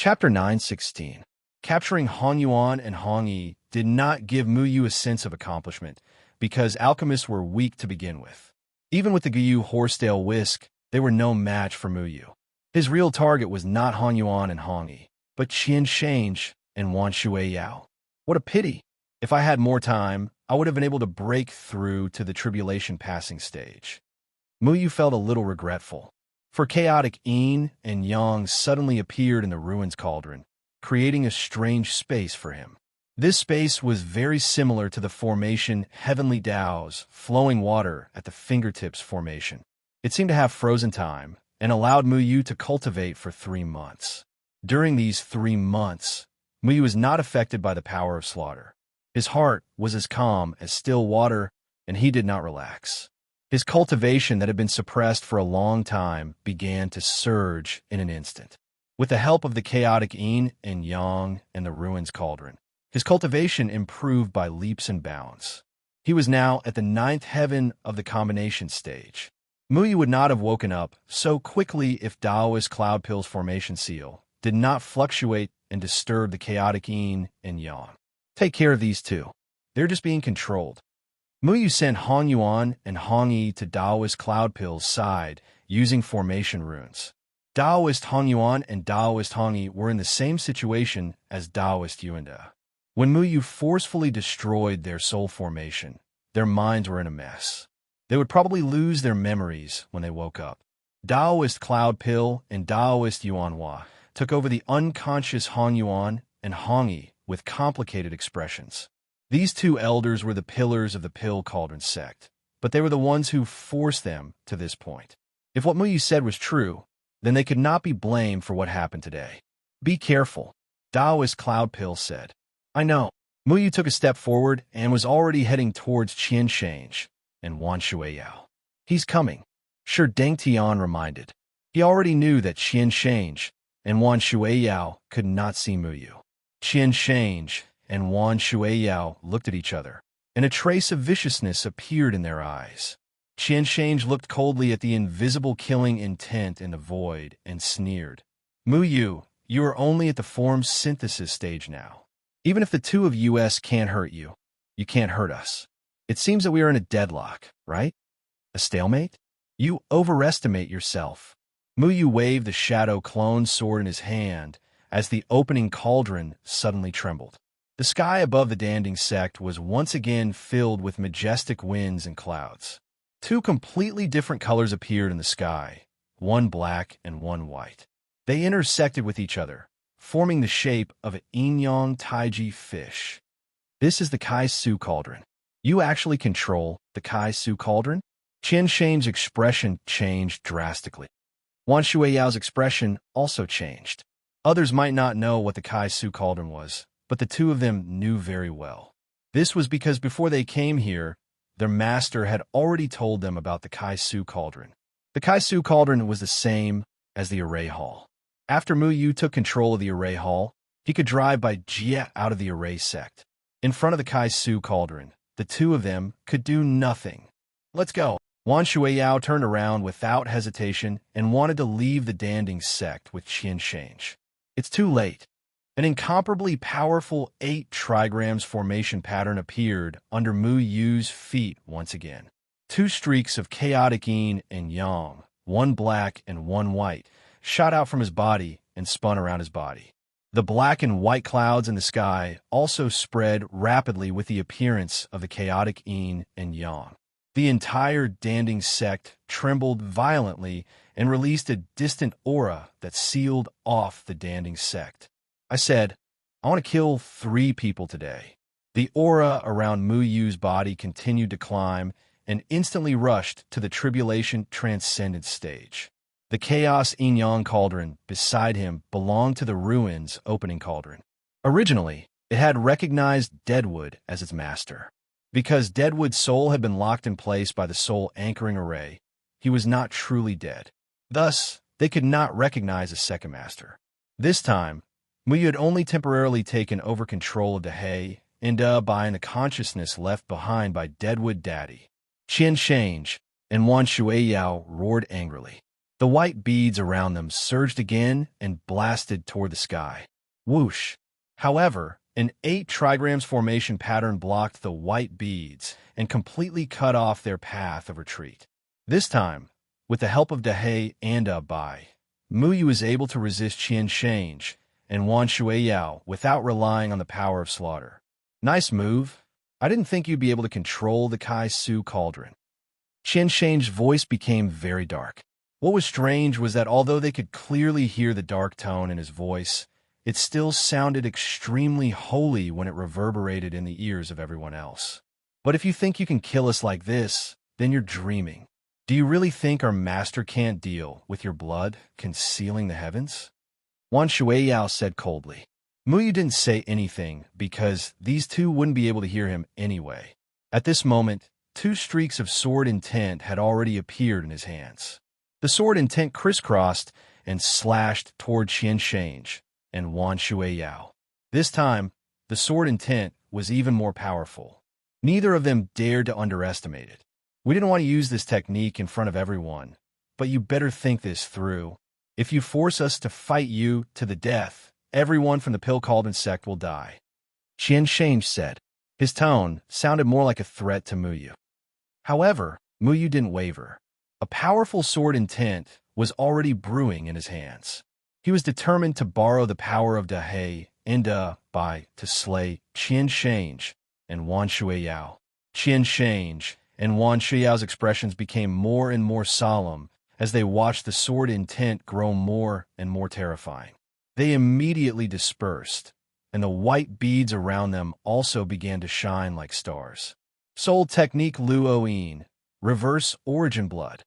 Chapter 9:16. Capturing Hong Yuan and Hong Yi did not give Mu Yu a sense of accomplishment, because alchemists were weak to begin with. Even with the Guyu horsetail whisk, they were no match for Mu Yu. His real target was not Hong Yuan and Hong Yi, but Qian Shange and Wan Shui Yao. What a pity! If I had more time, I would have been able to break through to the tribulation passing stage. Mu Yu felt a little regretful, for chaotic yin and yang suddenly appeared in the ruins cauldron, creating a strange space for him. This space was very similar to the formation Heavenly Dao's flowing water at the fingertips formation. It seemed to have frozen time and allowed Mu Yu to cultivate for 3 months. During these 3 months, Mu Yu was not affected by the power of slaughter. His heart was as calm as still water, and he did not relax. His cultivation that had been suppressed for a long time began to surge in an instant. With the help of the chaotic yin and yang and the ruins cauldron, his cultivation improved by leaps and bounds. He was now at the 9th heaven of the combination stage. Mu Yu would not have woken up so quickly if Daoist Cloud Pill's formation seal did not fluctuate and disturb the chaotic yin and yang. Take care of these two. They're just being controlled. Mu Yu sent Hong Yuan and Hong Yi to Daoist Cloud Pill's side using formation runes. Daoist Hong Yuan and Daoist Hong Yi were in the same situation as Daoist Yuanda. When Mu Yu forcefully destroyed their soul formation, their minds were in a mess. They would probably lose their memories when they woke up. Daoist Cloud Pill and Daoist Yuanhua took over the unconscious Hong Yuan and Hong Yi with complicated expressions. These two elders were the pillars of the Pill Cauldron sect, but they were the ones who forced them to this point. If what Mu Yu said was true, then they could not be blamed for what happened today. Be careful, Daoist Cloud Pill said. I know. Mu Yu took a step forward and was already heading towards Qian Shange and Wan Shui Yao. He's coming. Sure, Deng Tian reminded. He already knew that Qian Shange and Wan Shui Yao could not see Mu Yu. Qian Shange and Wan Shui Yao looked at each other, and a trace of viciousness appeared in their eyes. Qian Shange looked coldly at the invisible killing intent in the void and sneered. Mu Yu, you are only at the form synthesis stage now. Even if the two of us can't hurt you, you can't hurt us. It seems that we are in a deadlock, right? A stalemate? You overestimate yourself. Mu Yu waved the shadow clone sword in his hand as the opening cauldron suddenly trembled. The sky above the Danding sect was once again filled with majestic winds and clouds. 2 completely different colors appeared in the sky, one black and one white. They intersected with each other, forming the shape of an yin-yang taiji fish. This is the Kai Su Cauldron. You actually control the Kai Su Cauldron? Qian Shange's expression changed drastically. Wan Shui Yao's expression also changed. Others might not know what the Kai Su Cauldron was, but the two of them knew very well. This was because before they came here, their master had already told them about the Kai Su Cauldron. The Kai Su Cauldron was the same as the Array Hall. After Mu Yu took control of the Array Hall, he could drive by Jia out of the Array sect. In front of the Kai Su Cauldron, the two of them could do nothing. Let's go. Wan Shui Yao turned around without hesitation and wanted to leave the Danding sect with Qian Shange. It's too late. An incomparably powerful 8 trigrams formation pattern appeared under Mu Yu's feet once again. 2 streaks of chaotic yin and yang, one black and one white, shot out from his body and spun around his body. The black and white clouds in the sky also spread rapidly with the appearance of the chaotic yin and yang. The entire Danding sect trembled violently and released a distant aura that sealed off the Danding sect. I said, I want to kill 3 people today. The aura around Mu Yu's body continued to climb and instantly rushed to the tribulation transcendent stage. The chaos yin-yang cauldron beside him belonged to the ruins opening cauldron. Originally, it had recognized Deadwood as its master. Because Deadwood's soul had been locked in place by the soul anchoring array, he was not truly dead. Thus, they could not recognize a second master. This time, Mu Yu had only temporarily taken over control of the He, and by the consciousness left behind by Deadwood Daddy. Qian Shange and Wan Shui Yao roared angrily. The white beads around them surged again and blasted toward the sky. Whoosh! However, an 8 trigrams formation pattern blocked the white beads and completely cut off their path of retreat. This time, with the help of Dahe and Bai, Muyu was able to resist Qian Shange and Wan Shuiyao without relying on the power of slaughter. Nice move. I didn't think you'd be able to control the Kai Su cauldron. Qian Shange's voice became very dark. What was strange was that although they could clearly hear the dark tone in his voice, it still sounded extremely holy when it reverberated in the ears of everyone else. But if you think you can kill us like this, then you're dreaming. Do you really think our master can't deal with your blood concealing the heavens? Wan Shuiyao said coldly. Muyu didn't say anything because these two wouldn't be able to hear him anyway. At this moment, 2 streaks of sword intent had already appeared in his hands. The sword intent crisscrossed and slashed toward Qian Shange and Wan Shuiyao. This time, the sword intent was even more powerful. Neither of them dared to underestimate it. We didn't want to use this technique in front of everyone, but you better think this through. If you force us to fight you to the death, everyone from the Pill Cauldron sect will die. Qian Shange said. His tone sounded more like a threat to Muyu. However, Muyu didn't waver. A powerful sword intent was already brewing in his hands. He was determined to borrow the power of Dahe and Bai to slay Qian Shange and Wan Shuiyao. Qian Shange and Wan Shuiyao's expressions became more and more solemn as they watched the sword intent grow more and more terrifying. They immediately dispersed, and the white beads around them also began to shine like stars. Soul Technique Luoyin, Reverse Origin Blood.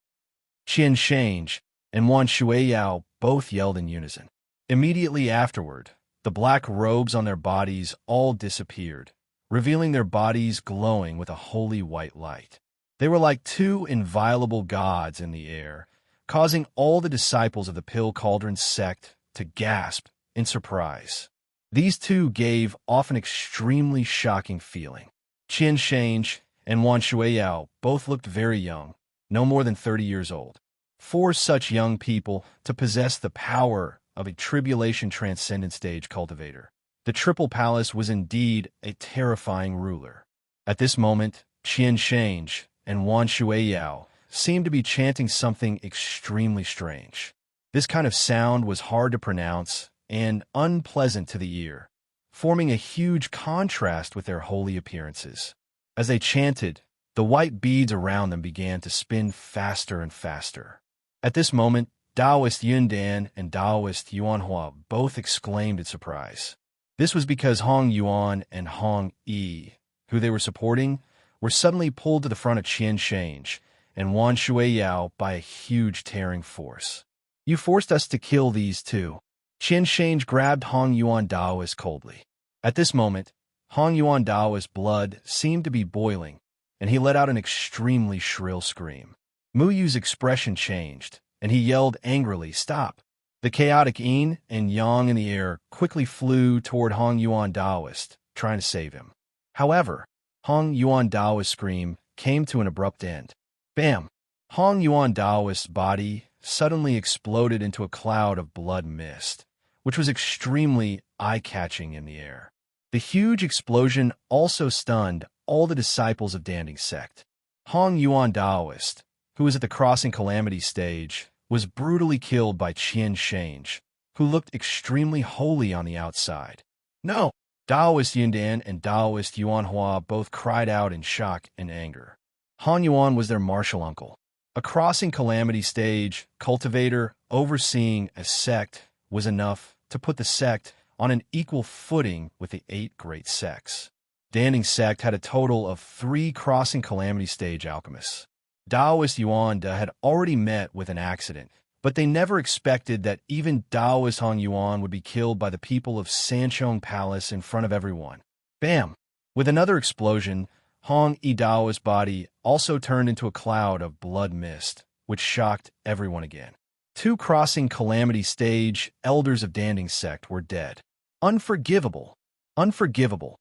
Qian Shange and Wan Shuiyao both yelled in unison. Immediately afterward, the black robes on their bodies all disappeared, revealing their bodies glowing with a holy white light. They were like 2 inviolable gods in the air, causing all the disciples of the Pill Cauldron sect to gasp in surprise. These 2 gave off an extremely shocking feeling. Qian Shange and Wan Shuiyao both looked very young, no more than 30 years old. For such young people to possess the power of a tribulation transcendent stage cultivator, the Triple Palace was indeed a terrifying ruler. At this moment, Qian Shange and Wan Shuiyao seemed to be chanting something extremely strange. This kind of sound was hard to pronounce and unpleasant to the ear, forming a huge contrast with their holy appearances. As they chanted, the white beads around them began to spin faster and faster. At this moment, Taoist Yundan and Taoist Yuanhua both exclaimed in surprise. This was because Hong Yuan and Hong Yi, who they were supporting, were suddenly pulled to the front of Qian Shange and Wan Shuiyao by a huge tearing force. You forced us to kill these 2. Qian Shange grabbed Hong Yuan Daoist coldly. At this moment, Hong Yuan Daoist's blood seemed to be boiling, and he let out an extremely shrill scream. Muyu's expression changed, and he yelled angrily, "Stop!" The chaotic yin and yang in the air quickly flew toward Hong Yuan Daoist, trying to save him. However, Hong Yuan Daoist's scream came to an abrupt end. Bam! Hong Yuan Daoist's body suddenly exploded into a cloud of blood mist, which was extremely eye-catching in the air. The huge explosion also stunned all the disciples of Danding sect. Hong Yuan Daoist, who was at the crossing calamity stage, was brutally killed by Qian Shange, who looked extremely holy on the outside. No! Taoist Yundan and Taoist Yuanhua both cried out in shock and anger. Han Yuan was their martial uncle. A crossing calamity stage cultivator overseeing a sect was enough to put the sect on an equal footing with the 8 great sects. Danding sect had a total of 3 crossing calamity stage alchemists. Taoist Yuanda had already met with an accident, but they never expected that even Taoist Hong Yuan would be killed by the people of Sanchong Palace in front of everyone. Bam! With another explosion, Hong Idao's body also turned into a cloud of blood mist, which shocked everyone again. 2 crossing calamity stage elders of Danding sect were dead. Unforgivable. Unforgivable.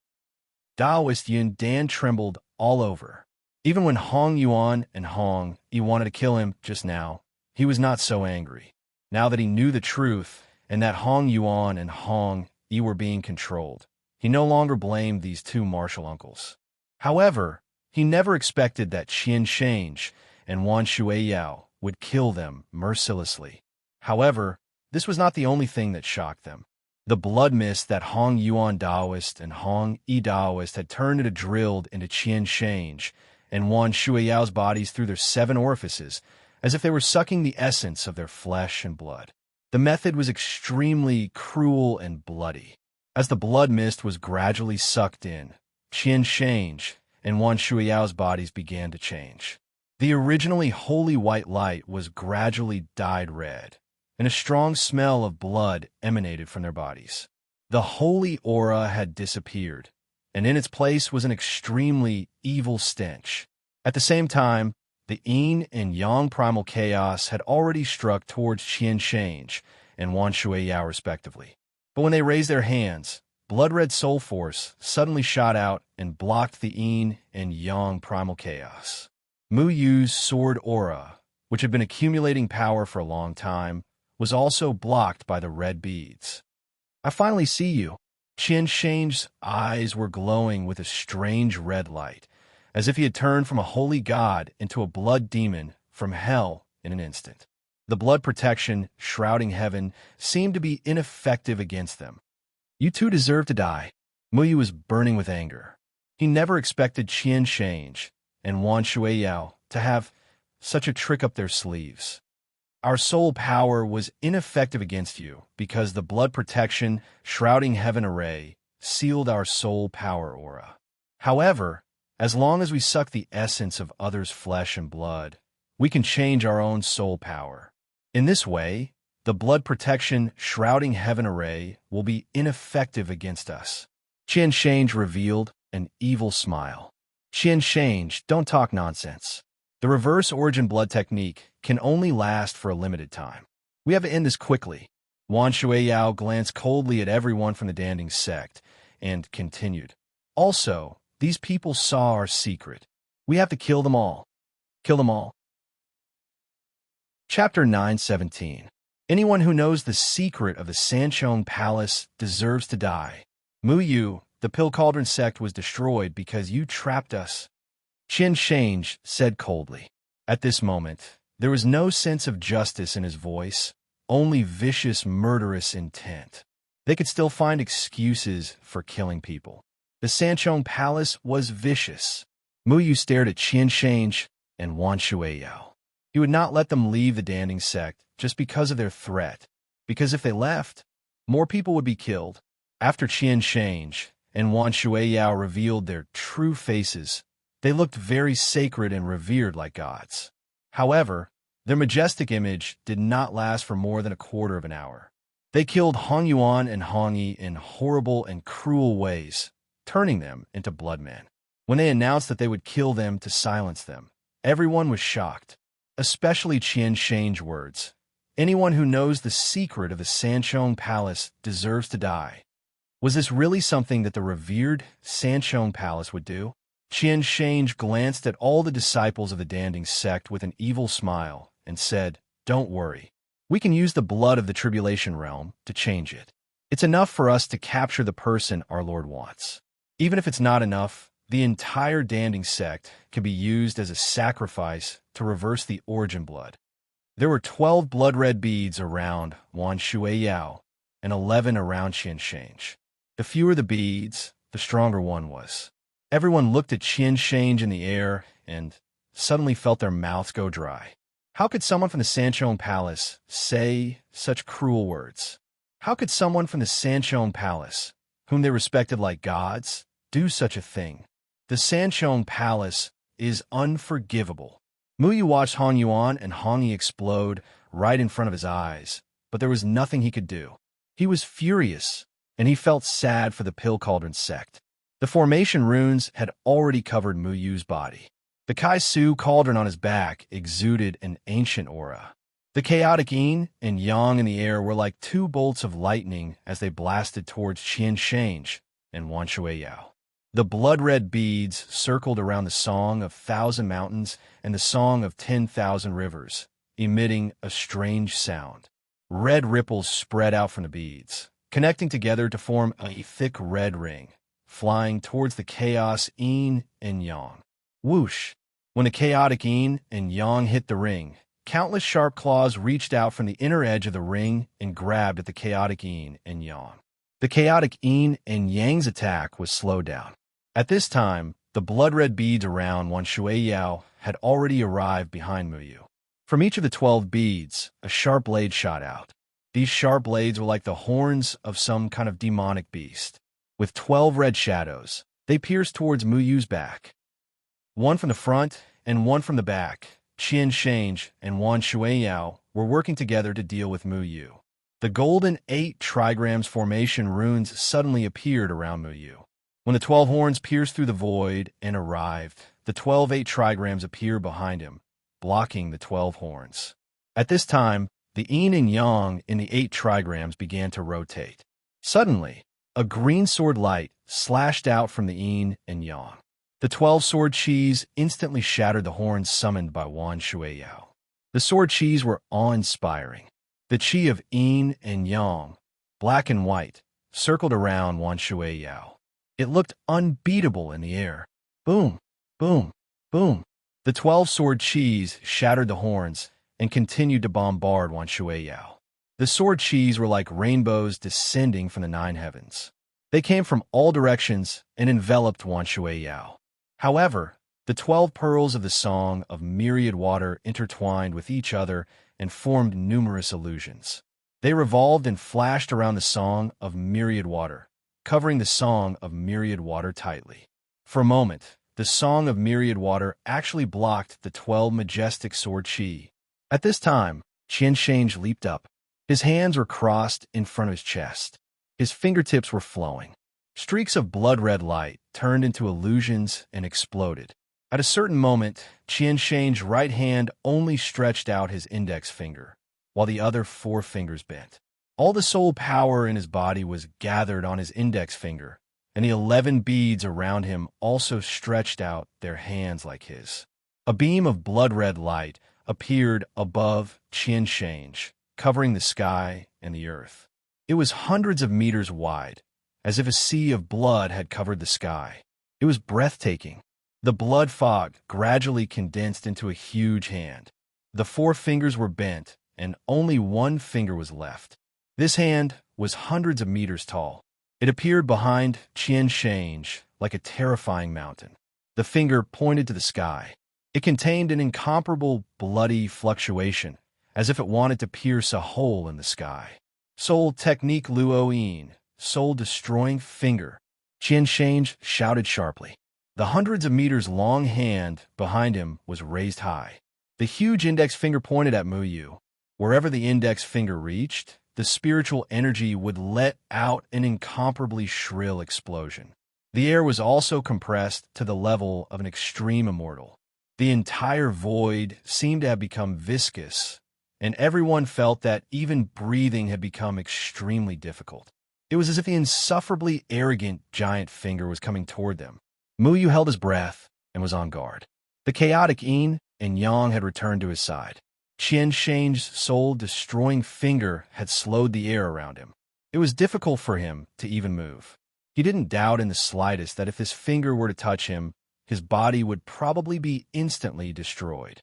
Taoist Yun Dan trembled all over. Even when Hong Yuan and Hong Yi wanted to kill him just now, he was not so angry. Now that he knew the truth and that Hong Yuan and Hong Yi were being controlled, he no longer blamed these two martial uncles. However, he never expected that Qian Shange and Wan Shuiyao would kill them mercilessly. However, this was not the only thing that shocked them. The blood mist that Hong Yuan Daoist and Hong Yi Daoist had turned and drilled into Qian Shange and Wan Shuiyao's bodies through their 7 orifices, as if they were sucking the essence of their flesh and blood. The method was extremely cruel and bloody. As the blood mist was gradually sucked in, Qian Shange and Wan Shuiyao's bodies began to change. The originally holy white light was gradually dyed red, and a strong smell of blood emanated from their bodies. The holy aura had disappeared, and in its place was an extremely evil stench. At the same time, the yin and yang primal chaos had already struck towards Qian Shange and Wan Shuiyao respectively. But when they raised their hands, blood-red soul force suddenly shot out and blocked the yin and yang primal chaos. Mu Yu's sword aura, which had been accumulating power for a long time, was also blocked by the red beads. "I finally see you." Qian Shange's eyes were glowing with a strange red light, as if he had turned from a holy god into a blood demon from hell in an instant. The blood protection shrouding heaven seemed to be ineffective against them. "You two deserve to die." Mu Yu was burning with anger. He never expected Qian Shange and Wan Shuiyao to have such a trick up their sleeves. "Our soul power was ineffective against you because the blood protection shrouding heaven array sealed our soul power aura. However, as long as we suck the essence of others' flesh and blood, we can change our own soul power. In this way, the blood protection shrouding heaven array will be ineffective against us." Qian Shange revealed an evil smile. "Qian Shange, don't talk nonsense. The reverse origin blood technique can only last for a limited time. We have to end this quickly." Wan Shuiyao glanced coldly at everyone from the Danding sect and continued, "Also, these people saw our secret. We have to kill them all. Kill them all." Chapter 917. Anyone who knows the secret of the Sanchong Palace deserves to die. Mu Yu, the Pill Cauldron sect was destroyed because you trapped us. Qian Shange said coldly. At this moment, there was no sense of justice in his voice, only vicious, murderous intent. They could still find excuses for killing people. The Sanchong Palace was vicious. Mu Yu stared at Qian Shange and Wan Shuiyao. He would not let them leave the Danding sect just because of their threat, because if they left, more people would be killed. After Qian Shange and Wan Shuiyao revealed their true faces, they looked very sacred and revered like gods. However, their majestic image did not last for more than a quarter of an hour. They killed Hong Yuan and Hong Yi in horrible and cruel ways, turning them into bloodmen. When they announced that they would kill them to silence them, everyone was shocked, especially Qian Shange's words. "Anyone who knows the secret of the Sanchong Palace deserves to die." Was this really something that the revered Sanchong Palace would do? Qian Shange glanced at all the disciples of the Danding sect with an evil smile and said, "Don't worry. We can use the blood of the Tribulation Realm to change it. It's enough for us to capture the person our Lord wants. Even if it's not enough, the entire Danding sect can be used as a sacrifice to reverse the origin blood." There were 12 blood-red beads around Wan Shuiyao and 11 around Qian Shange. The fewer the beads, the stronger one was. Everyone looked at Qian Shange in the air and suddenly felt their mouths go dry. How could someone from the Sanchong Palace say such cruel words? How could someone from the Sanchong Palace, whom they respected like gods, do such a thing? The Sanchong Palace is unforgivable. Mu Yu watched Hong Yuan and Hong Yi explode right in front of his eyes, but there was nothing he could do. He was furious, and he felt sad for the Pill Cauldron sect. The formation runes had already covered Mu Yu's body. The Kai Su cauldron on his back exuded an ancient aura. The chaotic yin and yang in the air were like 2 bolts of lightning as they blasted towards Qian Shange and Wan Shuiyao. The blood-red beads circled around the Song of 1,000 Mountains and the Song of 10,000 Rivers, emitting a strange sound. Red ripples spread out from the beads, connecting together to form a thick red ring, flying towards the chaos yin and yang. Whoosh! When the chaotic yin and yang hit the ring, countless sharp claws reached out from the inner edge of the ring and grabbed at the chaotic yin and yang. The chaotic yin and yang's attack was slowed down. At this time, the blood-red beads around Wan Shuiyao had already arrived behind Muyu. From each of the 12 beads, a sharp blade shot out. These sharp blades were like the horns of some kind of demonic beast. With 12 red shadows, they pierced towards Muyu's back. One from the front and one from the back, Qian Shange and Wan Shuiyao were working together to deal with Muyu. The golden 8 trigrams formation runes suddenly appeared around Muyu. When the 12 horns pierced through the void and arrived, the 12 8 trigrams appeared behind him, blocking the 12 horns. At this time, the yin and yang in the 8 trigrams began to rotate. Suddenly, a green sword light slashed out from the yin and yang. The 12 sword chis instantly shattered the horns summoned by Wan Shuiyao. The sword chis were awe-inspiring. The chi of yin and yang, black and white, circled around Wan Shuiyao. It looked unbeatable in the air. Boom, boom, boom. The 12 sword chis shattered the horns and continued to bombard Wan Shuiyao. The sword chis were like rainbows descending from the 9 heavens. They came from all directions and enveloped Wan Shuiyao. However, the 12 pearls of the Song of Myriad Water intertwined with each other and formed numerous illusions. They revolved and flashed around the Song of Myriad Water, covering the Song of Myriad Water tightly. For a moment, the Song of Myriad Water actually blocked the 12 majestic sword chi. At this time, Qian Shange leaped up. His hands were crossed in front of his chest. His fingertips were flowing. Streaks of blood-red light turned into illusions and exploded. At a certain moment, Qian Shange's right hand only stretched out his index finger, while the other 4 fingers bent. All the soul power in his body was gathered on his index finger, and the 11 beads around him also stretched out their hands like his. A beam of blood-red light appeared above Qian Shange, covering the sky and the earth. It was hundreds of meters wide, as if a sea of blood had covered the sky. It was breathtaking. The blood fog gradually condensed into a huge hand. The 4 fingers were bent, and only 1 finger was left. This hand was hundreds of meters tall. It appeared behind Qian Shange like a terrifying mountain. The finger pointed to the sky. It contained an incomparable bloody fluctuation, as if it wanted to pierce a hole in the sky. Soul Technique Luo Yin, soul-destroying finger. Qian Shange shouted sharply. The hundreds of meters long hand behind him was raised high. The huge index finger pointed at Muyu. Wherever the index finger reached, the spiritual energy would let out an incomparably shrill explosion. The air was also compressed to the level of an extreme immortal. The entire void seemed to have become viscous, and everyone felt that even breathing had become extremely difficult. It was as if the insufferably arrogant giant finger was coming toward them. Muyu held his breath and was on guard. The chaotic yin and yang had returned to his side. Qian Shange's soul-destroying finger had slowed the air around him. It was difficult for him to even move. He didn't doubt in the slightest that if this finger were to touch him, his body would probably be instantly destroyed.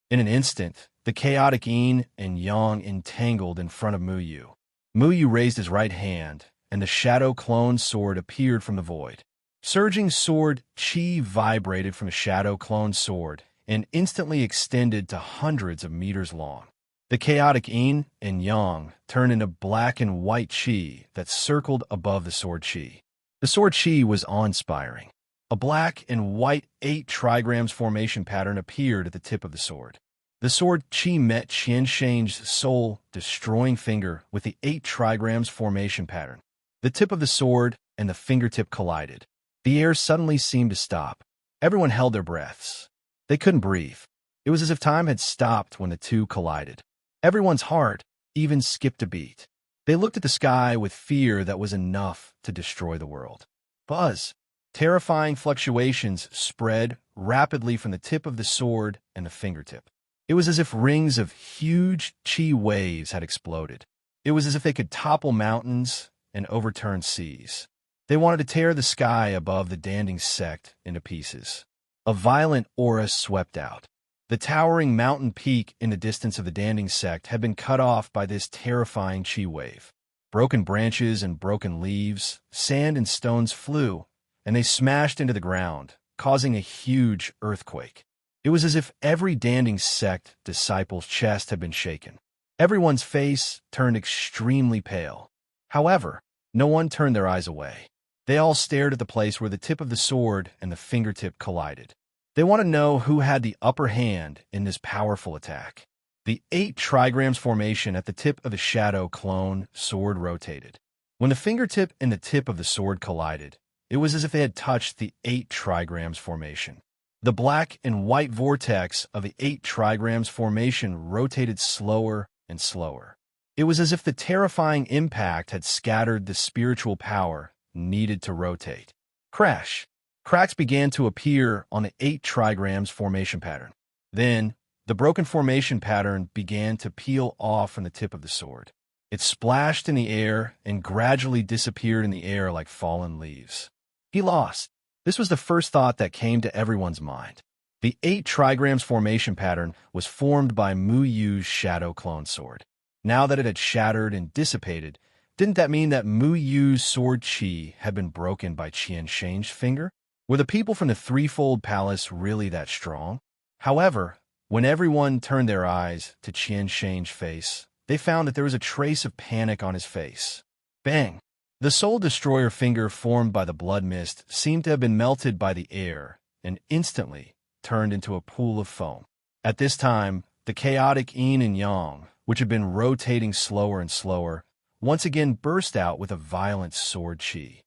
In an instant, the chaotic yin and yang entangled in front of Muyu. Muyu raised his right hand, and the shadow clone sword appeared from the void. Surging sword chi vibrated from the shadow clone sword and instantly extended to hundreds of meters long. The chaotic yin and yang turned into black and white chi that circled above the sword chi. The sword chi was awe-inspiring. A black and white 8 trigrams formation pattern appeared at the tip of the sword. The sword chi met Qian Shange's soul-destroying finger with the 8 trigrams formation pattern. The tip of the sword and the fingertip collided. The air suddenly seemed to stop. Everyone held their breaths. They couldn't breathe. It was as if time had stopped when the two collided. Everyone's heart even skipped a beat. They looked at the sky with fear that was enough to destroy the world. Buzz! Terrifying fluctuations spread rapidly from the tip of the sword and the fingertip. It was as if rings of huge chi waves had exploded. It was as if they could topple mountains and overturn seas. They wanted to tear the sky above the Danding sect into pieces. A violent aura swept out. The towering mountain peak in the distance of the Danding sect had been cut off by this terrifying chi wave. Broken branches and broken leaves, sand and stones flew, and they smashed into the ground, causing a huge earthquake. It was as if every Danding sect disciple's chest had been shaken. Everyone's face turned extremely pale. However, no one turned their eyes away. They all stared at the place where the tip of the sword and the fingertip collided. They want to know who had the upper hand in this powerful attack. The 8 trigrams formation at the tip of the shadow clone sword rotated. When the fingertip and the tip of the sword collided, it was as if they had touched the 8 trigrams formation. The black and white vortex of the 8 trigrams formation rotated slower and slower. It was as if the terrifying impact had scattered the spiritual power needed to rotate. Crash! Cracks began to appear on the 8 trigrams formation pattern. Then, the broken formation pattern began to peel off from the tip of the sword. It splashed in the air and gradually disappeared in the air like fallen leaves. He lost. This was the first thought that came to everyone's mind. The 8 trigrams formation pattern was formed by Mu Yu's shadow clone sword. Now that it had shattered and dissipated, didn't that mean that Mu Yu's sword chi had been broken by Qian Shan's finger? Were the people from the Threefold Palace really that strong? However, when everyone turned their eyes to Qian Shan's face, they found that there was a trace of panic on his face. Bang! The Soul Destroyer finger formed by the blood mist seemed to have been melted by the air and instantly turned into a pool of foam. At this time, the chaotic yin and yang, which had been rotating slower and slower, once again burst out with a violent sword chi.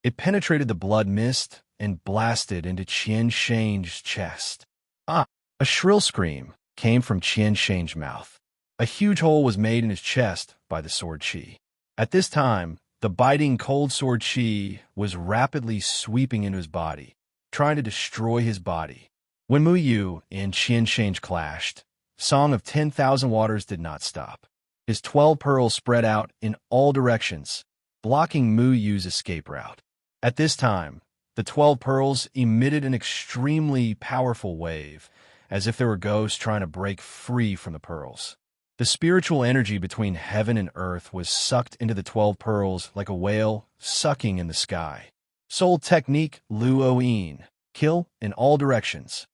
It penetrated the blood mist and blasted into Qian Shan's chest. Ah! A shrill scream came from Qian Shan's mouth. A huge hole was made in his chest by the sword chi. At this time, the biting cold sword chi was rapidly sweeping into his body, trying to destroy his body. When Mu Yu and Qian Shan clashed, Song of 10,000 Waters did not stop. His 12 pearls spread out in all directions, blocking Mu Yu's escape route. At this time, the 12 pearls emitted an extremely powerful wave, as if there were ghosts trying to break free from the pearls. The spiritual energy between heaven and earth was sucked into the 12 pearls like a whale sucking in the sky. Soul Technique Luoyin, kill in all directions.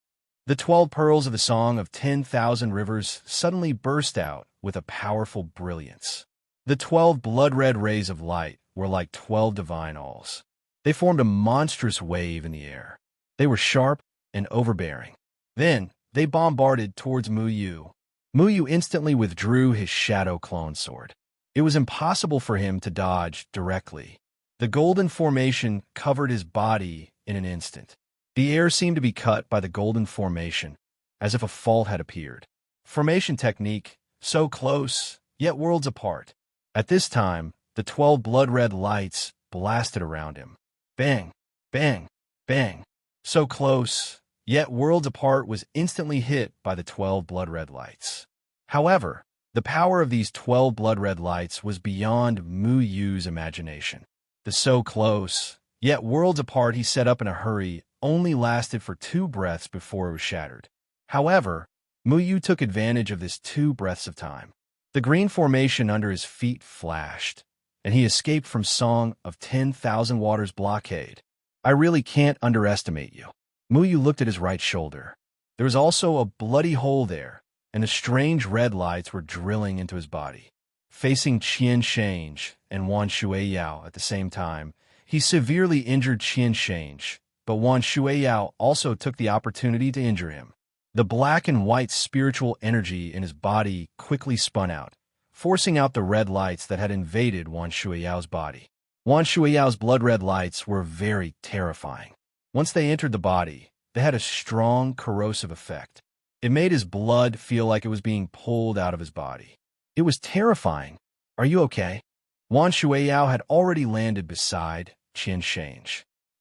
The 12 pearls of the Song of 10,000 Rivers suddenly burst out with a powerful brilliance. The 12 blood-red rays of light were like 12 divine alls. They formed a monstrous wave in the air. They were sharp and overbearing. Then, they bombarded towards Mu Yu. Mu Yu instantly withdrew his shadow clone sword. It was impossible for him to dodge directly. The golden formation covered his body in an instant. The air seemed to be cut by the golden formation, as if a fault had appeared. Formation technique, so close, yet worlds apart. At this time, the 12 blood-red lights blasted around him. Bang, bang, bang. So close, yet worlds apart was instantly hit by the 12 blood-red lights. However, the power of these 12 blood-red lights was beyond Mu Yu's imagination. The so close, yet worlds apart he set up in a hurry only lasted for 2 breaths before it was shattered. However, Mu Yu took advantage of this 2 breaths of time. The green formation under his feet flashed, and he escaped from Song of 10,000 Waters blockade. I really can't underestimate you. Mu Yu looked at his right shoulder. There was also a bloody hole there, and the strange red lights were drilling into his body. Facing Qian Shan and Wan Shuiyao at the same time, he severely injured Qian Shan, but Wan Shuiyao also took the opportunity to injure him. The black and white spiritual energy in his body quickly spun out, forcing out the red lights that had invaded Wan Shuiyao's body. Wan Shuiyao's blood-red lights were very terrifying. Once they entered the body, they had a strong corrosive effect. It made his blood feel like it was being pulled out of his body. It was terrifying. Are you okay? Wan Shuiyao had already landed beside Qian Shan.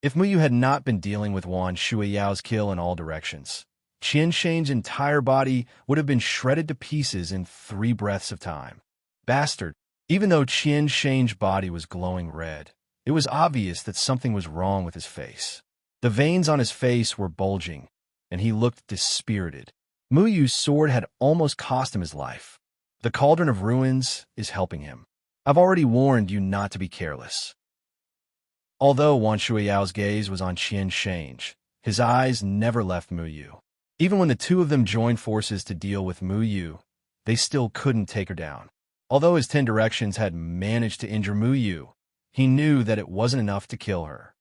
If Mu Yu had not been dealing with Wan Shuiyao's kill in all directions, Qian Shan's entire body would have been shredded to pieces in 3 breaths of time. Bastard! Even though Qian Shan's body was glowing red, it was obvious that something was wrong with his face. The veins on his face were bulging, and he looked dispirited. Mu Yu's sword had almost cost him his life. The Cauldron of Ruins is helping him. I've already warned you not to be careless. Although Wan Shuiyao's gaze was on Qian Shan, his eyes never left Mu Yu. Even when the two of them joined forces to deal with Mu Yu, they still couldn't take her down. Although his 10 directions had managed to injure Mu Yu, he knew that it wasn't enough to kill her.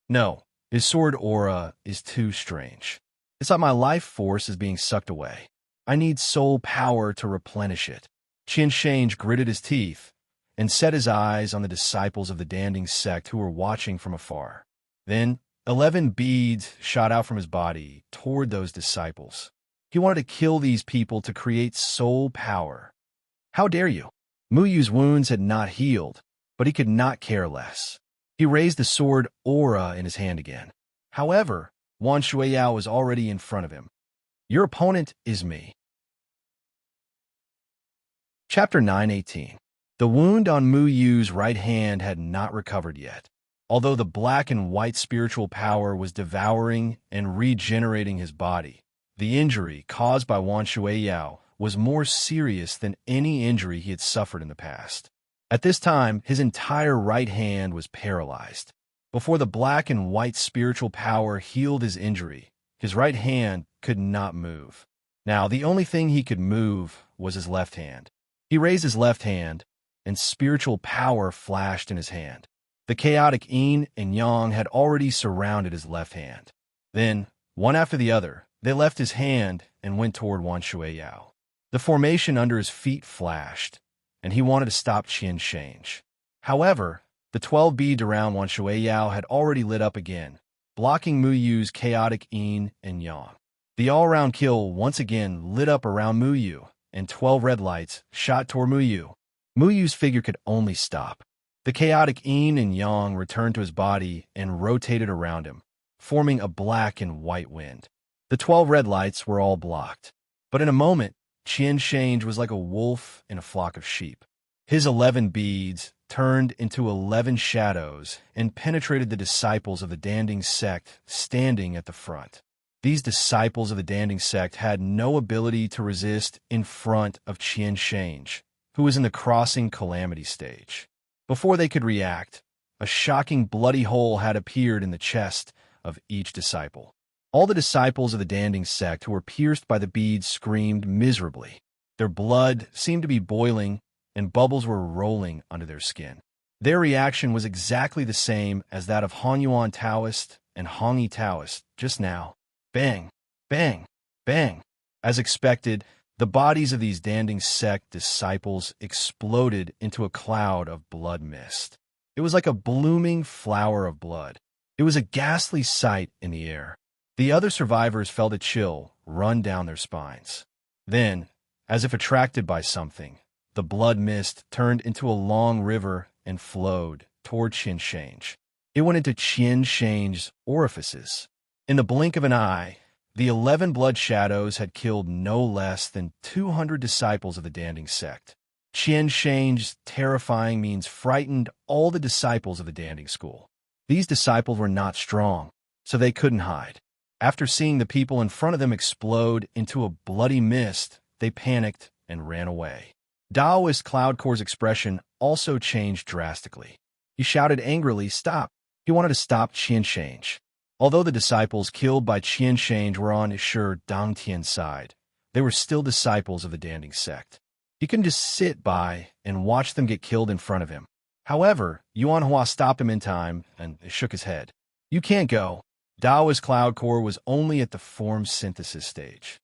No, his sword aura is too strange. It's like my life force is being sucked away. I need soul power to replenish it. Qian Shan gritted his teeth and set his eyes on the disciples of the Danding sect who were watching from afar. Then 11 beads shot out from his body toward those disciples. He wanted to kill these people to create soul power. How dare you? Mu Yu's wounds had not healed, but he could not care less. He raised the sword aura in his hand again. However, Wan Shuiyao was already in front of him. Your opponent is me. Chapter 9:18. The wound on Mu Yu's right hand had not recovered yet. Although the black and white spiritual power was devouring and regenerating his body, the injury caused by Wan Shuiyao was more serious than any injury he had suffered in the past. At this time, his entire right hand was paralyzed. Before the black and white spiritual power healed his injury, his right hand could not move. Now, the only thing he could move was his left hand. He raised his left hand, and spiritual power flashed in his hand. The chaotic yin and yang had already surrounded his left hand. Then, one after the other, they left his hand and went toward Wan Shuiyao. The formation under his feet flashed, and he wanted to stop Qian Shan. However, the 12 beads around Wan Shuiyao had already lit up again, blocking Mu Yu's chaotic yin and yang. The all-around kill once again lit up around Mu Yu, and 12 red lights shot toward Mu Yu. Mu Yu's figure could only stop. The chaotic yin and yang returned to his body and rotated around him, forming a black and white wind. The 12 red lights were all blocked. But in a moment, Qian Shan was like a wolf in a flock of sheep. His 11 beads turned into 11 shadows and penetrated the disciples of the Danding sect standing at the front. These disciples of the Danding sect had no ability to resist in front of Qian Shan, who was in the crossing calamity stage. Before they could react, a shocking bloody hole had appeared in the chest of each disciple. All the disciples of the Danding sect who were pierced by the beads screamed miserably. Their blood seemed to be boiling, and bubbles were rolling under their skin. Their reaction was exactly the same as that of Hanyuan Taoist and Hongyi Taoist just now. Bang, bang, bang. As expected, the bodies of these Danding sect disciples exploded into a cloud of blood mist. It was like a blooming flower of blood. It was a ghastly sight in the air. The other survivors felt a chill run down their spines. Then, as if attracted by something, the blood mist turned into a long river and flowed toward Qian Shan. It went into Qian Shan's orifices. In the blink of an eye, the 11 blood shadows had killed no less than 200 disciples of the Danding sect. Qian Shan's terrifying means frightened all the disciples of the Danding school. These disciples were not strong, so they couldn't hide. After seeing the people in front of them explode into a bloody mist, they panicked and ran away. Daoist Cloudcore's expression also changed drastically. He shouted angrily, "Stop!" He wanted to stop Qian Shan. Although the disciples killed by Qian Shan were on Shi Dangtian's side, they were still disciples of the Danding sect. He couldn't just sit by and watch them get killed in front of him. However, Yuan Hua stopped him in time and shook his head. "You can't go." Daoist Cloudcore was only at the form synthesis stage.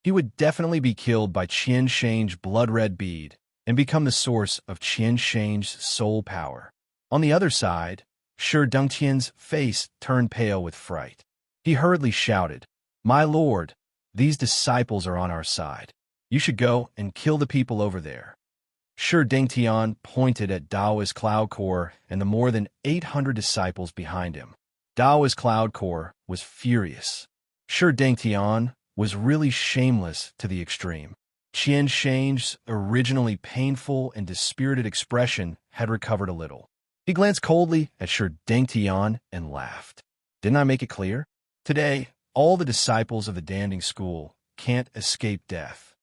He would definitely be killed by Qian Shan's blood-red bead and become the source of Qian Shan's soul power. On the other side, Shi Dangtian's face turned pale with fright. He hurriedly shouted, "My lord, these disciples are on our side. You should go and kill the people over there." Shi Dangtian pointed at Daoist Cloudcore and the more than 800 disciples behind him. Daoist Cloudcore was furious. Sure, Deng Tian was really shameless to the extreme. Qian Shange's originally painful and dispirited expression had recovered a little. He glanced coldly at Sure Deng Tian and laughed. Didn't I make it clear? Today, all the disciples of the Danding School can't escape death.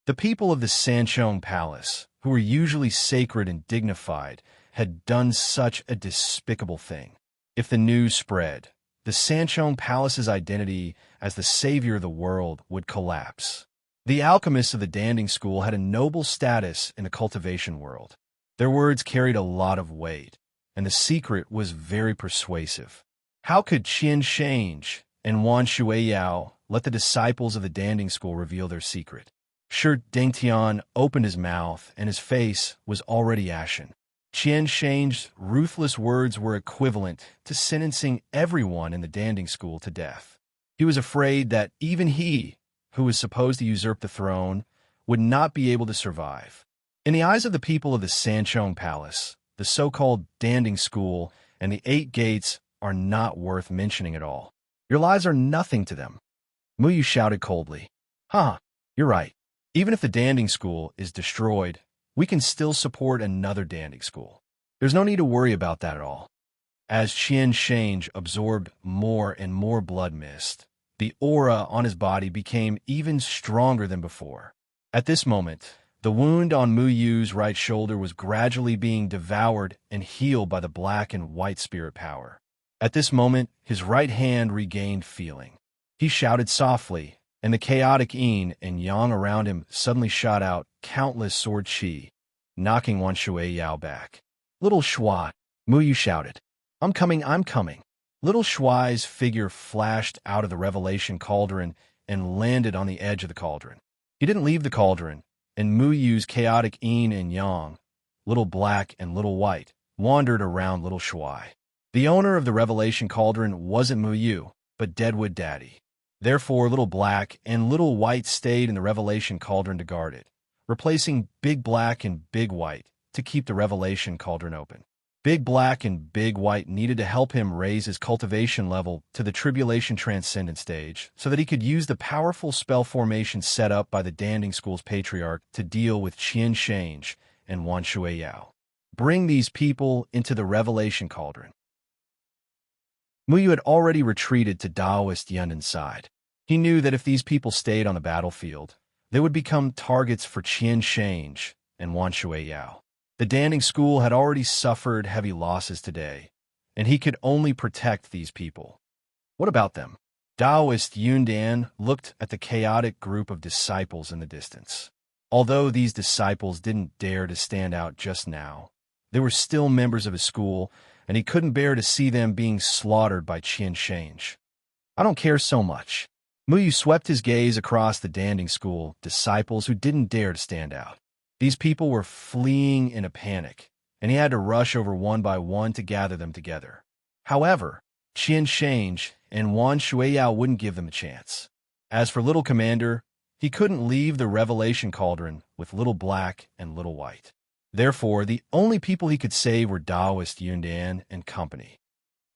The people of the Sanchong Palace, who were usually sacred and dignified, had done such a despicable thing. If the news spread, the Sanchong Palace's identity as the savior of the world would collapse. The alchemists of the Danding School had a noble status in the cultivation world. Their words carried a lot of weight, and the secret was very persuasive. How could Qian Shange and Wan Shuiyao let the disciples of the Danding School reveal their secret? Sure, Deng Tian opened his mouth, and his face was already ashen. Qian Shange's ruthless words were equivalent to sentencing everyone in the Danding School to death. He was afraid that even he, who was supposed to usurp the throne, would not be able to survive. In the eyes of the people of the Sanchong Palace, the so-called Danding School and the 8 gates are not worth mentioning at all. Your lives are nothing to them. Muyu shouted coldly. You're right. Even if the Danding School is destroyed, we can still support another Danding School. There's no need to worry about that at all. As Qian Shange absorbed more and more blood mist, the aura on his body became even stronger than before. At this moment, the wound on Muyu's right shoulder was gradually being devoured and healed by the black and white spirit power. At this moment, his right hand regained feeling. He shouted softly, and the chaotic yin and yang around him suddenly shot out countless sword qi, knocking Wan Shuiyao back. Little Shui, Muyu shouted. I'm coming, I'm coming. Little Shui's figure flashed out of the revelation cauldron and landed on the edge of the cauldron. He didn't leave the cauldron, and Muyu's chaotic yin and yang, little black and little white, wandered around little Shui. The owner of the revelation cauldron wasn't Muyu, but Deadwood Daddy. Therefore, little black and little white stayed in the revelation cauldron to guard it, replacing big black and big white to keep the revelation cauldron open. Big black and big white needed to help him raise his cultivation level to the tribulation transcendent stage so that he could use the powerful spell formation set up by the Danding School's patriarch to deal with Qian Shange and Wan Shuiyao. Bring these people into the revelation cauldron. Muyu had already retreated to Taoist Yundan's side. He knew that if these people stayed on the battlefield, they would become targets for Qian Shange and Wan Shuiyao. The Danding School had already suffered heavy losses today, and he could only protect these people. What about them? Taoist Yundan looked at the chaotic group of disciples in the distance. Although these disciples didn't dare to stand out just now, they were still members of his school, and he couldn't bear to see them being slaughtered by Qian Shange. I don't care so much. Muyu swept his gaze across the Danding School disciples who didn't dare to stand out. These people were fleeing in a panic, and he had to rush over one by one to gather them together. However, Qian Shange and Wan Shuiyao wouldn't give them a chance. As for Little Commander, he couldn't leave the revelation cauldron with Little Black and Little White. Therefore, the only people he could save were Taoist Yundan and company.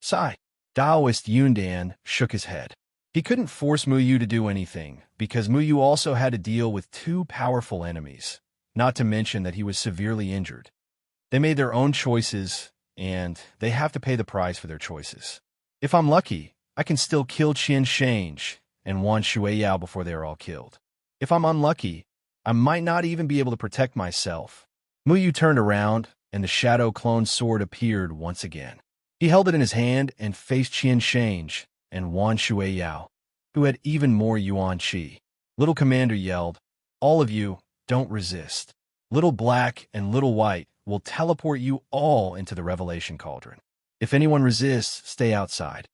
Sigh. Taoist Yundan shook his head. He couldn't force Muyu to do anything, because Muyu also had to deal with 2 powerful enemies, not to mention that he was severely injured. They made their own choices, and they have to pay the price for their choices. If I'm lucky, I can still kill Qian Shange and Wan Shuiyao before they are all killed. If I'm unlucky, I might not even be able to protect myself. Muyu turned around, and the shadow clone sword appeared once again. He held it in his hand and faced Qian Shange and Wan Shuiyao, who had even more yuan qi. Little Commander yelled, "All of you, don't resist. Little Black and Little White will teleport you all into the revelation cauldron. If anyone resists, stay outside."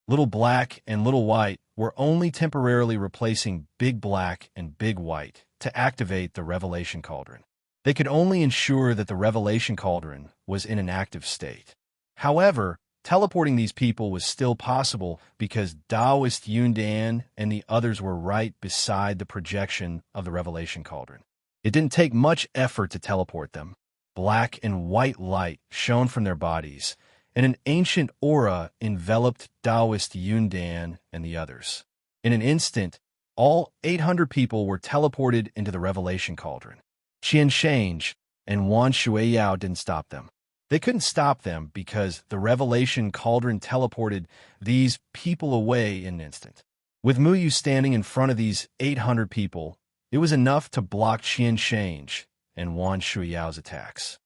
Little Black and Little White were only temporarily replacing Big Black and Big White to activate the revelation cauldron. They could only ensure that the revelation cauldron was in an active state. However, teleporting these people was still possible because Taoist Yundan and the others were right beside the projection of the revelation cauldron. It didn't take much effort to teleport them. Black and white light shone from their bodies, and an ancient aura enveloped Taoist Yundan and the others. In an instant, all 800 people were teleported into the Revelation Cauldron. Qian Shange and Wan Shuiyao didn't stop them. They couldn't stop them because the Revelation Cauldron teleported these people away in an instant. With Muyu standing in front of these 800 people, it was enough to block Qian Shange and Wan Shuiyao's attacks.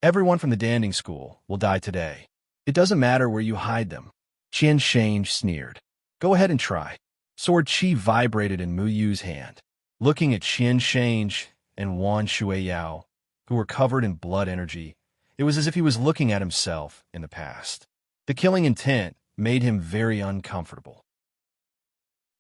Everyone from the Danding School will die today. It doesn't matter where you hide them. Qian Shange sneered. Go ahead and try. Sword Qi vibrated in Muyu's hand. Looking at Qian Shange and Wan Shuiyao, who were covered in blood energy, it was as if he was looking at himself in the past. The killing intent made him very uncomfortable.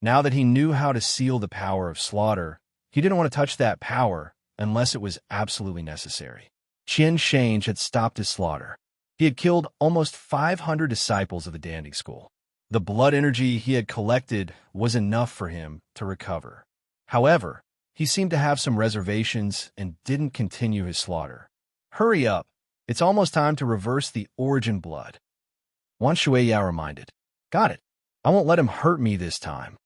Now that he knew how to seal the power of slaughter, he didn't want to touch that power unless it was absolutely necessary. Qian Shange had stopped his slaughter. He had killed almost 500 disciples of the Danding School. The blood energy he had collected was enough for him to recover. However, he seemed to have some reservations and didn't continue his slaughter. Hurry up. It's almost time to reverse the origin blood. Wan Shuiyao reminded. Got it. I won't let him hurt me this time.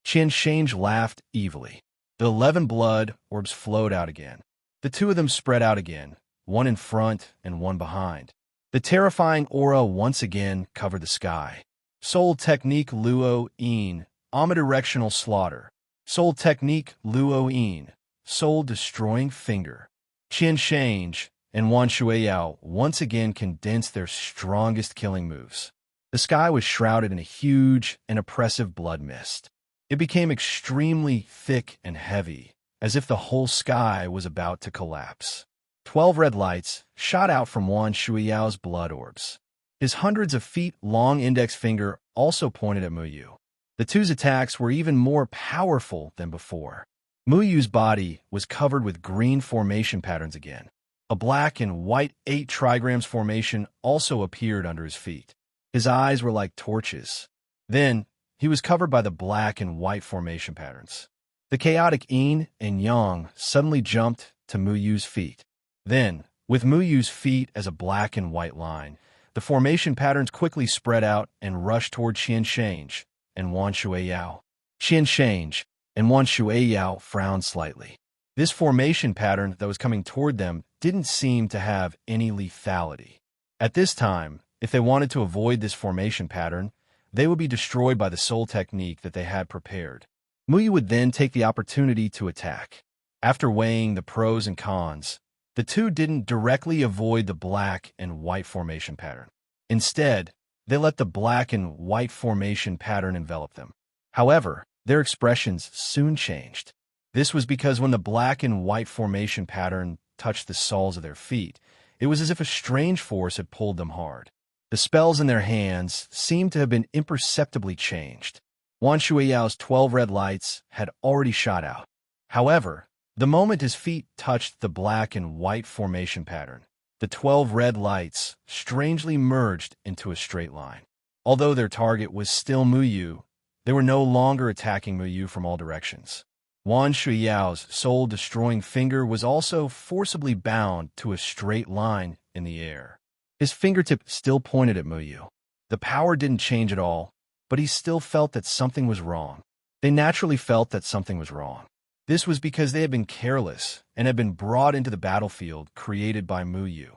Qian Shange laughed evilly. The 11 blood orbs flowed out again. The two of them spread out again, one in front and one behind. The terrifying aura once again covered the sky. Soul Technique Luo Yin, omnidirectional slaughter. Soul Technique Luo Yin, soul destroying finger. Qian Shange and Wan Shuiyao once again condensed their strongest killing moves. The sky was shrouded in a huge and oppressive blood mist. It became extremely thick and heavy, as if the whole sky was about to collapse. 12 red lights shot out from Wan Shuiyao's blood orbs. His hundreds of feet long index finger also pointed at Muyu. The two's attacks were even more powerful than before. Muyu's body was covered with green formation patterns again. A black and white 8 trigrams formation also appeared under his feet. His eyes were like torches. Then, he was covered by the black and white formation patterns. The chaotic yin and yang suddenly jumped to Muyu's feet. Then, with Muyu's feet as a black and white line, the formation patterns quickly spread out and rushed toward Qian Shange and Wan Shuiyao. Qian Shange and Wan Shuiyao frowned slightly. This formation pattern that was coming toward them didn't seem to have any lethality. At this time, if they wanted to avoid this formation pattern, they would be destroyed by the soul technique that they had prepared. Muyu would then take the opportunity to attack. After weighing the pros and cons, the two didn't directly avoid the black and white formation pattern. Instead, they let the black and white formation pattern envelop them. However, their expressions soon changed. This was because when the black and white formation pattern touched the soles of their feet, it was as if a strange force had pulled them hard. The spells in their hands seemed to have been imperceptibly changed. Wan Shuiyao's 12 red lights had already shot out. However, the moment his feet touched the black and white formation pattern, the 12 red lights strangely merged into a straight line. Although their target was still Muyu, they were no longer attacking Muyu from all directions. Wan Shuiyao's soul-destroying finger was also forcibly bound to a straight line in the air. His fingertip still pointed at Muyu. The power didn't change at all, but he still felt that something was wrong. They naturally felt that something was wrong. This was because they had been careless and had been brought into the battlefield created by Muyu.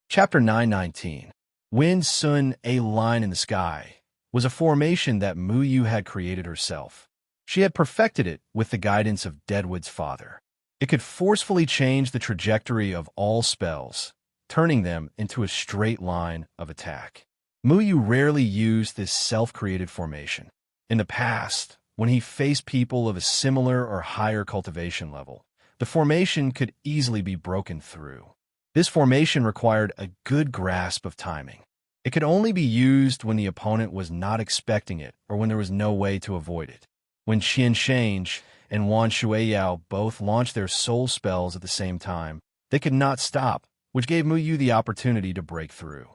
Chapter 919. Wind Sun, a line in the sky, was a formation that Muyu had created herself. She had perfected it with the guidance of Deadwood's father. It could forcefully change the trajectory of all spells, turning them into a straight line of attack. Muyu rarely used this self-created formation. In the past, when he faced people of a similar or higher cultivation level, the formation could easily be broken through. This formation required a good grasp of timing. It could only be used when the opponent was not expecting it or when there was no way to avoid it. When Qian Shange and Wan Shuiyao both launched their soul spells at the same time, they could not stop, which gave Muyu the opportunity to break through.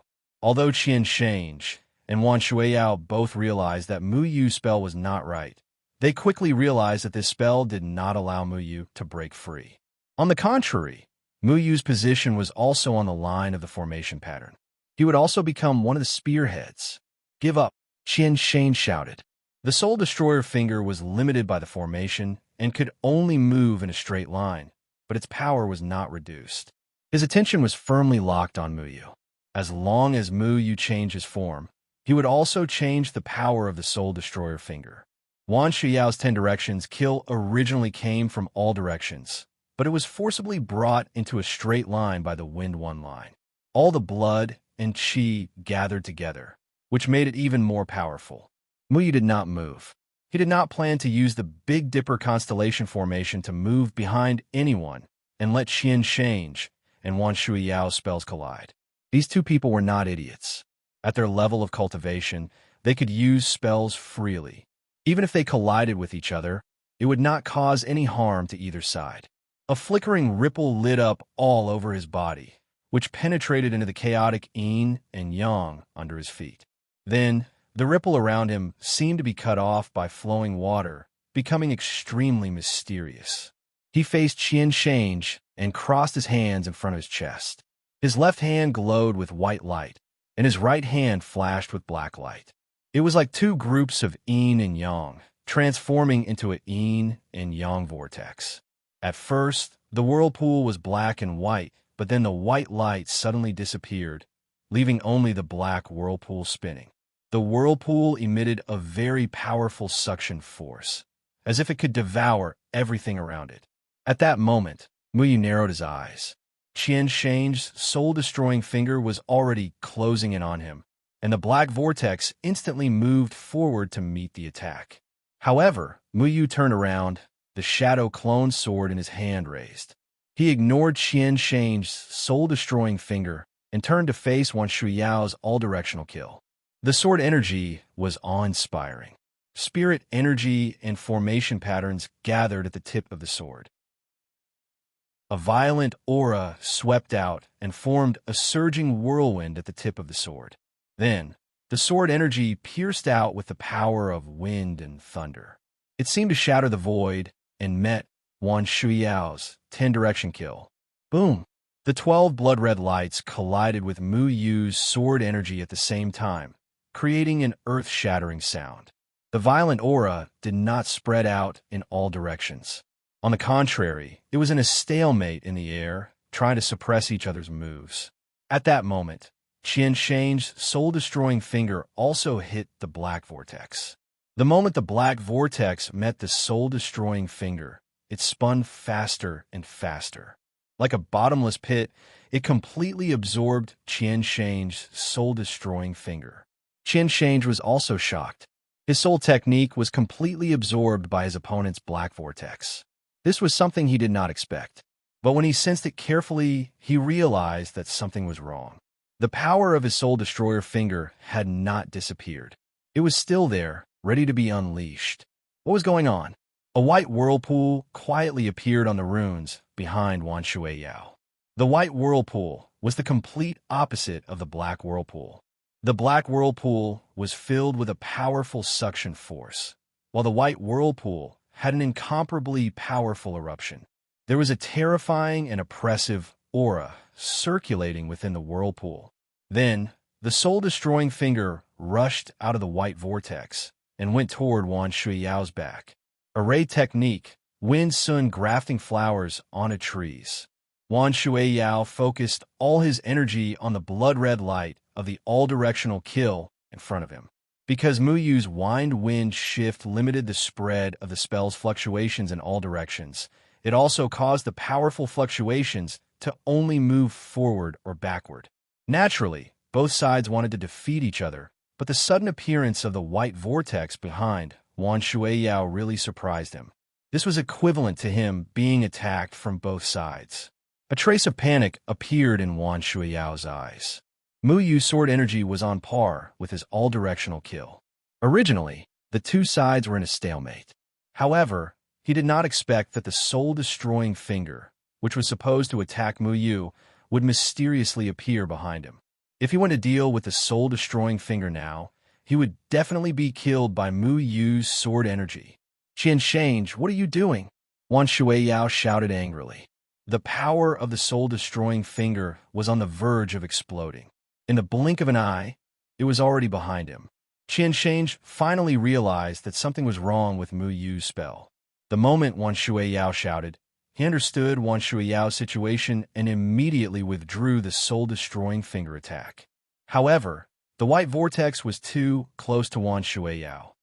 Although Qian Shange and Wan Shuiyao both realized that Muyu's spell was not right, they quickly realized that this spell did not allow Muyu to break free. On the contrary, Muyu's position was also on the line of the formation pattern. He would also become one of the spearheads. Give up. Qian Shane shouted. The Soul Destroyer finger was limited by the formation and could only move in a straight line, but its power was not reduced. His attention was firmly locked on Muyu. As long as Muyu changed his form, he would also change the power of the Soul Destroyer finger. Wan Shuyao's 10 directions kill originally came from all directions, but it was forcibly brought into a straight line by the Wind One line. All the blood and qi gathered together, which made it even more powerful. Muyu did not move. He did not plan to use the Big Dipper constellation formation to move behind anyone and let Qian change and Wan Shuyao's spells collide. These two people were not idiots. At their level of cultivation, they could use spells freely. Even if they collided with each other, it would not cause any harm to either side. A flickering ripple lit up all over his body, which penetrated into the chaotic yin and yang under his feet. Then, the ripple around him seemed to be cut off by flowing water, becoming extremely mysterious. He faced Qian Change and crossed his hands in front of his chest. His left hand glowed with white light, and his right hand flashed with black light. It was like two groups of yin and yang, transforming into a yin and yang vortex. At first, the whirlpool was black and white, but then the white light suddenly disappeared, leaving only the black whirlpool spinning. The whirlpool emitted a very powerful suction force, as if it could devour everything around it. At that moment, Muyu narrowed his eyes. Qian Shange's soul-destroying finger was already closing in on him, and the black vortex instantly moved forward to meet the attack. However, Muyu turned around, the shadow clone sword in his hand raised. He ignored Qian Shange's soul-destroying finger and turned to face Wan Shuyao's all-directional kill. The sword energy was awe-inspiring. Spirit energy and formation patterns gathered at the tip of the sword. A violent aura swept out and formed a surging whirlwind at the tip of the sword. Then, the sword energy pierced out with the power of wind and thunder. It seemed to shatter the void and met Wan Shuyao's 10-direction kill. Boom! The 12 blood-red lights collided with Mu Yu's sword energy at the same time, creating an earth-shattering sound. The violent aura did not spread out in all directions. On the contrary, it was in a stalemate in the air, trying to suppress each other's moves. At that moment, Qian Shange's soul-destroying finger also hit the black vortex. The moment the black vortex met the soul-destroying finger, it spun faster and faster. Like a bottomless pit, it completely absorbed Qian Shange's soul-destroying finger. Qian Shange was also shocked. His soul technique was completely absorbed by his opponent's black vortex. This was something he did not expect. But when he sensed it carefully, he realized that something was wrong. The power of his Soul Destroyer finger had not disappeared. It was still there, ready to be unleashed. What was going on? A white whirlpool quietly appeared on the runes behind Wan Shuiyao. The white whirlpool was the complete opposite of the black whirlpool. The black whirlpool was filled with a powerful suction force, while the white whirlpool had an incomparably powerful eruption. There was a terrifying and oppressive aura circulating within the whirlpool. Then, the soul-destroying finger rushed out of the white vortex and went toward Wan Shuiyao's back. Array technique, wind sun grafting flowers onto trees. Wan Shuiyao focused all his energy on the blood-red light of the all-directional kill in front of him. Because Mu Yu's wind shift limited the spread of the spell's fluctuations in all directions, it also caused the powerful fluctuations to only move forward or backward. Naturally, both sides wanted to defeat each other, but the sudden appearance of the white vortex behind Wan Shuiyao really surprised him. This was equivalent to him being attacked from both sides. A trace of panic appeared in Wan Shuiyao's eyes. Mu Yu's sword energy was on par with his all-directional kill. Originally, the two sides were in a stalemate. However, he did not expect that the soul-destroying finger, which was supposed to attack Mu Yu, would mysteriously appear behind him. If he went to deal with the soul-destroying finger now, he would definitely be killed by Mu Yu's sword energy. Qian Shange, what are you doing? Wan Shuiyao shouted angrily. The power of the soul-destroying finger was on the verge of exploding. In the blink of an eye, it was already behind him. Qian Shange finally realized that something was wrong with Mu Yu's spell. The moment Wan Shuiyao shouted, he understood Wan Shuiyao's situation and immediately withdrew the soul-destroying finger attack. However, the white vortex was too close to Wan Shuiyao.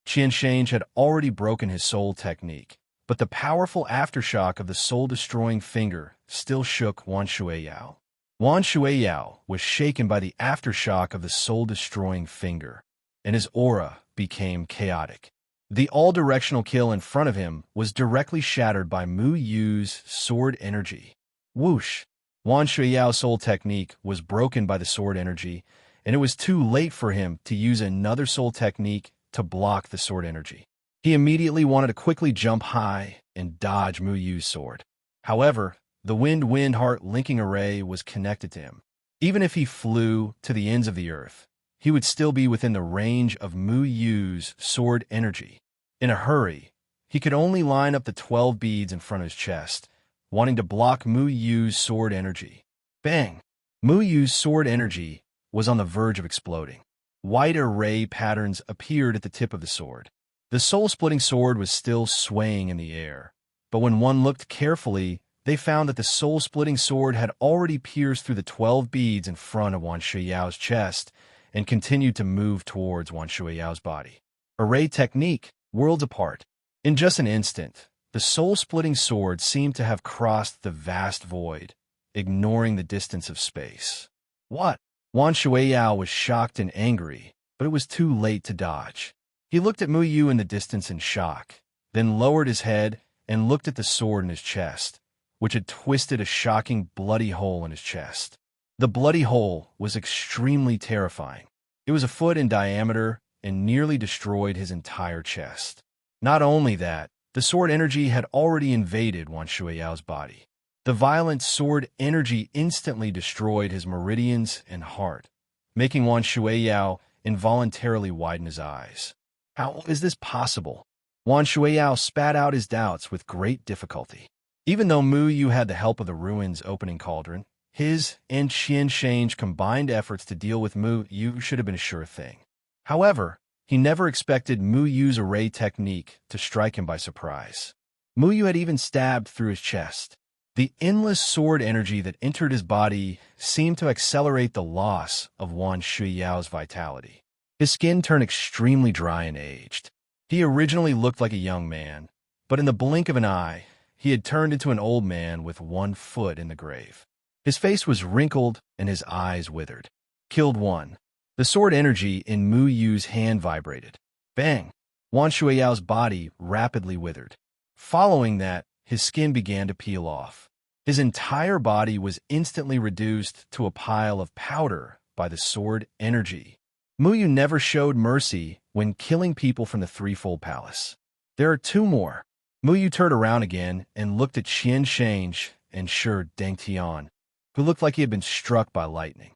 Qian Shange had already broken his soul technique, but the powerful aftershock of the soul-destroying finger still shook Wan Shuiyao. Wan Shuiyao was shaken by the aftershock of the soul-destroying finger, and his aura became chaotic. The all-directional kill in front of him was directly shattered by Mu Yu's sword energy. Whoosh! Wan Shuiyao's soul technique was broken by the sword energy, and it was too late for him to use another soul technique to block the sword energy. He immediately wanted to quickly jump high and dodge Mu Yu's sword. However, the wind-heart linking array was connected to him. Even if he flew to the ends of the earth, he would still be within the range of Mu Yu's sword energy. In a hurry, he could only line up the 12 beads in front of his chest, wanting to block Mu Yu's sword energy. Bang! Mu Yu's sword energy was on the verge of exploding. White array patterns appeared at the tip of the sword. The soul-splitting sword was still swaying in the air, but when one looked carefully, they found that the soul-splitting sword had already pierced through the 12 beads in front of Wan Shuiyao's chest and continued to move towards Wan Shuiyao's body. Array technique, worlds apart. In just an instant, the soul-splitting sword seemed to have crossed the vast void, ignoring the distance of space. What? Wan Shuiyao was shocked and angry, but it was too late to dodge. He looked at Mu Yu in the distance in shock, then lowered his head and looked at the sword in his chest, which had twisted a shocking bloody hole in his chest. The bloody hole was extremely terrifying. It was a foot in diameter and nearly destroyed his entire chest. Not only that, the sword energy had already invaded Wan Shuiyao's body. The violent sword energy instantly destroyed his meridians and heart, making Wan Shuiyao involuntarily widen his eyes. How is this possible? Wan Shuiyao spat out his doubts with great difficulty. Even though Mu Yu had the help of the ruins opening cauldron, his and Qian Shange's combined efforts to deal with Mu Yu should have been a sure thing. However, he never expected Mu Yu's array technique to strike him by surprise. Mu Yu had even stabbed through his chest. The endless sword energy that entered his body seemed to accelerate the loss of Wan Shuiyao's vitality. His skin turned extremely dry and aged. He originally looked like a young man, but in the blink of an eye, he had turned into an old man with 1 foot in the grave. His face was wrinkled and his eyes withered. Killed one. The sword energy in Mu Yu's hand vibrated. Bang! Wan Shuiyao's body rapidly withered. Following that, his skin began to peel off. His entire body was instantly reduced to a pile of powder by the sword energy. Mu Yu never showed mercy when killing people from the Threefold Palace. There are 2 more. Mu Yu turned around again and looked at Qian Shange and Shi Dangtian, who looked like he had been struck by lightning.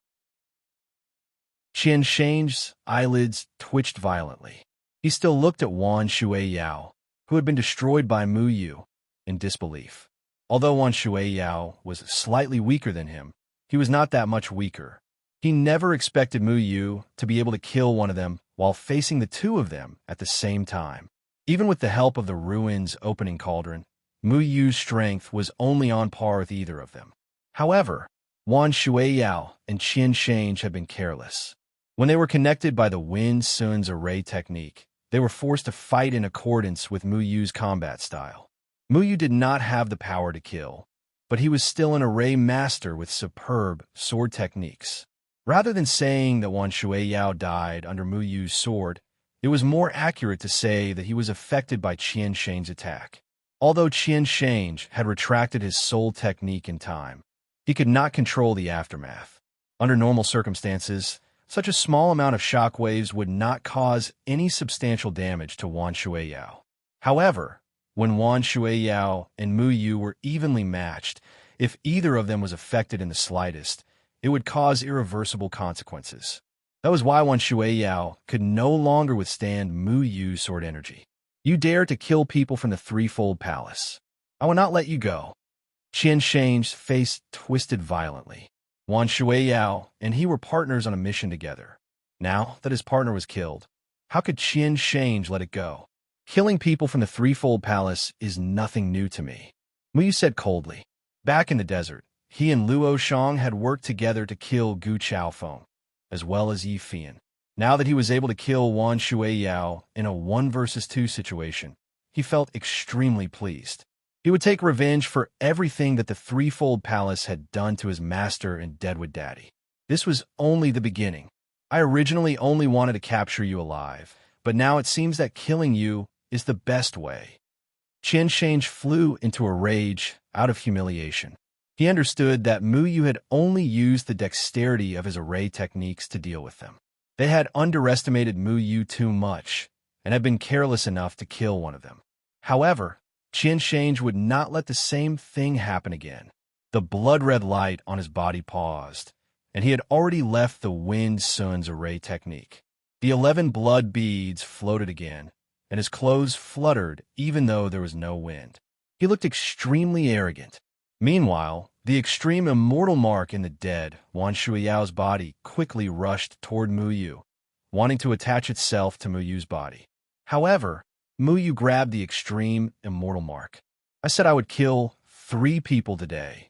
Qian Shange's eyelids twitched violently. He still looked at Wan Shuiyao, who had been destroyed by Mu Yu, in disbelief. Although Wan Shuiyao was slightly weaker than him, he was not that much weaker. He never expected Mu Yu to be able to kill one of them while facing the 2 of them at the same time. Even with the help of the ruins opening cauldron, Mu Yu's strength was only on par with either of them. However, Wan Shuiyao and Qian Shange had been careless. When they were connected by the Wind Sun's array technique, they were forced to fight in accordance with Mu Yu's combat style. Mu Yu did not have the power to kill, but he was still an array master with superb sword techniques. Rather than saying that Wan Shuiyao died under Mu Yu's sword, it was more accurate to say that he was affected by Qian Shange's attack. Although Qian Shange had retracted his soul technique in time, he could not control the aftermath. Under normal circumstances, such a small amount of shockwaves would not cause any substantial damage to Wan Shuiyao. However, when Wan Shuiyao and Mu Yu were evenly matched, if either of them was affected in the slightest, it would cause irreversible consequences. That was why Wan Shuiyao could no longer withstand Mu Yu's sword energy. You dare to kill people from the Threefold Palace. I will not let you go. Qian Shange's face twisted violently. Wan Shuiyao and he were partners on a mission together. Now that his partner was killed, how could Qian Shange let it go? Killing people from the Threefold Palace is nothing new to me, Muyu said coldly. Back in the desert, he and Luo Shang had worked together to kill Gu Chaofeng, as well as Yi Fian. Now that he was able to kill Wan Shuiyao in a 1 versus 2 situation, he felt extremely pleased. He would take revenge for everything that the Threefold Palace had done to his master and Deadwood Daddy. This was only the beginning. I originally only wanted to capture you alive, but now it seems that killing you is the best way. Qian Shange flew into a rage out of humiliation. He understood that Muyu had only used the dexterity of his array techniques to deal with them. They had underestimated Muyu too much and had been careless enough to kill one of them. However, Qian Shange would not let the same thing happen again. The blood-red light on his body paused, and he had already left the Wind Sun's array technique. The 11 blood beads floated again, and his clothes fluttered even though there was no wind. He looked extremely arrogant. Meanwhile, the extreme immortal mark in the dead Wan Shuiyao's body quickly rushed toward Muyu, wanting to attach itself to Muyu's body. However, Muyu grabbed the extreme immortal mark. I said I would kill 3 people today.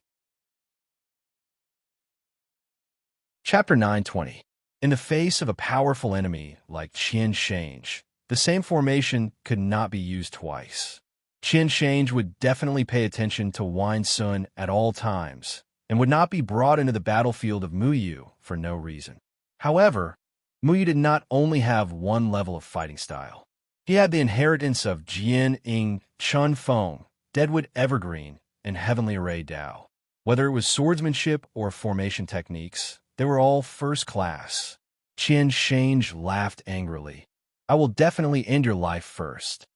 Chapter 920. In the face of a powerful enemy like Qian Shange, the same formation could not be used twice. Qian Shange would definitely pay attention to Wind Sun at all times, and would not be brought into the battlefield of Muyu for no reason. However, Muyu did not only have one level of fighting style. He had the inheritance of Jian Ing, Chun Feng, Deadwood Evergreen, and Heavenly Array Dao. Whether it was swordsmanship or formation techniques, they were all first class. Qian Shange laughed angrily. I will definitely end your life first.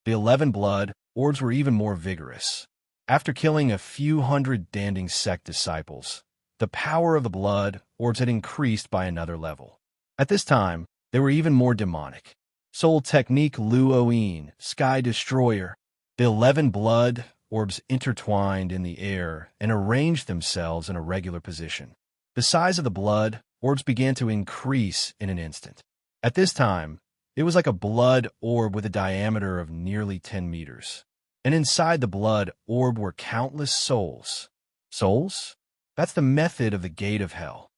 The 11 blood orbs were even more vigorous. After killing a few hundred Danding sect disciples, the power of the blood orbs had increased by another level. At this time, they were even more demonic. Soul Technique Luoyin, Sky Destroyer. The 11 blood orbs intertwined in the air and arranged themselves in a regular position. The size of the blood orbs began to increase in an instant. At this time, it was like a blood orb with a diameter of nearly 10 meters. And inside the blood orb were countless souls. Souls? That's the method of the gate of hell.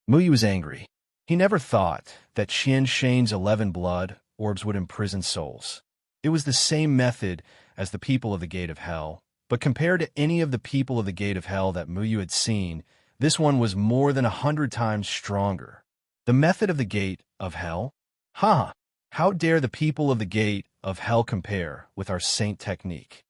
Muyu was angry. He never thought that Qian Shange's 11 blood orbs would imprison souls. It was the same method as the people of the gate of hell, but compared to any of the people of the gate of hell that Muyu had seen, this one was more than 100 times stronger. The method of the gate of hell? Ha! How dare the people of the gate of hell compare with our saint technique?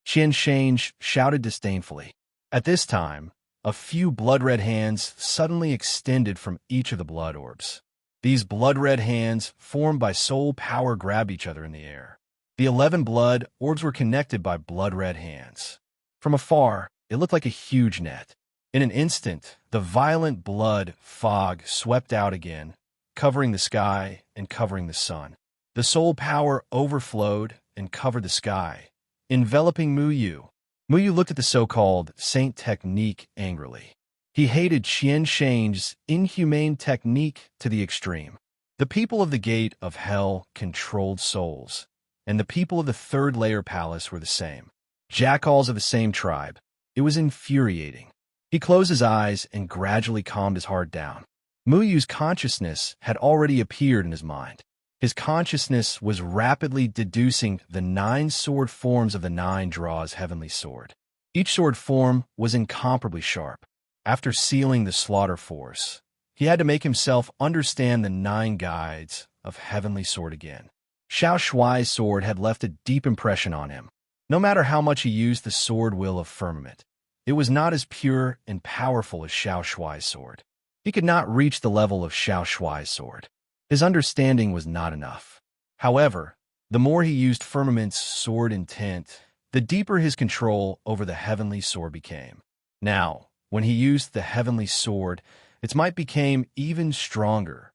Qian Shange shouted disdainfully. At this time, a few blood-red hands suddenly extended from each of the blood orbs. These blood-red hands, formed by soul power, grabbed each other in the air. The 11 blood orbs were connected by blood-red hands. From afar, it looked like a huge net. In an instant, the violent blood fog swept out again, covering the sky and covering the sun. The soul power overflowed and covered the sky, enveloping Muyu. Muyu looked at the so-called saint technique angrily. He hated Qian Shange's inhumane technique to the extreme. The people of the gate of hell controlled souls, and the people of the third layer palace were the same. Jackals of the same tribe. It was infuriating. He closed his eyes and gradually calmed his heart down. Muyu's consciousness had already appeared in his mind. His consciousness was rapidly deducing the 9 sword forms of the 9 draws heavenly sword. Each sword form was incomparably sharp. After sealing the slaughter force, he had to make himself understand the 9 guides of heavenly sword again. Xiao Shuai's sword had left a deep impression on him. No matter how much he used the sword will of firmament, it was not as pure and powerful as Xiao Shuai's sword. He could not reach the level of Xiao Shuai's sword. His understanding was not enough. However, the more he used Firmament's sword intent, the deeper his control over the heavenly sword became. Now, when he used the heavenly sword, its might became even stronger.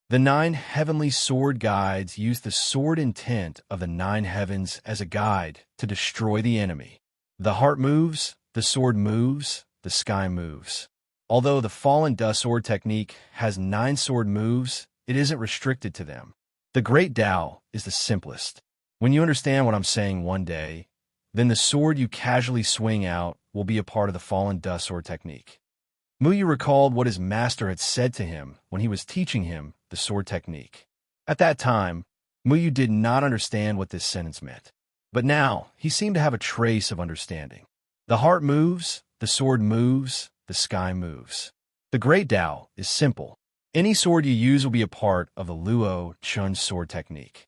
The 9 heavenly sword guides used the sword intent of the 9 heavens as a guide to destroy the enemy. The heart moves, the sword moves, the sky moves. Although the Fallen Dust Sword technique has 9 sword moves, it isn't restricted to them. The Great Tao is the simplest. When you understand what I'm saying one day, then the sword you casually swing out will be a part of the Fallen Dust Sword technique. Muyu recalled what his master had said to him when he was teaching him the sword technique. At that time, Muyu did not understand what this sentence meant. But now, he seemed to have a trace of understanding. The heart moves, the sword moves, the sky moves. The Great Tao is simple. Any sword you use will be a part of the Luo Chun sword technique.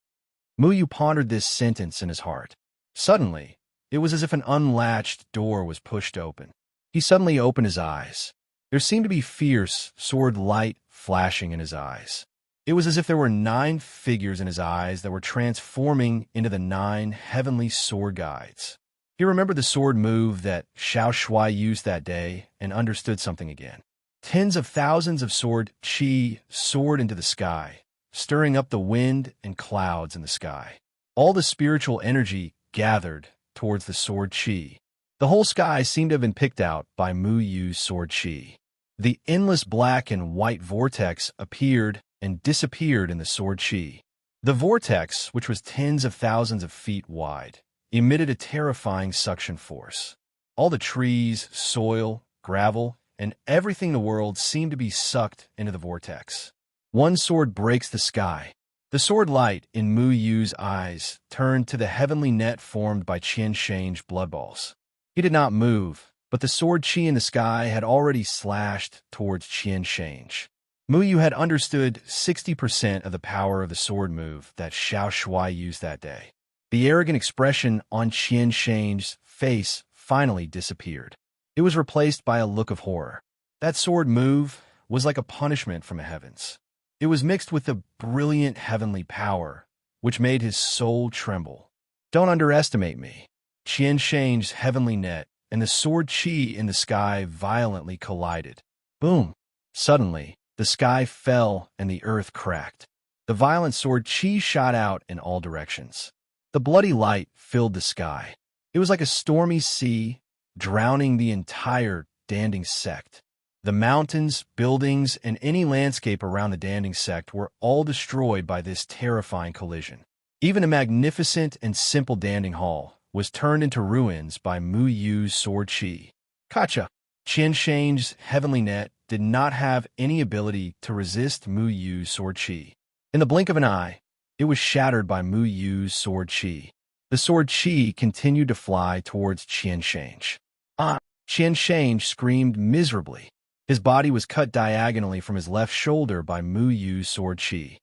Muyu pondered this sentence in his heart. Suddenly, it was as if an unlatched door was pushed open. He suddenly opened his eyes. There seemed to be fierce, sword light flashing in his eyes. It was as if there were 9 figures in his eyes that were transforming into the 9 heavenly sword guides. He remembered the sword move that Xiao Shuai used that day and understood something again. Tens of thousands of sword qi soared into the sky, stirring up the wind and clouds in the sky. All the spiritual energy gathered towards the sword qi. The whole sky seemed to have been picked out by Mu Yu's sword qi. The endless black and white vortex appeared and disappeared in the sword qi. The vortex, which was tens of thousands of feet wide, emitted a terrifying suction force. All the trees, soil, gravel, and everything in the world seemed to be sucked into the vortex. One sword breaks the sky. The sword light in Mu Yu's eyes turned to the heavenly net formed by Qian Shange's blood balls. He did not move, but the sword qi in the sky had already slashed towards Qian Shange. Mu Yu had understood 60% of the power of the sword move that Xiao Shuai used that day. The arrogant expression on Qian Shange's face finally disappeared. It was replaced by a look of horror. That sword move was like a punishment from the heavens. It was mixed with a brilliant heavenly power, which made his soul tremble. Don't underestimate me. Qian Shange's heavenly net and the sword qi in the sky violently collided. Boom! Suddenly, the sky fell and the earth cracked. The violent sword qi shot out in all directions. The bloody light filled the sky. It was like a stormy sea, drowning the entire Danding sect. The mountains, buildings, and any landscape around the Danding sect were all destroyed by this terrifying collision. Even a magnificent and simple Danding Hall was turned into ruins by Mu Yu's sword qi. Kacha! Qian Shange's heavenly net did not have any ability to resist Mu Yu's sword qi. In the blink of an eye, it was shattered by Mu Yu's sword qi. The sword qi continued to fly towards Qian Shange. Qian Shange screamed miserably. His body was cut diagonally from his left shoulder by Mu Yu's sword qi.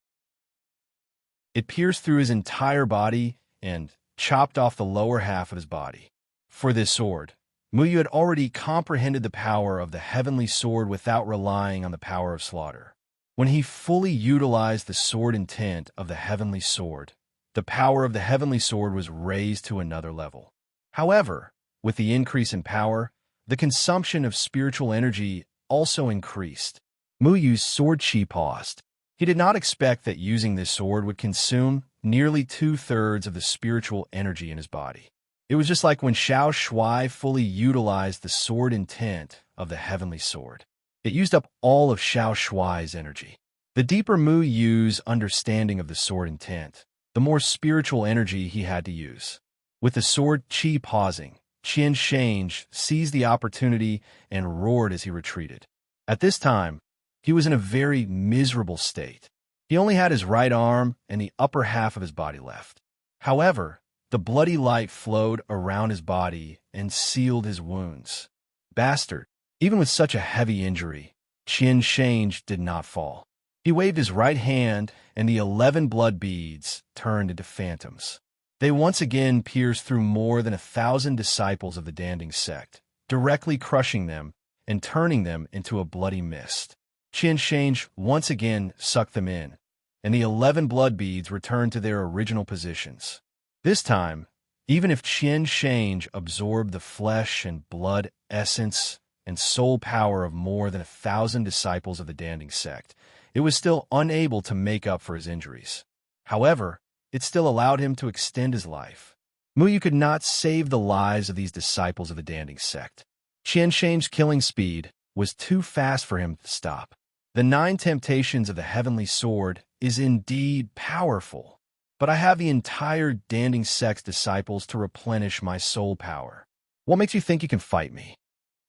It pierced through his entire body and chopped off the lower half of his body. For this sword, Mu Yu had already comprehended the power of the heavenly sword without relying on the power of slaughter. When he fully utilized the sword intent of the heavenly sword, the power of the heavenly sword was raised to another level. However, with the increase in power, the consumption of spiritual energy also increased. Mu Yu's sword qi paused. He did not expect that using this sword would consume nearly 2/3 of the spiritual energy in his body. It was just like when Xiao Shuai fully utilized the sword intent of the heavenly sword. It used up all of Xiao Shuai's energy. The deeper Mu Yu's understanding of the sword intent, the more spiritual energy he had to use. With the sword qi pausing, Qian Shange seized the opportunity and roared as he retreated. At this time, he was in a very miserable state. He only had his right arm and the upper half of his body left. However, the bloody light flowed around his body and sealed his wounds. Bastard! Even with such a heavy injury, Qian Shange did not fall. He waved his right hand, and the 11 blood beads turned into phantoms. They once again pierced through more than 1,000 disciples of the Danding sect, directly crushing them and turning them into a bloody mist. Qian Shange once again sucked them in, and the 11 blood beads returned to their original positions. This time, even if Qian Shange absorbed the flesh and blood essence and soul power of more than 1,000 disciples of the Danding sect, it was still unable to make up for his injuries. However, it still allowed him to extend his life. Mu Yu could not save the lives of these disciples of the Danding sect. Qian Shange's killing speed was too fast for him to stop. The 9 temptations of the heavenly sword is indeed powerful, but I have the entire Danding Sect's disciples to replenish my soul power. What makes you think you can fight me?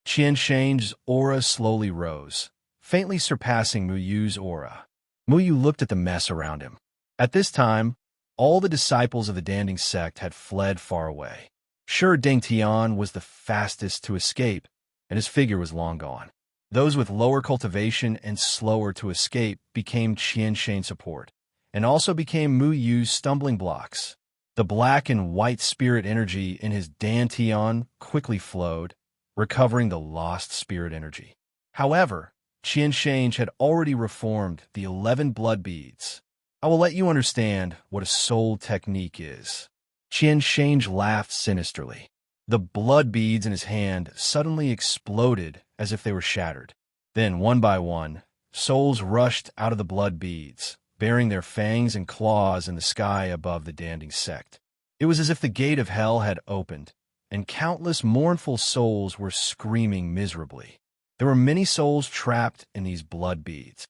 Qian Shan's aura slowly rose, faintly surpassing Mu Yu's aura. Mu Yu looked at the mess around him. At this time, all the disciples of the Danding Sect had fled far away. Sure, Deng Tian was the fastest to escape, and his figure was long gone. Those with lower cultivation and slower to escape became Qian Shan's support, and also became Mu Yu's stumbling blocks. The black and white spirit energy in his Dan Tian quickly flowed, recovering the lost spirit energy. However, Qian Shan had already reformed the 11 blood beads. I will let you understand what a soul technique is. Qian Shan laughed sinisterly. The blood beads in his hand suddenly exploded as if they were shattered. Then, one by one, souls rushed out of the blood beads, bearing their fangs and claws in the sky above the Danding Sect. It was as if the gate of hell had opened, and countless mournful souls were screaming miserably. There were many souls trapped in these blood beads.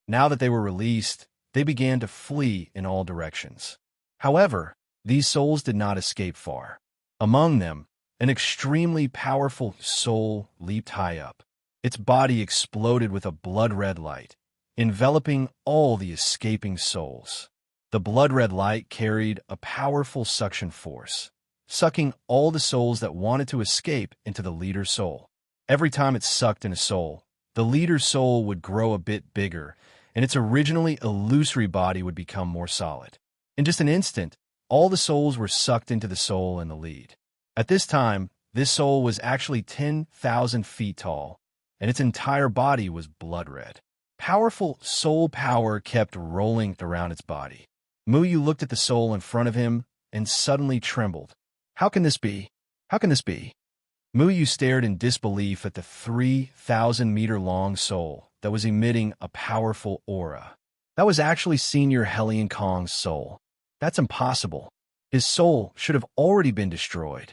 Now that they were released, they began to flee in all directions. However, these souls did not escape far. Among them, an extremely powerful soul leaped high up. Its body exploded with a blood-red light, enveloping all the escaping souls. The blood-red light carried a powerful suction force, sucking all the souls that wanted to escape into the leader's soul. Every time it sucked in a soul, the leader's soul would grow a bit bigger, and its originally illusory body would become more solid. In just an instant, all the souls were sucked into the soul in the lead. At this time, this soul was actually 10,000 feet tall, and its entire body was blood-red. Powerful soul power kept rolling around its body. Mu Yu looked at the soul in front of him and suddenly trembled. How can this be? How can this be? Mu Yu stared in disbelief at the 3,000-meter-long soul that was emitting a powerful aura. That was actually Senior Helion Kong's soul. That's impossible. His soul should have already been destroyed.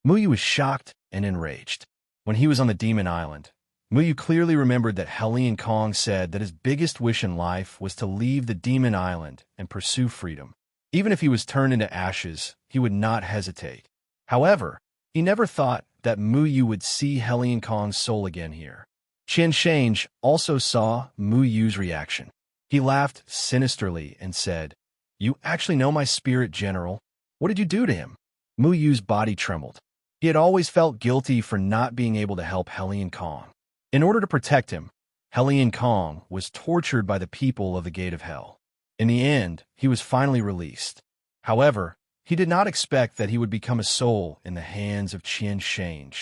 Mu Yu was shocked and enraged. When he was on the Demon Island, Mu Yu clearly remembered that Helion Kong said that his biggest wish in life was to leave the Demon Island and pursue freedom. Even if he was turned into ashes, he would not hesitate. However, he never thought that Mu Yu would see Helion Kong's soul again here. Qian Shan also saw Mu Yu's reaction. He laughed sinisterly and said, "You actually know my spirit general? What did you do to him?" Mu Yu's body trembled. He had always felt guilty for not being able to help Helion Kong. In order to protect him, Helion Kong was tortured by the people of the Gate of Hell. In the end, he was finally released. However, he did not expect that he would become a soul in the hands of Qian Shan.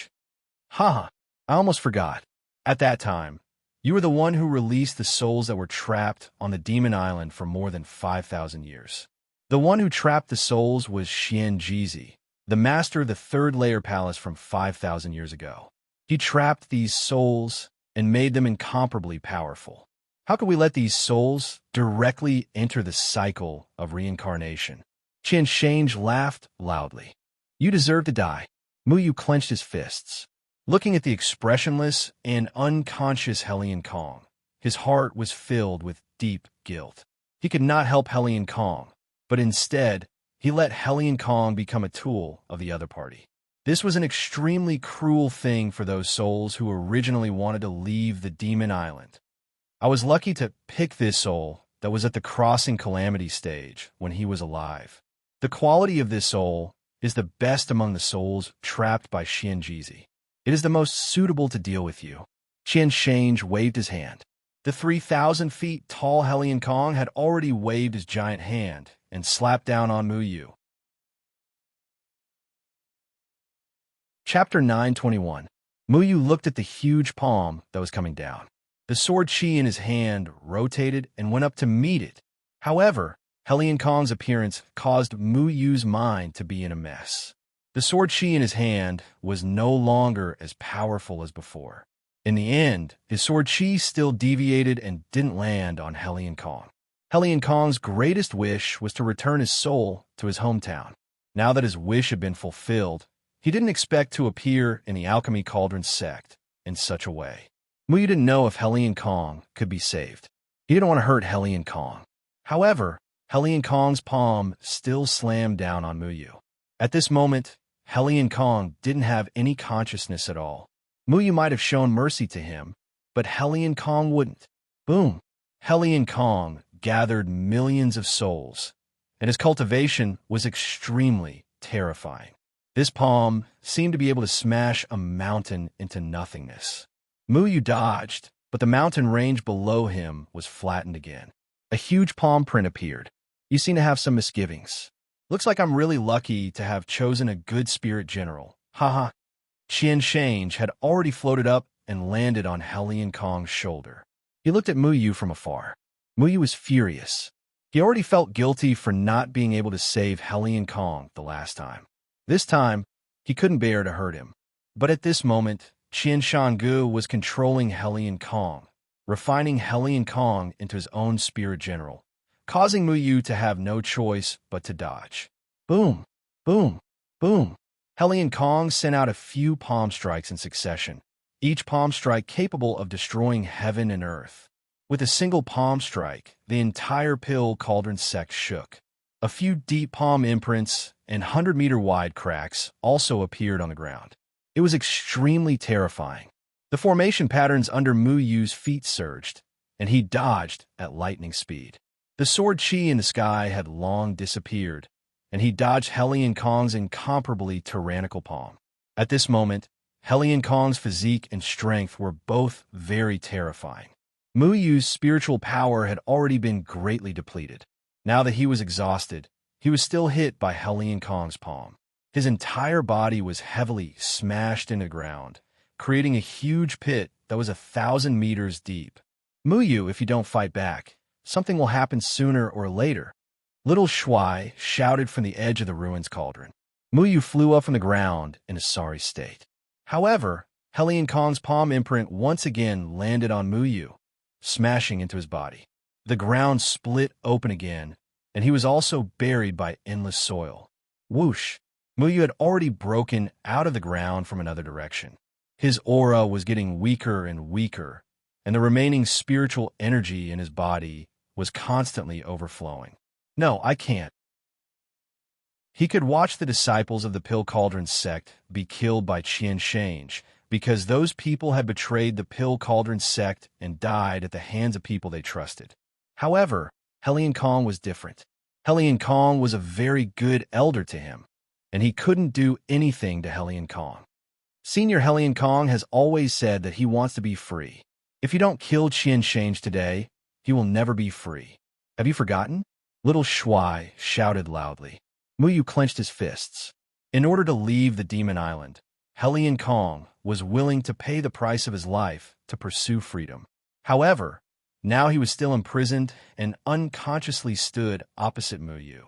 Haha, I almost forgot. At that time, you were the one who released the souls that were trapped on the Demon Island for more than 5,000 years. The one who trapped the souls was Xian Jizi, the master of the Third Layer Palace from 5,000 years ago. He trapped these souls and made them incomparably powerful. How could we let these souls directly enter the cycle of reincarnation? Qian Shan laughed loudly. You deserve to die. Mu Yu clenched his fists. Looking at the expressionless and unconscious Helion Kong, his heart was filled with deep guilt. He could not help Helion Kong, but instead, he let Helion Kong become a tool of the other party. This was an extremely cruel thing for those souls who originally wanted to leave the Demon Island. I was lucky to pick this soul that was at the crossing calamity stage when he was alive. The quality of this soul is the best among the souls trapped by Xian Jizi. It is the most suitable to deal with you. Qian Shan waved his hand. The 3,000 feet tall Helion Kong had already waved his giant hand and slapped down on Mu Yu. Chapter 921. Mu Yu looked at the huge palm that was coming down. The sword chi in his hand rotated and went up to meet it. However, Helion Kong's appearance caused Mu Yu's mind to be in a mess. The sword chi in his hand was no longer as powerful as before. In the end, his sword chi still deviated and didn't land on Helion Kong. Helion Kong's greatest wish was to return his soul to his hometown. Now that his wish had been fulfilled, he didn't expect to appear in the Alchemy Cauldron sect, in such a way. Muyu didn't know if Hellion Kong could be saved. He didn't want to hurt Hellion Kong. However, Hellion Kong's palm still slammed down on Muyu. At this moment, Hellion Kong didn't have any consciousness at all. Muyu might have shown mercy to him, but Hellion Kong wouldn't. Boom! Hellion Kong gathered millions of souls, and his cultivation was extremely terrifying. This palm seemed to be able to smash a mountain into nothingness. Muyu dodged, but the mountain range below him was flattened again. A huge palm print appeared. You seem to have some misgivings. Looks like I'm really lucky to have chosen a good spirit general. Haha. Qian Shange had already floated up and landed on Hellion Kong's shoulder. He looked at Muyu from afar. Muyu was furious. He already felt guilty for not being able to save Hellion Kong the last time. This time, he couldn't bear to hurt him. But at this moment, Qian Shangu was controlling Hellion Kong, refining Hellion Kong into his own spirit general, causing Muyu to have no choice but to dodge. Boom! Boom! Boom! Hellion Kong sent out a few palm strikes in succession, each palm strike capable of destroying heaven and earth. With a single palm strike, the entire Pill Cauldron sect shook. A few deep palm imprints and 100-meter-wide cracks also appeared on the ground. It was extremely terrifying. The formation patterns under Muyu's feet surged, and he dodged at lightning speed. The sword chi in the sky had long disappeared, and he dodged Hellion Kong's incomparably tyrannical palm. At this moment, Hellion Kong's physique and strength were both very terrifying. Muyu's spiritual power had already been greatly depleted. Now that he was exhausted, he was still hit by Hellion Kong's palm. His entire body was heavily smashed into the ground, creating a huge pit that was 1,000 meters deep. Muyu, if you don't fight back, something will happen sooner or later. Little Shuai shouted from the edge of the ruins cauldron. Muyu flew up from the ground in a sorry state. However, Hellion Kong's palm imprint once again landed on Muyu, smashing into his body. The ground split open again, and he was also buried by endless soil. Whoosh! Muyu had already broken out of the ground from another direction. His aura was getting weaker and weaker, and the remaining spiritual energy in his body was constantly overflowing. No, I can't. He could watch the disciples of the Pill Cauldron sect be killed by Qian Shange, because those people had betrayed the Pill Cauldron sect and died at the hands of people they trusted. However, Hellion Kong was different. Hellion Kong was a very good elder to him, and he couldn't do anything to Hellion Kong. Senior Hellion Kong has always said that he wants to be free. If you don't kill Qian Shange today, he will never be free. Have you forgotten? Little Shuai shouted loudly. Muyu clenched his fists. In order to leave the Demon Island, Hellion Kong was willing to pay the price of his life to pursue freedom. However, now he was still imprisoned and unconsciously stood opposite Muyu.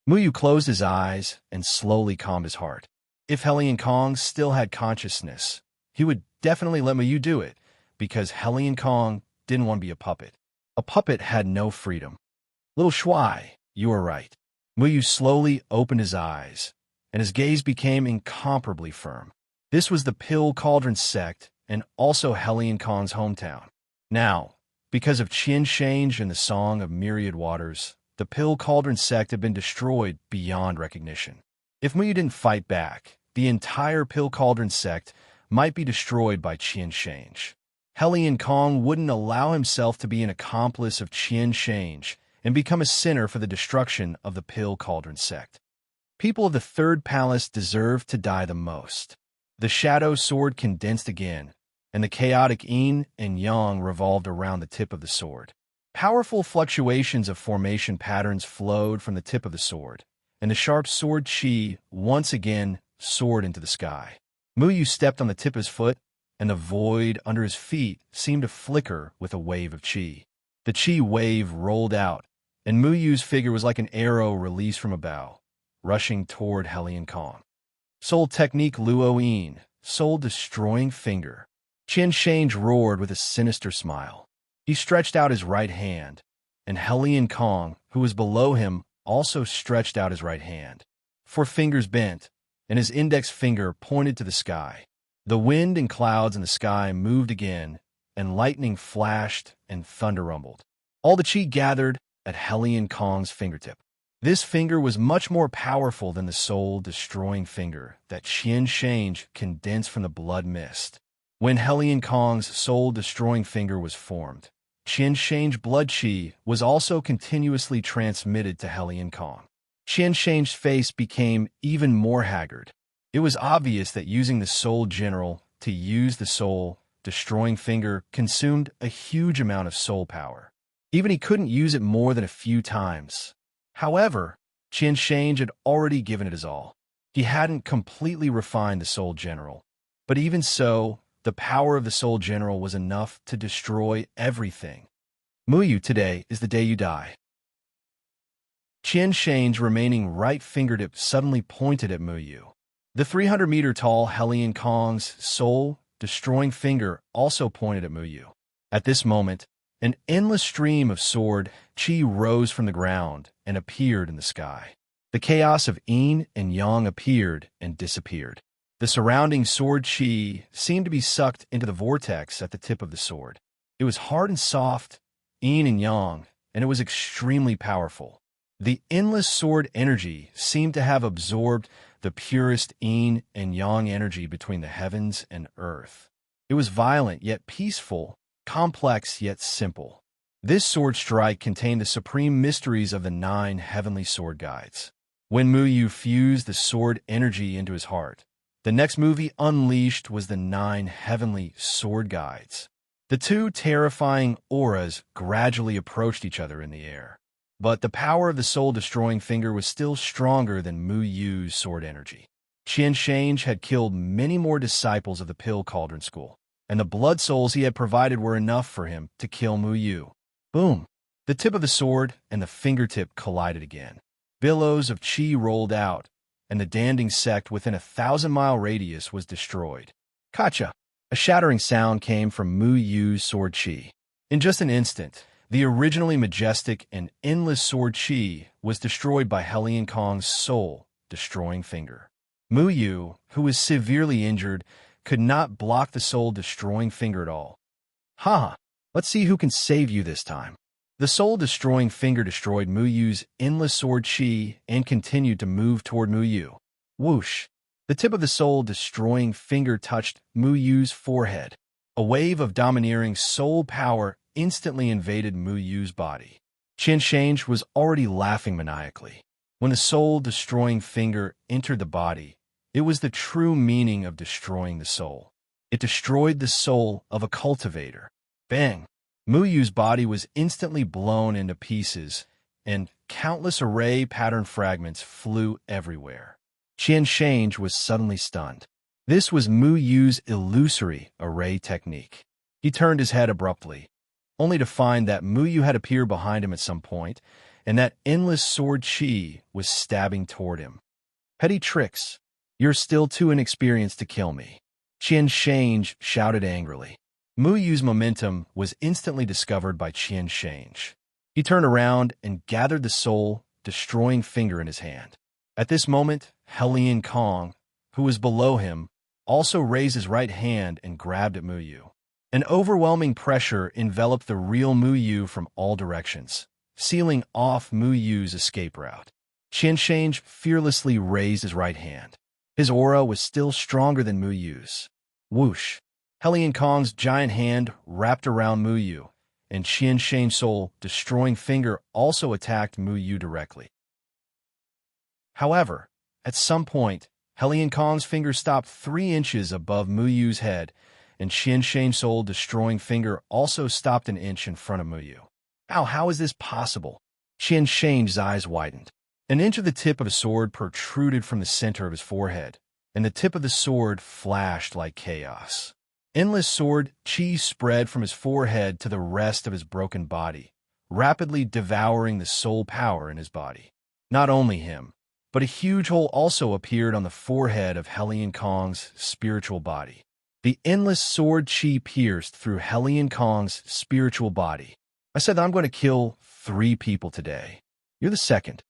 Muyu closed his eyes and slowly calmed his heart. If Hellion Kong still had consciousness, he would definitely let Muyu do it, because Hellion Kong didn't want to be a puppet. A puppet had no freedom. Little Shuai, you are right. Muyu slowly opened his eyes, and his gaze became incomparably firm. This was the Pill Cauldron sect and also Hellion Kong's hometown. Now, because of Qian Shange and the Song of Myriad Waters, the Pill Cauldron sect had been destroyed beyond recognition. If Muyu didn't fight back, the entire Pill Cauldron sect might be destroyed by Qian Shange. Hellion Kong wouldn't allow himself to be an accomplice of Qian Shange and become a sinner for the destruction of the Pill Cauldron sect. People of the Third Palace deserve to die the most. The Shadow Sword condensed again, and the chaotic yin and yang revolved around the tip of the sword. Powerful fluctuations of formation patterns flowed from the tip of the sword, and the sharp sword chi once again soared into the sky. Muyu stepped on the tip of his foot, and the void under his feet seemed to flicker with a wave of chi. The chi wave rolled out, and Muyu's figure was like an arrow released from a bow, rushing toward Hellion Kong. Soul Technique Luo Yin, Soul Destroying Finger. Qian Shange roared with a sinister smile. He stretched out his right hand, and Hellion Kong, who was below him, also stretched out his right hand. 4 fingers bent, and his index finger pointed to the sky. The wind and clouds in the sky moved again, and lightning flashed and thunder rumbled. All the chi gathered at Helion Kong's fingertip. This finger was much more powerful than the soul-destroying finger that Qian Shange condensed from the blood mist. When Helion Kong's soul-destroying finger was formed, Qian Shange's blood chi was also continuously transmitted to Helion Kong. Qian Shange's face became even more haggard. It was obvious that using the Soul General to use the soul-destroying finger consumed a huge amount of soul power. Even he couldn't use it more than a few times. However, Qian Shange had already given it his all. He hadn't completely refined the Soul General, but even so, the power of the Soul General was enough to destroy everything. Muyu, today is the day you die. Qian Shange's remaining right fingertip suddenly pointed at Muyu. The 300-meter-tall Helion Kong's soul-destroying finger also pointed at Muyu. At this moment, an endless stream of sword chi rose from the ground and appeared in the sky. The chaos of yin and yang appeared and disappeared. The surrounding sword chi seemed to be sucked into the vortex at the tip of the sword. It was hard and soft, yin and yang, and it was extremely powerful. The endless sword energy seemed to have absorbed the purest yin and yang energy between the heavens and earth. It was violent yet peaceful, complex yet simple. This sword strike contained the supreme mysteries of the 9 heavenly sword guides. When Muyu fused the sword energy into his heart, the next movie unleashed was the 9 heavenly sword guides. The 2 terrifying auras gradually approached each other in the air. But the power of the soul-destroying finger was still stronger than Muyu's sword energy. Qian Shange had killed many more disciples of the Pill Cauldron School, and the blood souls he had provided were enough for him to kill Muyu. Boom! The tip of the sword and the fingertip collided again. Billows of chi rolled out, and the Danding sect within a 1,000-mile radius was destroyed. Kacha! A shattering sound came from Muyu's sword chi. In just an instant, the originally majestic and endless sword chi was destroyed by Helion Kong's soul-destroying finger. Muyu, who was severely injured, could not block the soul-destroying finger at all. Ha! Let's see who can save you this time. The soul-destroying finger destroyed Muyu's endless sword chi and continued to move toward Muyu. Whoosh! The tip of the soul-destroying finger touched Muyu's forehead. A wave of domineering soul power instantly invaded Muyu's body. Qian Shange was already laughing maniacally. When the soul-destroying finger entered the body, it was the true meaning of destroying the soul. It destroyed the soul of a cultivator. Bang! Muyu's body was instantly blown into pieces, and countless array pattern fragments flew everywhere. Qian Shange was suddenly stunned. This was Muyu's illusory array technique. He turned his head abruptly, only to find that Muyu had appeared behind him at some point, and that endless sword chi was stabbing toward him. Petty tricks! You're still too inexperienced to kill me. Qian Shange shouted angrily. Muyu's momentum was instantly discovered by Qian Shange. He turned around and gathered the soul-destroying finger in his hand. At this moment, Helion Kong, who was below him, also raised his right hand and grabbed at Muyu. An overwhelming pressure enveloped the real Muyu from all directions, sealing off Muyu's escape route. Qian Shange fearlessly raised his right hand. His aura was still stronger than Muyu's. Whoosh! Helion Kong's giant hand wrapped around Muyu, and Qian Shange's soul-destroying finger also attacked Muyu directly. However, at some point, Helion Kong's finger stopped 3 inches above Muyu's head, and Qian Shange's soul-destroying finger also stopped an inch in front of Muyu. Ow, how is this possible? Qian Shange's eyes widened. An inch of the tip of a sword protruded from the center of his forehead, and the tip of the sword flashed like chaos. Endless sword chi spread from his forehead to the rest of his broken body, rapidly devouring the soul power in his body. Not only him, but a huge hole also appeared on the forehead of Helion Kong's spiritual body. The endless sword chi pierced through Helion Kong's spiritual body. I said that I'm going to kill 3 people today. You're the second.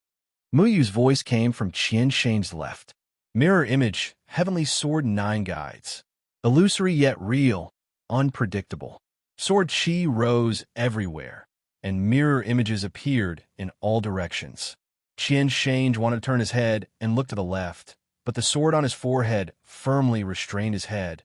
Muyu's voice came from Qian Shange's left. Mirror image, heavenly sword 9 guides. Illusory yet real, unpredictable. Sword chi rose everywhere, and mirror images appeared in all directions. Qian Shange wanted to turn his head and look to the left, but the sword on his forehead firmly restrained his head,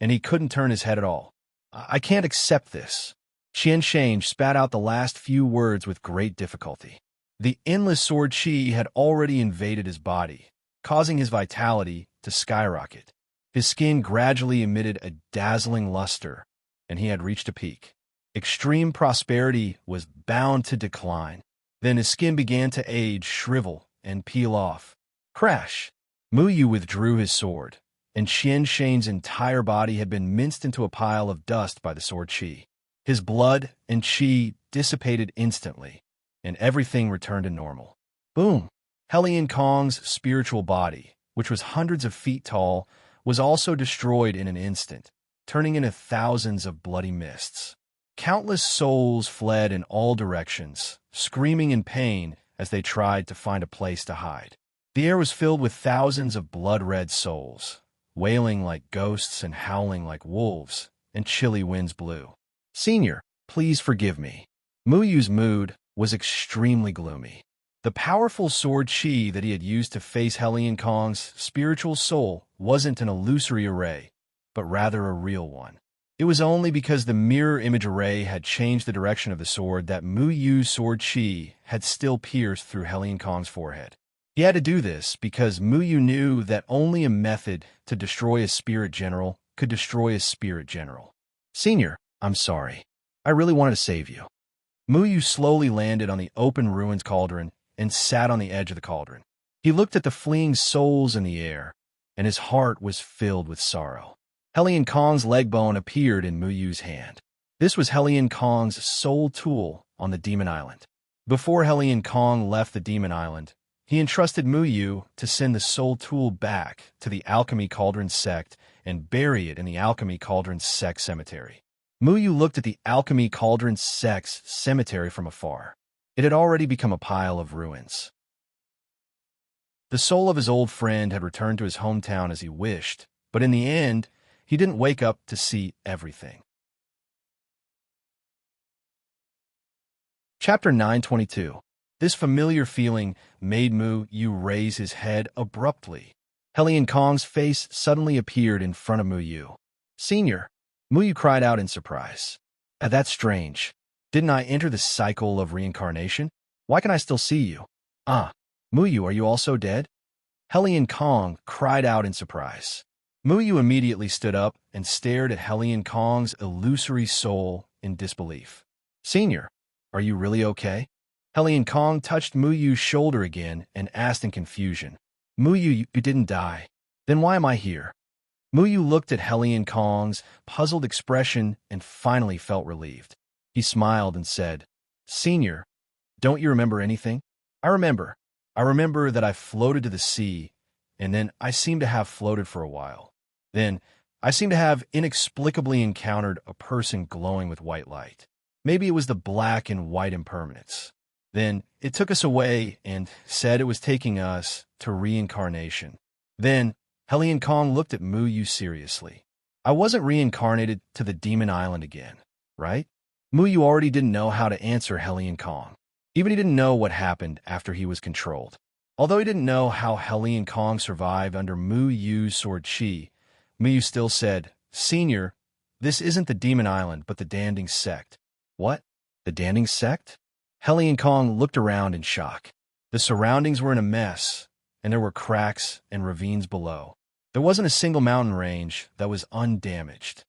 and he couldn't turn his head at all. I can't accept this. Qian Shange spat out the last few words with great difficulty. The endless sword chi had already invaded his body, causing his vitality to skyrocket. His skin gradually emitted a dazzling luster, and he had reached a peak. Extreme prosperity was bound to decline. Then his skin began to age, shrivel, and peel off. Crash! Mu Yu withdrew his sword, and Qian Shange's entire body had been minced into a pile of dust by the sword chi. His blood and chi dissipated instantly, and everything returned to normal. Boom! Helian Kong's spiritual body, which was hundreds of feet tall, was also destroyed in an instant, turning into thousands of bloody mists. Countless souls fled in all directions, screaming in pain as they tried to find a place to hide. The air was filled with thousands of blood-red souls, wailing like ghosts and howling like wolves, and chilly winds blew. Senior, please forgive me. Mu Yu's mood was extremely gloomy. The powerful sword chi that he had used to face Helian Kong's spiritual soul wasn't an illusory array, but rather a real one. It was only because the mirror image array had changed the direction of the sword that Mu Yu's sword chi had still pierced through Helian Kong's forehead. He had to do this because Mu Yu knew that only a method to destroy a spirit general could destroy a spirit general. Senior, I'm sorry. I really wanted to save you. Mu Yu slowly landed on the open ruins cauldron and sat on the edge of the cauldron. He looked at the fleeing souls in the air, and his heart was filled with sorrow. Helian Kong's leg bone appeared in Mu Yu's hand. This was Helian Kong's sole tool on the Demon Island. Before Helian Kong left the Demon Island, he entrusted Mu Yu to send the soul tool back to the Alchemy Cauldron sect and bury it in the Alchemy Cauldron sect cemetery. Mu Yu looked at the Alchemy Cauldron sect's cemetery from afar. It had already become a pile of ruins. The soul of his old friend had returned to his hometown as he wished, but in the end, he didn't wake up to see everything. Chapter 922. This familiar feeling made Mu Yu raise his head abruptly. Helian Kong's face suddenly appeared in front of Mu Yu. Senior, Mu Yu cried out in surprise. That's strange. Didn't I enter the cycle of reincarnation? Why can I still see you? Mu Yu, are you also dead? Helian Kong cried out in surprise. Mu Yu immediately stood up and stared at Helian Kong's illusory soul in disbelief. Senior, are you really okay? Helian Kong touched Mu Yu's shoulder again and asked in confusion. Mu Yu, you didn't die. Then why am I here? Mu Yu looked at Helian Kong's puzzled expression and finally felt relieved. He smiled and said, Senior, don't you remember anything? I remember. I remember that I floated to the sea, and then I seem to have floated for a while. Then I seem to have inexplicably encountered a person glowing with white light. Maybe it was the black and white impermanence. Then it took us away and said it was taking us to reincarnation. Then Helian Kong looked at Mu Yu seriously. I wasn't reincarnated to the Demon Island again, right? Mu Yu already didn't know how to answer Helian Kong. Even he didn't know what happened after he was controlled. Although he didn't know how Helian Kong survived under Mu Yu's sword chi, Mu Yu still said, Senior, this isn't the Demon Island, but the Danding sect. What? The Danding sect? Helian Kong looked around in shock. The surroundings were in a mess, and there were cracks and ravines below. There wasn't a single mountain range that was undamaged.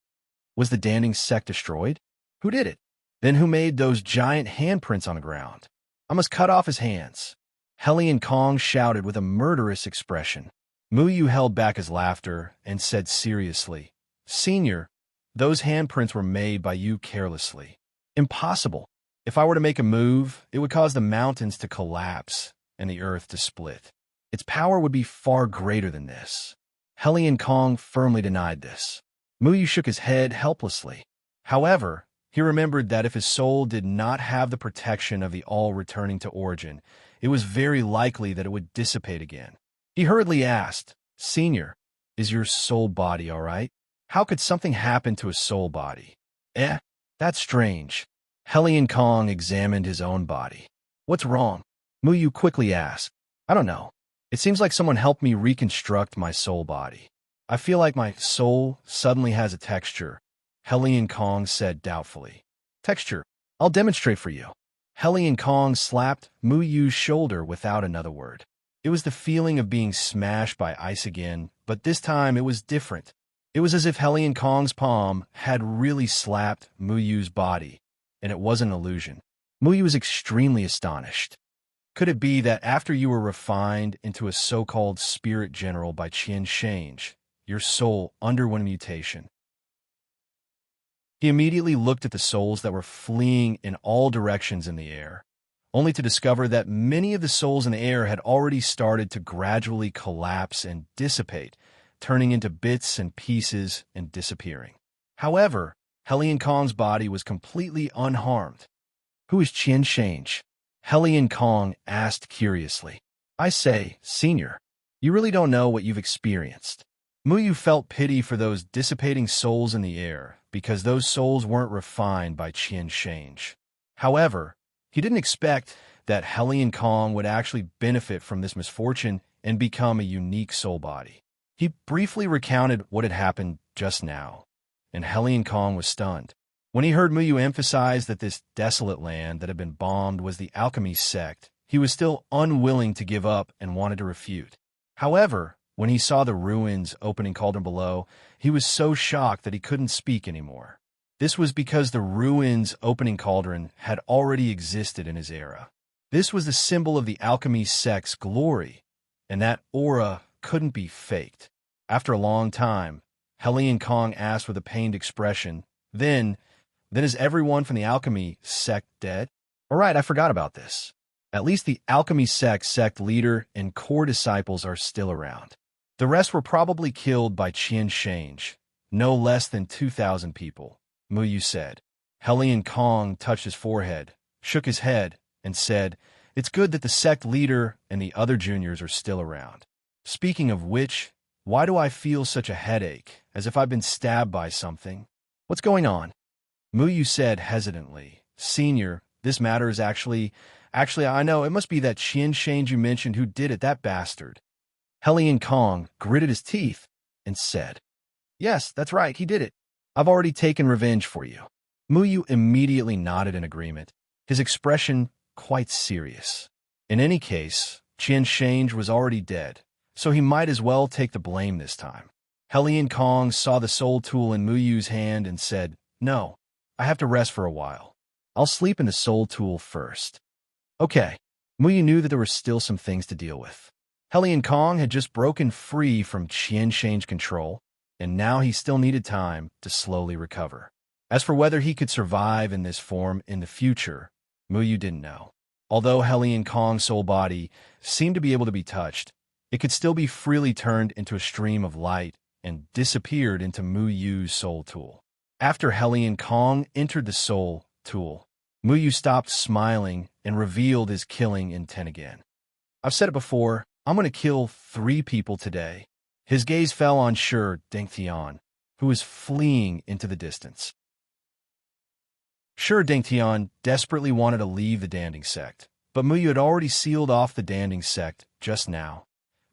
Was the Danding sect destroyed? Who did it? Then who made those giant handprints on the ground? I must cut off his hands. Helian Kong shouted with a murderous expression. Mu Yu held back his laughter and said seriously, Senior, those handprints were made by you carelessly. Impossible. If I were to make a move, it would cause the mountains to collapse and the earth to split. Its power would be far greater than this. Helian Kong firmly denied this. Mu Yu shook his head helplessly. However, he remembered that if his soul did not have the protection of the all returning to origin, it was very likely that it would dissipate again. He hurriedly asked, Senior, is your soul body all right? How could something happen to a soul body? Eh, that's strange. Helion Kong examined his own body. What's wrong? Muyu quickly asked. I don't know. It seems like someone helped me reconstruct my soul body. I feel like my soul suddenly has a texture, Helion Kong said doubtfully. Texture? I'll demonstrate for you. Helion Kong slapped Muyu's shoulder without another word. It was the feeling of being smashed by ice again, but this time it was different. It was as if Helion Kong's palm had really slapped Muyu's body, and it wasn't an illusion. Muyu was extremely astonished. Could it be that after you were refined into a so-called spirit general by Qian Shange, your soul underwent a mutation? He immediately looked at the souls that were fleeing in all directions in the air, only to discover that many of the souls in the air had already started to gradually collapse and dissipate, turning into bits and pieces and disappearing. However, Helion Kong's body was completely unharmed. Who is Qian Shange? Helion Kong asked curiously. I say, Senior, you really don't know what you've experienced. Muyu felt pity for those dissipating souls in the air, because those souls weren't refined by Qian Shange. However, he didn't expect that Helion Kong would actually benefit from this misfortune and become a unique soul body. He briefly recounted what had happened just now, and Helion Kong was stunned. When he heard Muyu emphasize that this desolate land that had been bombed was the alchemy sect, he was still unwilling to give up and wanted to refute. However, when he saw the ruins opening cauldron below, he was so shocked that he couldn't speak anymore. This was because the ruins opening cauldron had already existed in his era. This was the symbol of the alchemy sect's glory, and that aura couldn't be faked. After a long time, Helion Kong asked with a pained expression, Then is everyone from the alchemy sect dead? All right, I forgot about this. At least the alchemy sect leader and core disciples are still around. The rest were probably killed by Qian Shange, no less than 2,000 people, Muyu said. Helion Kong touched his forehead, shook his head, and said, It's good that the sect leader and the other juniors are still around. Speaking of which, why do I feel such a headache, as if I've been stabbed by something? What's going on? Muyu said hesitantly, Senior, this matter is actually, I know, it must be that Qian Shange you mentioned who did it, that bastard. Helion Kong gritted his teeth and said, Yes, that's right, he did it. I've already taken revenge for you. Muyu immediately nodded in agreement, his expression quite serious. In any case, Qian Shange was already dead, so he might as well take the blame this time. Helion Kong saw the soul tool in Muyu's hand and said, No, I have to rest for a while. I'll sleep in the soul tool first. Okay. Muyu knew that there were still some things to deal with. Helion Kong had just broken free from Qian Shange control, and now he still needed time to slowly recover. As for whether he could survive in this form in the future, Muyu didn't know. Although Helion Kong's soul body seemed to be able to be touched, it could still be freely turned into a stream of light and disappeared into Muyu's soul tool. After Helion Kong entered the soul tool, Muyu stopped smiling and revealed his killing intent again. I've said it before, I'm going to kill 3 people today. His gaze fell on Shi Dengtian, who was fleeing into the distance. Shi Dengtian desperately wanted to leave the Danding sect, but Muyu had already sealed off the Danding sect just now,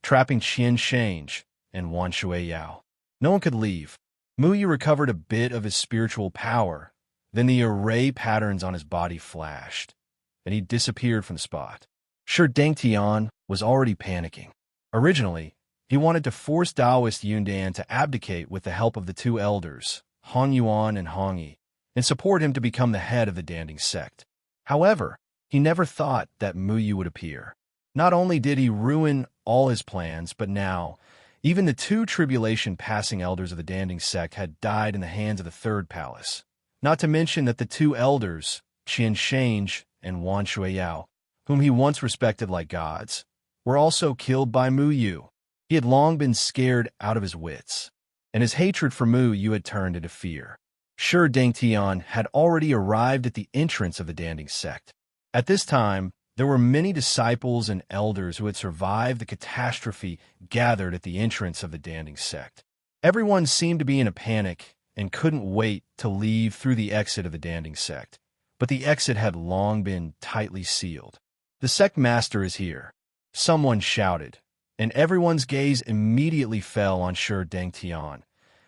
trapping Qian Shange and Wan Shuiyao. No one could leave. Muyu recovered a bit of his spiritual power, then the array patterns on his body flashed, and he disappeared from the spot. Shi Dengtian was already panicking. Originally, he wanted to force Taoist Yundan to abdicate with the help of the 2 elders, Han Yuan and Hong Yi, and support him to become the head of the Danding sect. However, he never thought that Muyu would appear. Not only did he ruin all his plans, but now, even the 2 tribulation-passing elders of the Danding sect had died in the hands of the 3rd palace. Not to mention that the 2 elders, Qian Shange and Wan Shuiyao, whom he once respected like gods, were also killed by Muyu. He had long been scared out of his wits, and his hatred for Muyu had turned into fear. Shi Dengtian had already arrived at the entrance of the Danding sect. At this time, there were many disciples and elders who had survived the catastrophe gathered at the entrance of the Danding sect. Everyone seemed to be in a panic and couldn't wait to leave through the exit of the Danding sect. But the exit had long been tightly sealed. "The sect master is here," someone shouted, and everyone's gaze immediately fell on Shi Dangtian,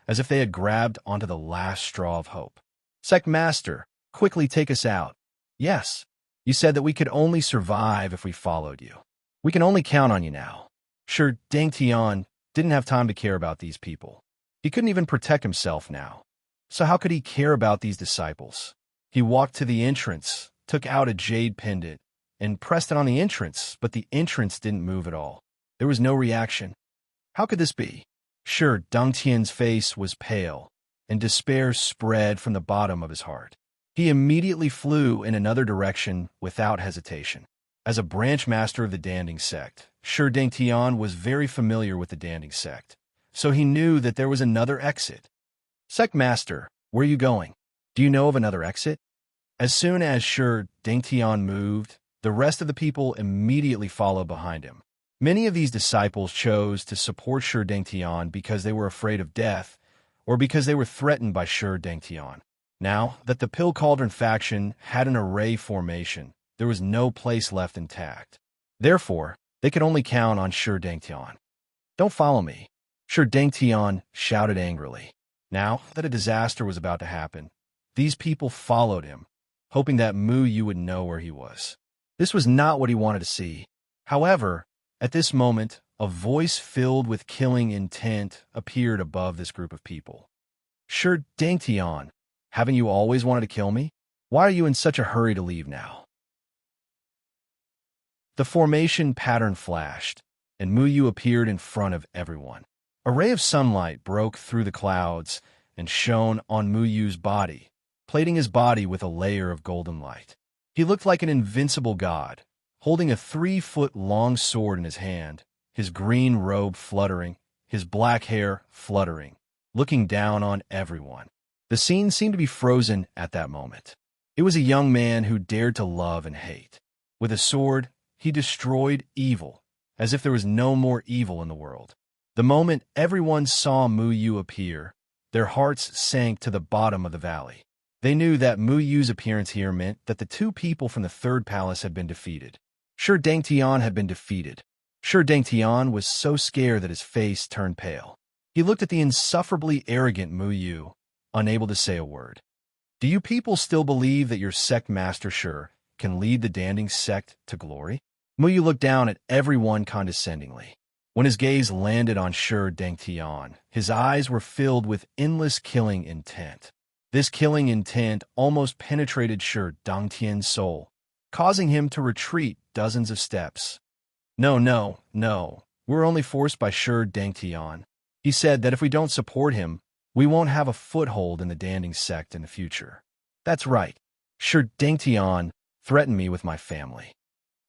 as if they had grabbed onto the last straw of hope. "Sect master, quickly take us out." "Yes. You said that we could only survive if we followed you. We can only count on you now." Shi Dangtian didn't have time to care about these people. He couldn't even protect himself now. So how could he care about these disciples? He walked to the entrance, took out a jade pendant, and pressed it on the entrance, but the entrance didn't move at all. There was no reaction. How could this be? Shi Dangtian's face was pale, and despair spread from the bottom of his heart. He immediately flew in another direction without hesitation. As a branch master of the Danding sect, Shi Dangtian was very familiar with the Danding sect, so he knew that there was another exit. "Sect master, where are you going? Do you know of another exit?" As soon as Shi Dangtian moved, the rest of the people immediately followed behind him. Many of these disciples chose to support Shi Dangtian because they were afraid of death, or because they were threatened by Shi Dangtian. Now that the Pill Cauldron faction had an array formation, there was no place left intact. Therefore, they could only count on Shi Dangtian. "Don't follow me," Shi Dangtian shouted angrily. Now that a disaster was about to happen, these people followed him, hoping that Mu Yu would know where he was. This was not what he wanted to see. However, at this moment, a voice filled with killing intent appeared above this group of people. "Shi Dangtian, haven't you always wanted to kill me? Why are you in such a hurry to leave now?" The formation pattern flashed, and Mu Yu appeared in front of everyone. A ray of sunlight broke through the clouds and shone on Mu Yu's body, plating his body with a layer of golden light. He looked like an invincible god, holding a 3-foot-long sword in his hand, his green robe fluttering, his black hair fluttering, looking down on everyone. The scene seemed to be frozen at that moment. It was a young man who dared to love and hate. With a sword, he destroyed evil, as if there was no more evil in the world. The moment everyone saw Mu Yu appear, their hearts sank to the bottom of the valley. They knew that Mu Yu's appearance here meant that the two people from the third palace had been defeated. Shi Dangtian had been defeated. Shi Dangtian was so scared that his face turned pale. He looked at the insufferably arrogant Mu Yu, unable to say a word. "Do you people still believe that your sect master Shi can lead the Danding sect to glory?" Mu Yu looked down at everyone condescendingly. When his gaze landed on Shi Dangtian, his eyes were filled with endless killing intent. This killing intent almost penetrated Shi Dangtian's soul, causing him to retreat dozens of steps. No, we're only forced by Shi Dangtian. He said that if we don't support him, we won't have a foothold in the Danding sect in the future." "That's right. Shi Dangtian threatened me with my family.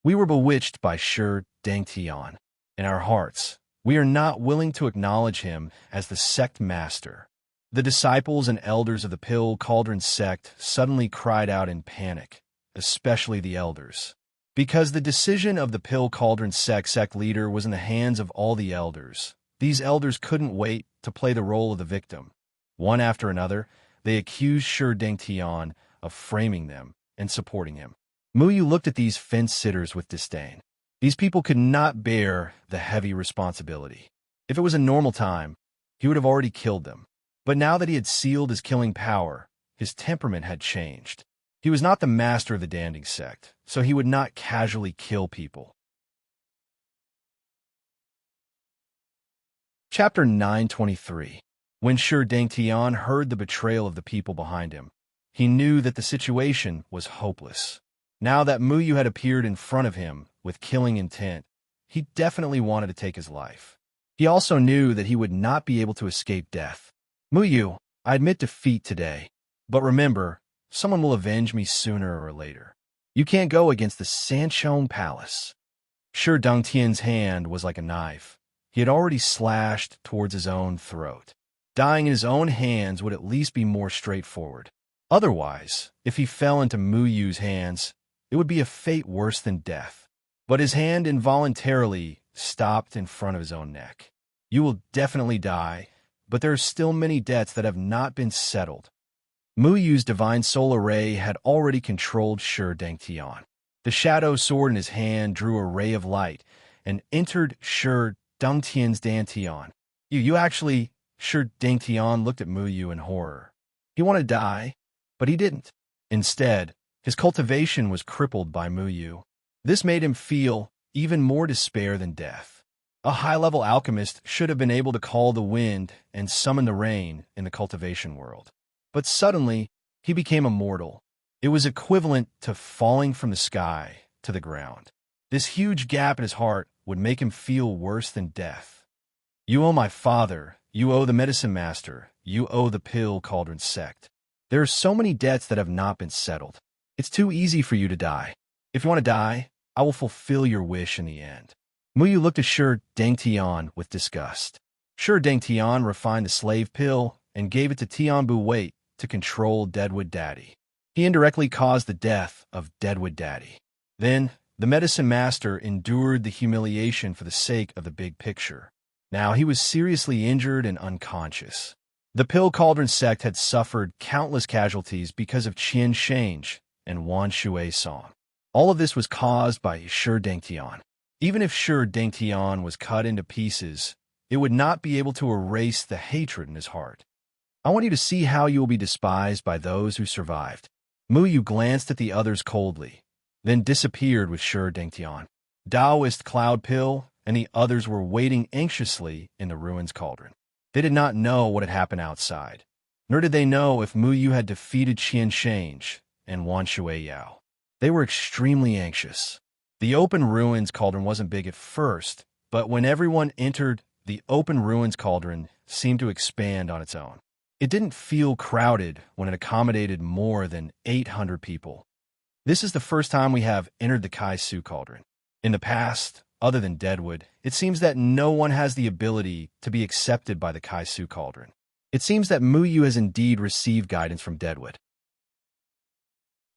We were bewitched by Shi Dangtian. In our hearts, we are not willing to acknowledge him as the sect master." The disciples and elders of the Pill Cauldron sect suddenly cried out in panic, especially the elders. Because the decision of the Pill Cauldron sect leader was in the hands of all the elders, these elders couldn't wait to play the role of the victim. One after another, they accused Shi Dangtian of framing them and supporting him. Mu Yu looked at these fence-sitters with disdain. These people could not bear the heavy responsibility. If it was a normal time, he would have already killed them. But now that he had sealed his killing power, his temperament had changed. He was not the master of the Danding sect, so he would not casually kill people. Chapter 923. When Shi Dangtian heard the betrayal of the people behind him, he knew that the situation was hopeless. Now that Mu Yu had appeared in front of him with killing intent, he definitely wanted to take his life. He also knew that he would not be able to escape death. "Mu Yu, I admit defeat today, but remember, someone will avenge me sooner or later. You can't go against the Sanchong Palace." Shi Dangtian's hand was like a knife. He had already slashed towards his own throat. Dying in his own hands would at least be more straightforward. Otherwise, if he fell into Mu Yu's hands, it would be a fate worse than death. But his hand involuntarily stopped in front of his own neck. "You will definitely die, but there are still many debts that have not been settled. Mu Yu's divine solar ray had already controlled Shi Dangtian. The shadow sword in his hand drew a ray of light and entered Shi Dangtian's Dantian. You actually, Shi Dangtian looked at Mu Yu in horror. He wanted to die, but he didn't. Instead, his cultivation was crippled by Mu Yu. This made him feel even more despair than death. A high-level alchemist should have been able to call the wind and summon the rain in the cultivation world. But suddenly, he became a mortal. It was equivalent to falling from the sky to the ground. This huge gap in his heart would make him feel worse than death. You owe my father, you owe the medicine master, you owe the pill cauldron sect. There are so many debts that have not been settled. It's too easy for you to die. If you want to die, I will fulfill your wish in the end. Mu Yu looked at Shi Dangtian with disgust. Shi Dangtian refined the slave pill and gave it to Tianbu Wait to control Deadwood Daddy. He indirectly caused the death of Deadwood Daddy. Then, the medicine master endured the humiliation for the sake of the big picture. Now he was seriously injured and unconscious. The Pill Cauldron sect had suffered countless casualties because of Qian Shange and Wan Shui's song. All of this was caused by Shi Dangtian. Even if Shi Dangtian was cut into pieces, it would not be able to erase the hatred in his heart. I want you to see how you will be despised by those who survived. Mu Yu glanced at the others coldly, then disappeared with Shi Dangtian. Taoist Cloud Pill and the others were waiting anxiously in the ruins cauldron. They did not know what had happened outside, nor did they know if Mu Yu had defeated Qian Shange and Wan Shui Yao. They were extremely anxious. The open ruins cauldron wasn't big at first, but when everyone entered, the open ruins cauldron seemed to expand on its own. It didn't feel crowded when it accommodated more than 800 people. This is the first time we have entered the Kai Su cauldron. In the past, other than Deadwood, it seems that no one has the ability to be accepted by the Kai Su cauldron. It seems that Mu Yu has indeed received guidance from Deadwood.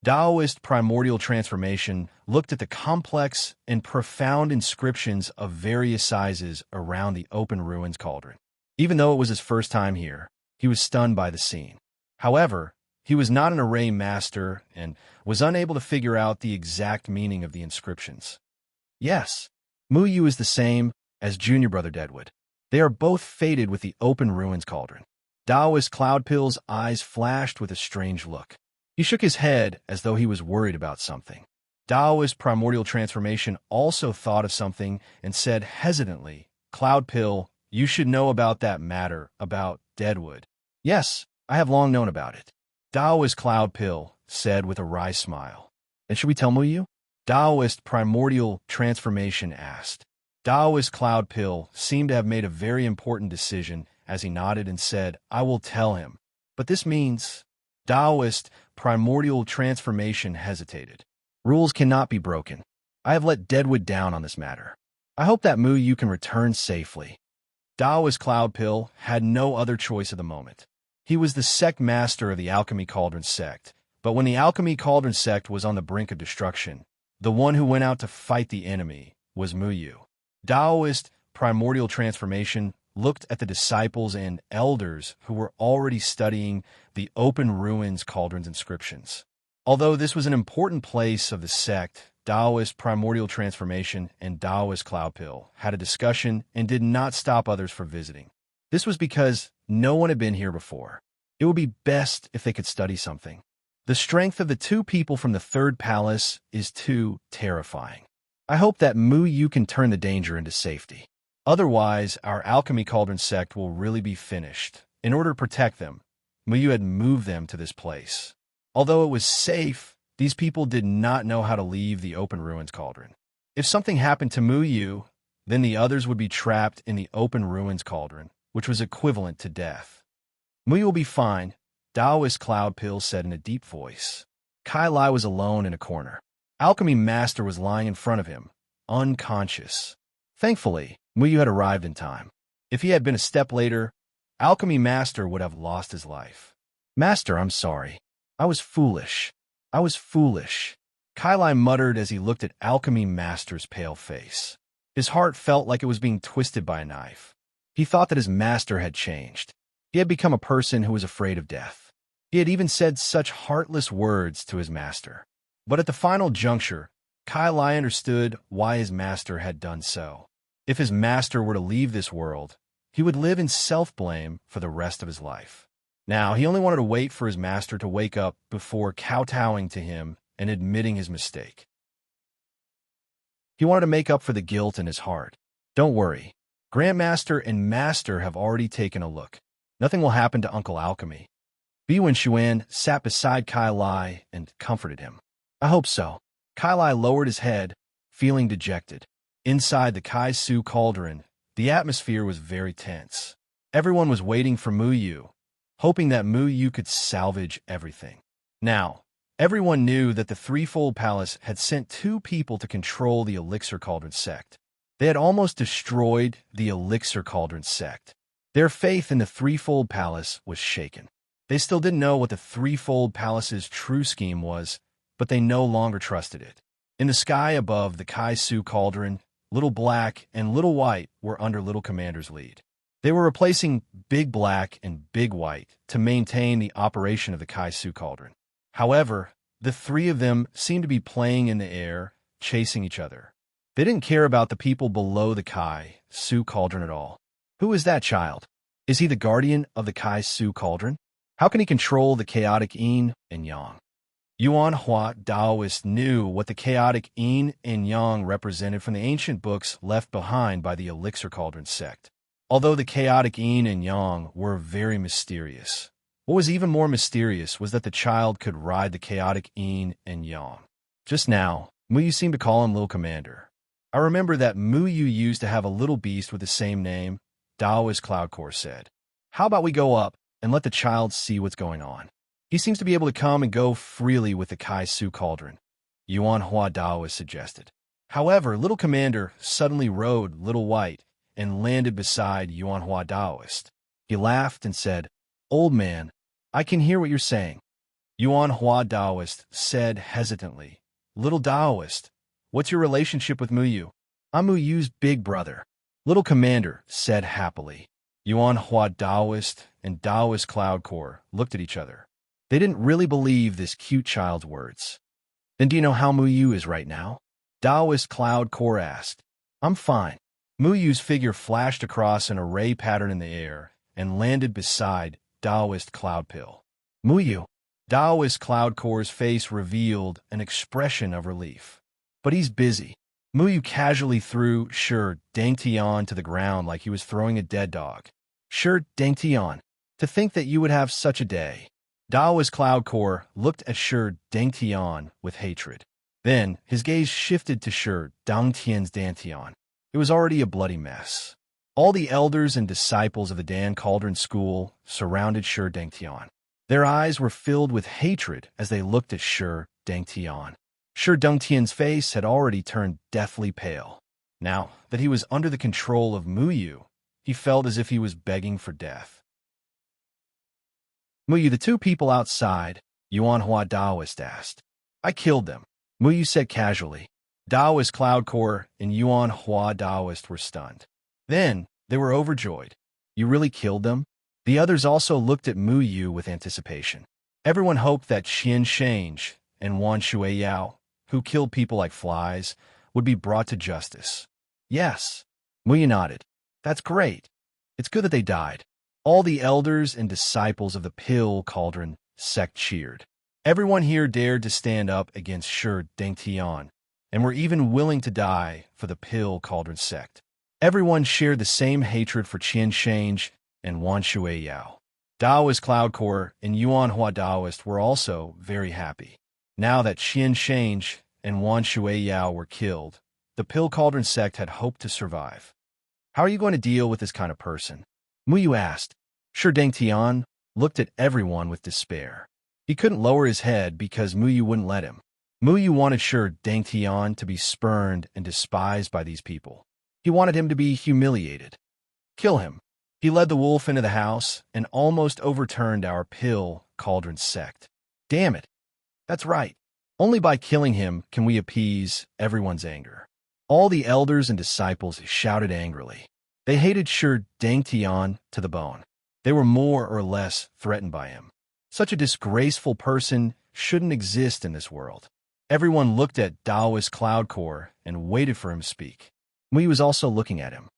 Taoist primordial transformation looked at the complex and profound inscriptions of various sizes around the open ruins cauldron. Even though it was his first time here, he was stunned by the scene. However, he was not an array master and was unable to figure out the exact meaning of the inscriptions. Yes, Mu Yu is the same as junior brother Deadwood. They are both fated with the open ruins cauldron. Taoist Cloud Pill's eyes flashed with a strange look. He shook his head as though he was worried about something. Taoist primordial transformation also thought of something and said hesitantly, Cloud Pill, you should know about that matter, about Deadwood. Yes, I have long known about it. Taoist Cloud Pill said with a wry smile. And should we tell Mu Yu? Taoist primordial transformation asked. Taoist Cloud Pill seemed to have made a very important decision as he nodded and said, I will tell him. But this means Taoist primordial transformation hesitated. Rules cannot be broken. I have let Deadwood down on this matter. I hope that Mu Yu can return safely. Taoist Cloud Pill had no other choice at the moment. He was the sect master of the Alchemy Cauldron sect, but when the Alchemy Cauldron sect was on the brink of destruction, the one who went out to fight the enemy was Mu Yu. Taoist primordial transformation looked at the disciples and elders who were already studying the open ruins cauldron's inscriptions. Although this was an important place of the sect, Taoist primordial transformation and Taoist Cloud Pill had a discussion and did not stop others from visiting. This was because no one had been here before. It would be best if they could study something. The strength of the two people from the third palace is too terrifying. I hope that Mu Yu can turn the danger into safety. Otherwise, our Alchemy Cauldron sect will really be finished. In order to protect them, Mu Yu had moved them to this place. Although it was safe, these people did not know how to leave the open ruins cauldron. If something happened to Mu Yu, then the others would be trapped in the open ruins cauldron, which was equivalent to death. Mu Yu will be fine, Taoist Cloud Pill said in a deep voice. Kai Lai was alone in a corner. Alchemy Master was lying in front of him, unconscious. Thankfully, Mu Yu had arrived in time. If he had been a step later, Alchemy Master would have lost his life. Master, I'm sorry. I was foolish. I was foolish. Kai Lai muttered as he looked at Alchemy Master's pale face. His heart felt like it was being twisted by a knife. He thought that his master had changed. He had become a person who was afraid of death. He had even said such heartless words to his master. But at the final juncture, Kai Lai understood why his master had done so. If his master were to leave this world, he would live in self-blame for the rest of his life. Now, he only wanted to wait for his master to wake up before kowtowing to him and admitting his mistake. He wanted to make up for the guilt in his heart. Don't worry. Grandmaster and Master have already taken a look. Nothing will happen to Uncle Alchemy. Biwen Xuan sat beside Kai Lai and comforted him. I hope so. Kai Lai lowered his head, feeling dejected. Inside the Kai Su cauldron, the atmosphere was very tense. Everyone was waiting for Mu Yu, hoping that Mu Yu could salvage everything. Now, everyone knew that the Threefold Palace had sent 2 people to control the Elixir Cauldron sect. They had almost destroyed the Elixir Cauldron sect. Their faith in the Threefold Palace was shaken. They still didn't know what the Threefold Palace's true scheme was, but they no longer trusted it. In the sky above the Kai Su Cauldron, Little Black and Little White were under Little Commander's lead. They were replacing Big Black and Big White to maintain the operation of the Kai Su Cauldron. However, the 3 of them seemed to be playing in the air, chasing each other. They didn't care about the people below the Kai Su Cauldron at all. Who is that child? Is he the guardian of the Kai Su Cauldron? How can he control the chaotic yin and yang? Yuan Hua Daoist knew what the chaotic yin and yang represented from the ancient books left behind by the Elixir Cauldron sect. Although the chaotic yin and yang were very mysterious, what was even more mysterious was that the child could ride the chaotic yin and yang. Just now, Mu Yu seemed to call him Little Commander. I remember that Mu Yu used to have a little beast with the same name, Daoist Cloud Core said. How about we go up and let the child see what's going on? He seems to be able to come and go freely with the Kai Su Cauldron, Yuan Hua Daoist suggested. However, Little Commander suddenly rode Little White and landed beside Yuan Hua Daoist. He laughed and said, Old man, I can hear what you're saying. Yuan Hua Daoist said hesitantly, Little Daoist, what's your relationship with Mu Yu? I'm Mu Yu's big brother. Little Commander said happily. Yuan Hua Daoist and Daoist Cloud Core looked at each other. They didn't really believe this cute child's words. Then do you know how Mu Yu is right now? Daoist Cloud Core asked. I'm fine. Mu Yu's figure flashed across an array pattern in the air and landed beside Daoist Cloud Pill. Mu Yu. Daoist Cloud Core's face revealed an expression of relief. But he's busy. Mu Yu casually threw Shi Dangtian to the ground like he was throwing a dead dog. Shi Dangtian. To think that you would have such a day. Daoist Cloud Core looked at Shi Dangtian with hatred. Then, his gaze shifted to Shi Dangtian's Dantian. It was already a bloody mess. All the elders and disciples of the Dan Cauldron School surrounded Shi Dangtian. Their eyes were filled with hatred as they looked at Shi Dangtian. Shi Dangtian's face had already turned deathly pale. Now that he was under the control of Mu Yu, he felt as if he was begging for death. Mu Yu, the 2 people outside, Yuan Hua Daoist asked. I killed them, Mu Yu said casually. Daoist Cloud Core and Yuan Hua Daoist were stunned. Then, they were overjoyed. You really killed them? The others also looked at Mu Yu with anticipation. Everyone hoped that Qian Shange and Wan Shuiyao, who killed people like flies, would be brought to justice. Yes, Mu Yu nodded. That's great. It's good that they died. All the elders and disciples of the Pill Cauldron sect cheered. Everyone here dared to stand up against Shi Dangtian, and were even willing to die for the Pill Cauldron sect. Everyone shared the same hatred for Qian Shange and Wan Shuiyao. Daoist Cloud Core and Yuan Hua Daoist were also very happy. Now that Qian Shange and Wan Shuiyao were killed, the Pill Cauldron sect had hoped to survive. How are you going to deal with this kind of person? Mu Yu asked. Shi Dangtian looked at everyone with despair. He couldn't lower his head because Mu Yu wouldn't let him. Mu Yu wanted Shi Dangtian to be spurned and despised by these people. He wanted him to be humiliated. Kill him. He led the wolf into the house and almost overturned our Pill Cauldron sect. Damn it. That's right. Only by killing him can we appease everyone's anger. All the elders and disciples shouted angrily. They hated Shi Dangtian to the bone. They were more or less threatened by him. Such a disgraceful person shouldn't exist in this world. Everyone looked at Taoist Cloud Core and waited for him to speak. Mui was also looking at him.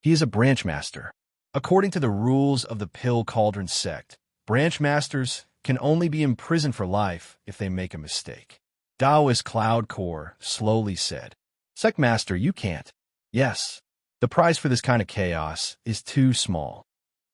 He is a branch master. According to the rules of the Pill Cauldron sect, branch masters can only be imprisoned for life if they make a mistake. Taoist Cloud Core slowly said, Sect Master, you can't. Yes. The price for this kind of chaos is too small.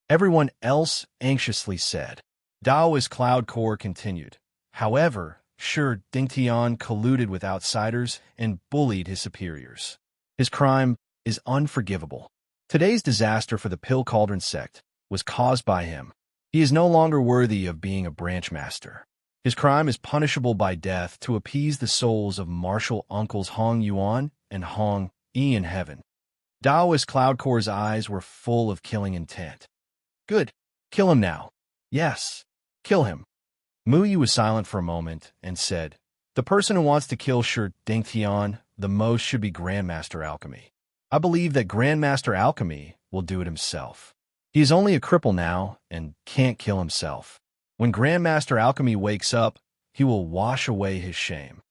Everyone else anxiously said. Taoist Cloud Core continued. However, Shi Dingtian colluded with outsiders and bullied his superiors. His crime is unforgivable. Today's disaster for the Pill Cauldron sect was caused by him. He is no longer worthy of being a branch master. His crime is punishable by death to appease the souls of martial uncles Hong Yuan and Hong Yi in heaven. Taoist Cloud Core's eyes were full of killing intent. Good. Kill him now. Yes. Kill him. Muyu was silent for a moment and said, The person who wants to kill Shi Dingtian the most should be Grandmaster Alchemy. I believe that Grandmaster Alchemy will do it himself. He is only a cripple now and can't kill himself. When Grandmaster Alchemy wakes up, he will wash away his shame.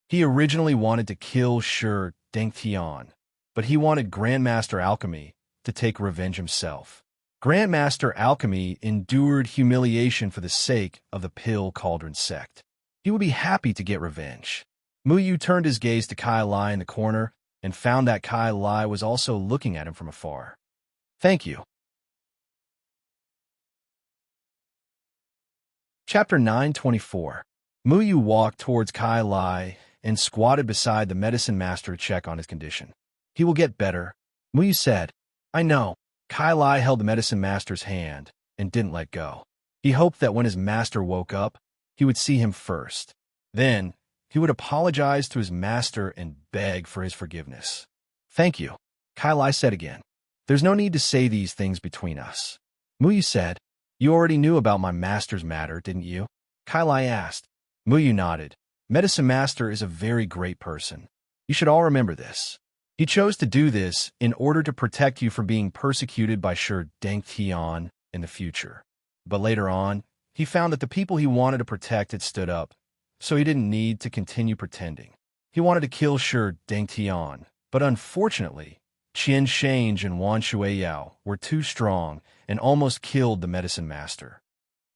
He originally wanted to kill Shi Dingtian, but he wanted Grandmaster Alchemy to take revenge himself. Grandmaster Alchemy endured humiliation for the sake of the Pill Cauldron sect. He would be happy to get revenge. Muyu turned his gaze to Kai Lai in the corner and found that Kai Lai was also looking at him from afar. Thank you. Chapter 924. Muyu walked towards Kai Lai and squatted beside the medicine master to check on his condition. He will get better, Muyu said. I know. Kai Lai held the medicine master's hand and didn't let go. He hoped that when his master woke up, he would see him first. Then, he would apologize to his master and beg for his forgiveness. Thank you, Kai Lai said again. There's no need to say these things between us. Muyu said, You already knew about my master's matter, didn't you? Kai Lai asked. Muyu nodded. Medicine Master is a very great person. You should all remember this. He chose to do this in order to protect you from being persecuted by Shi Dingtian in the future. But later on, he found that the people he wanted to protect had stood up, so he didn't need to continue pretending. He wanted to kill Shi Dingtian, but unfortunately, Qian Shange and Wan Shuiyao were too strong and almost killed the medicine master.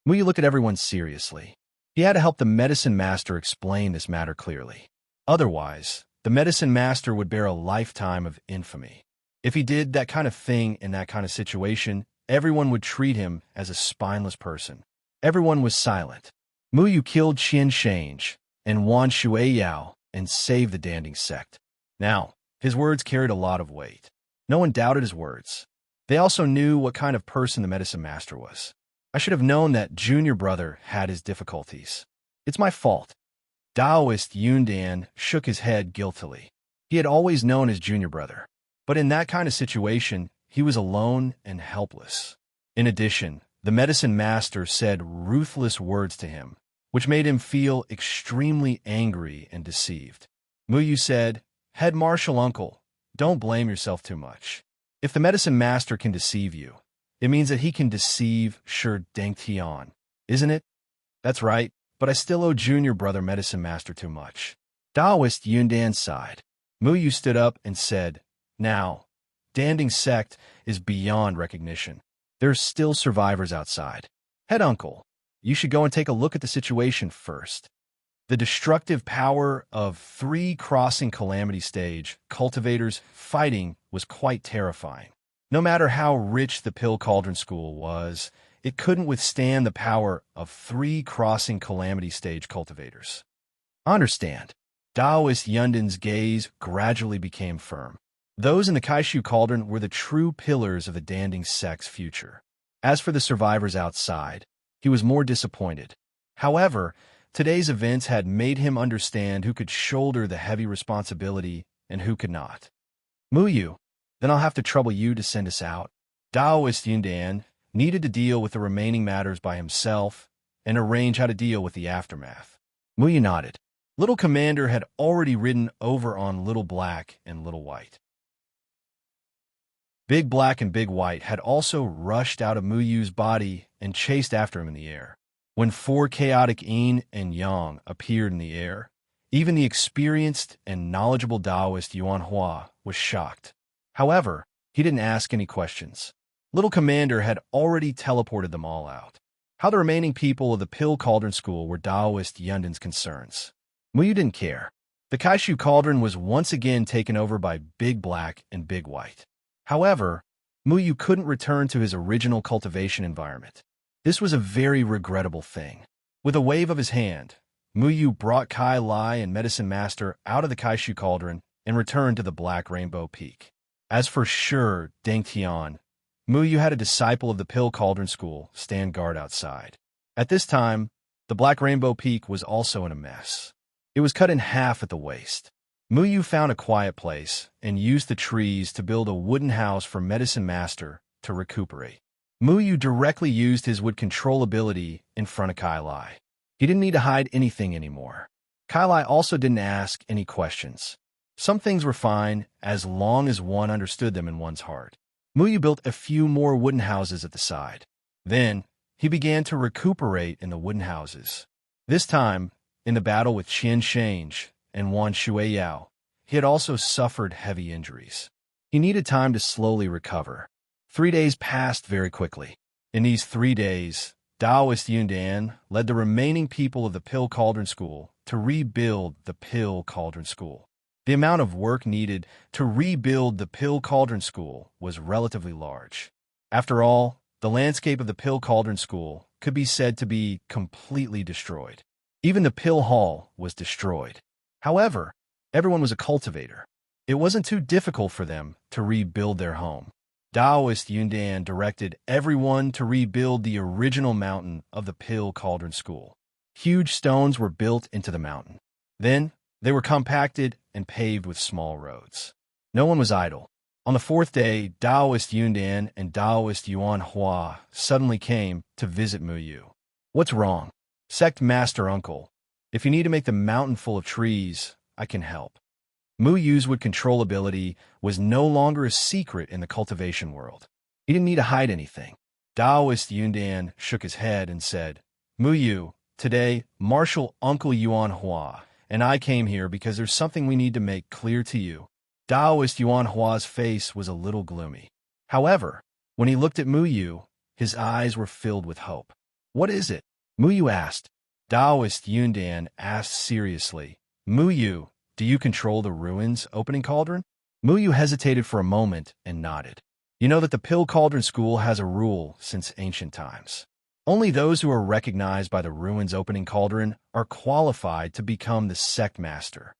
Muyu looked at everyone seriously. He had to help the medicine master explain this matter clearly. Otherwise, the medicine master would bear a lifetime of infamy. If he did that kind of thing in that kind of situation, everyone would treat him as a spineless person. Everyone was silent. Muyu killed Qian Shange and Wan Shuiyao and saved the Danding sect. Now, his words carried a lot of weight. No one doubted his words. They also knew what kind of person the medicine master was. I should have known that junior brother had his difficulties. It's my fault. Taoist Yundan shook his head guiltily. He had always known his junior brother. But in that kind of situation, he was alone and helpless. In addition, the medicine master said ruthless words to him, which made him feel extremely angry and deceived. Muyu said, Head Marshal Uncle, don't blame yourself too much. If the medicine master can deceive you, it means that he can deceive Shi Dingtian, isn't it? That's right, but I still owe junior brother medicine master too much. Taoist Yundan sighed. Muyu stood up and said, Now, Danding sect is beyond recognition. There's still survivors outside. Head uncle, you should go and take a look at the situation first. The destructive power of 3 crossing calamity stage cultivators fighting was quite terrifying. No matter how rich the Pill Cauldron School was, it couldn't withstand the power of 3 crossing calamity stage cultivators. Understand. Taoist Yundan's gaze gradually became firm. Those in the Kaishu Cauldron were the true pillars of the Danding sect's future. As for the survivors outside, he was more disappointed. However, today's events had made him understand who could shoulder the heavy responsibility and who could not. Muyu, then I'll have to trouble you to send us out. Taoist Yundan needed to deal with the remaining matters by himself and arrange how to deal with the aftermath. Muyu nodded. Little Commander had already ridden over on Little Black and Little White. Big Black and Big White had also rushed out of Mu Yu's body and chased after him in the air. When four chaotic yin and yang appeared in the air, even the experienced and knowledgeable Taoist Yuan Hua was shocked. However, he didn't ask any questions. Little Commander had already teleported them all out. How the remaining people of the Pill Cauldron School were Taoist Yundan's concerns. Mu Yu didn't care. The Kaishu Cauldron was once again taken over by Big Black and Big White. However, Mu Yu couldn't return to his original cultivation environment. This was a very regrettable thing. With a wave of his hand, Mu Yu brought Kai Lai and Medicine Master out of the Kaishu Cauldron and returned to the Black Rainbow Peak. As for sure, Deng Tian, Mu Yu had a disciple of the Pill Cauldron School stand guard outside. At this time, the Black Rainbow Peak was also in a mess. It was cut in half at the waist. Mu Yu found a quiet place and used the trees to build a wooden house for Medicine Master to recuperate. Mu Yu directly used his wood control ability in front of Kai Lai. He didn't need to hide anything anymore. Kai Lai also didn't ask any questions. Some things were fine as long as one understood them in one's heart. Mu Yu built a few more wooden houses at the side. Then, he began to recuperate in the wooden houses. This time, in the battle with Qian Shange and Wan Shuiyao, he had also suffered heavy injuries. He needed time to slowly recover. 3 days passed very quickly. In these 3 days, Taoist Yundan led the remaining people of the Pill Cauldron School to rebuild the Pill Cauldron School. The amount of work needed to rebuild the Pill Cauldron School was relatively large. After all, the landscape of the Pill Cauldron School could be said to be completely destroyed. Even the Pill Hall was destroyed. However, everyone was a cultivator. It wasn't too difficult for them to rebuild their home. Taoist Yundan directed everyone to rebuild the original mountain of the Pill Cauldron School. Huge stones were built into the mountain. Then, they were compacted and paved with small roads. No one was idle. On the 4th day, Taoist Yundan and Taoist Yuan Hua suddenly came to visit Mu Yu. What's wrong? Sect Master Uncle, if you need to make the mountain full of trees, I can help. Mu Yu's wood control ability was no longer a secret in the cultivation world. He didn't need to hide anything. Taoist Yundan shook his head and said, Mu Yu, today, Marshal Uncle Yuan Hua and I came here because there's something we need to make clear to you. Taoist Yuan Hua's face was a little gloomy. However, when he looked at Mu Yu, his eyes were filled with hope. What is it? Mu Yu asked. Taoist Yundan asked seriously, Mu Yu, do you control the ruins opening cauldron? Mu Yu hesitated for a moment and nodded. You know that the Pill Cauldron School has a rule since ancient times. Only those who are recognized by the ruins opening cauldron are qualified to become the sect master.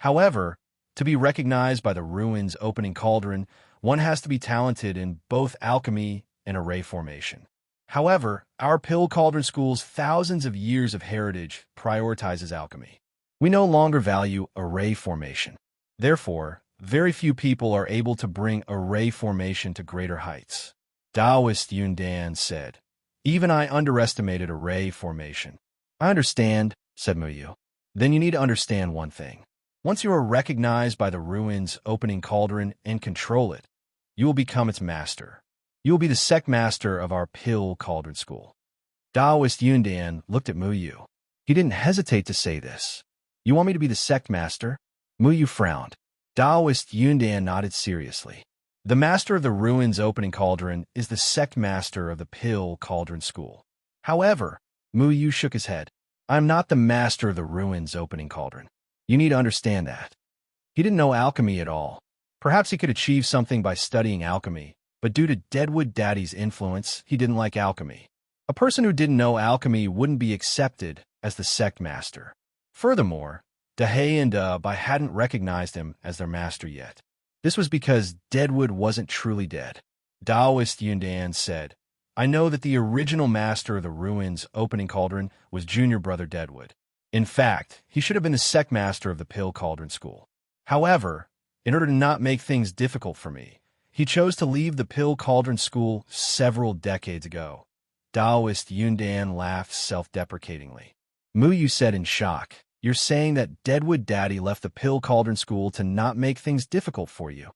However, to be recognized by the ruins opening cauldron, one has to be talented in both alchemy and array formation. However, our Pill Cauldron School's thousands of years of heritage prioritizes alchemy. We no longer value array formation. Therefore, very few people are able to bring array formation to greater heights. Taoist Yundan said, Even I underestimated array formation. I understand, said Mu Yu. Then you need to understand one thing. Once you are recognized by the ruins opening cauldron and control it, you will become its master. You will be the sect master of our Pill Cauldron School. Taoist Yundan looked at Mu Yu. He didn't hesitate to say this. You want me to be the sect master? Mu Yu frowned. Taoist Yundan nodded seriously. The master of the ruins opening cauldron is the sect master of the Pill Cauldron School. However, Mu Yu shook his head. I am not the master of the ruins opening cauldron. You need to understand that. He didn't know alchemy at all. Perhaps he could achieve something by studying alchemy, but due to Deadwood Daddy's influence, he didn't like alchemy. A person who didn't know alchemy wouldn't be accepted as the sect master. Furthermore, Dahe and Bai hadn't recognized him as their master yet. This was because Deadwood wasn't truly dead. Taoist Yundan said, I know that the original master of the ruins opening cauldron was junior brother Deadwood. In fact, he should have been the sect master of the Pill Cauldron School. However, in order to not make things difficult for me, he chose to leave the Pill Cauldron School several decades ago. Taoist Yundan laughed self-deprecatingly. Mu Yu said in shock, You're saying that Deadwood Daddy left the Pill Cauldron School to not make things difficult for you.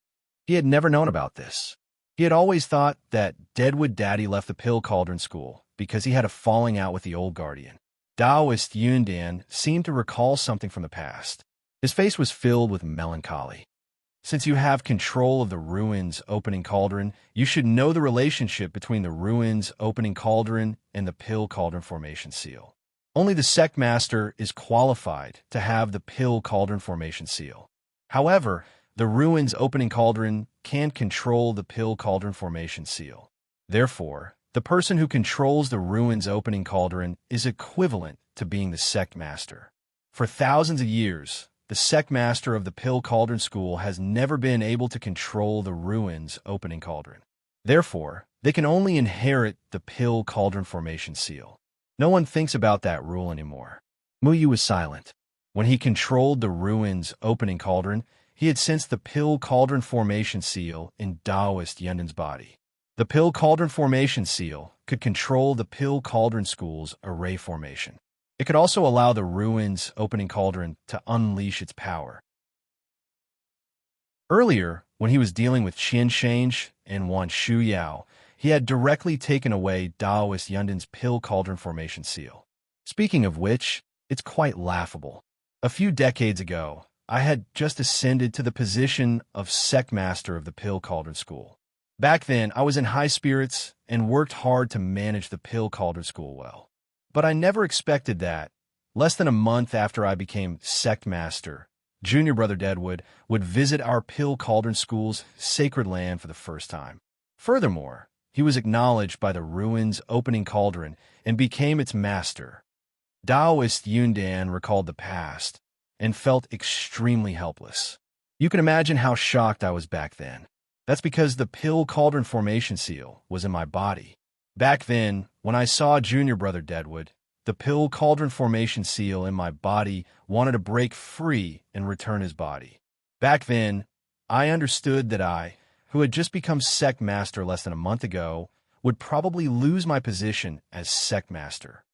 He had never known about this. He had always thought that Deadwood Daddy left the pill cauldron school because he had a falling out with the old guardian. Taoist Yundan seemed to recall something from the past. His face was filled with melancholy. Since you have control of the ruins opening cauldron, you should know the relationship between the ruins opening cauldron and the pill cauldron formation seal. Only the sect master is qualified to have the pill cauldron formation seal. However, the ruins opening cauldron can't control the pill cauldron formation seal. Therefore, the person who controls the ruins opening cauldron is equivalent to being the sect master. For thousands of years, the sect master of the pill cauldron school has never been able to control the ruins opening cauldron. Therefore, they can only inherit the pill cauldron formation seal. No one thinks about that rule anymore. Muyu was silent. When he controlled the ruins opening cauldron, he had sensed the pill cauldron formation seal in Taoist Yundan's body. The pill cauldron formation seal could control the pill cauldron school's array formation. It could also allow the ruins opening cauldron to unleash its power. Earlier, when he was dealing with Qian Shange and Wan Shu Yao, he had directly taken away Taoist Yundan's pill cauldron formation seal. Speaking of which, it's quite laughable. A few decades ago, I had just ascended to the position of sect master of the pill cauldron school. Back then, I was in high spirits and worked hard to manage the pill cauldron school well. But I never expected that, less than a month after I became sect master, Junior Brother Deadwood would visit our pill cauldron school's sacred land for the first time. Furthermore, he was acknowledged by the ruins opening cauldron and became its master. Taoist Yundan recalled the past and felt extremely helpless. You can imagine how shocked I was back then. That's because the pill cauldron formation seal was in my body. Back then, when I saw Junior Brother Deadwood, the pill cauldron formation seal in my body wanted to break free and return his body. Back then, I understood that I, who had just become sect master less than a month ago, would probably lose my position as sect master.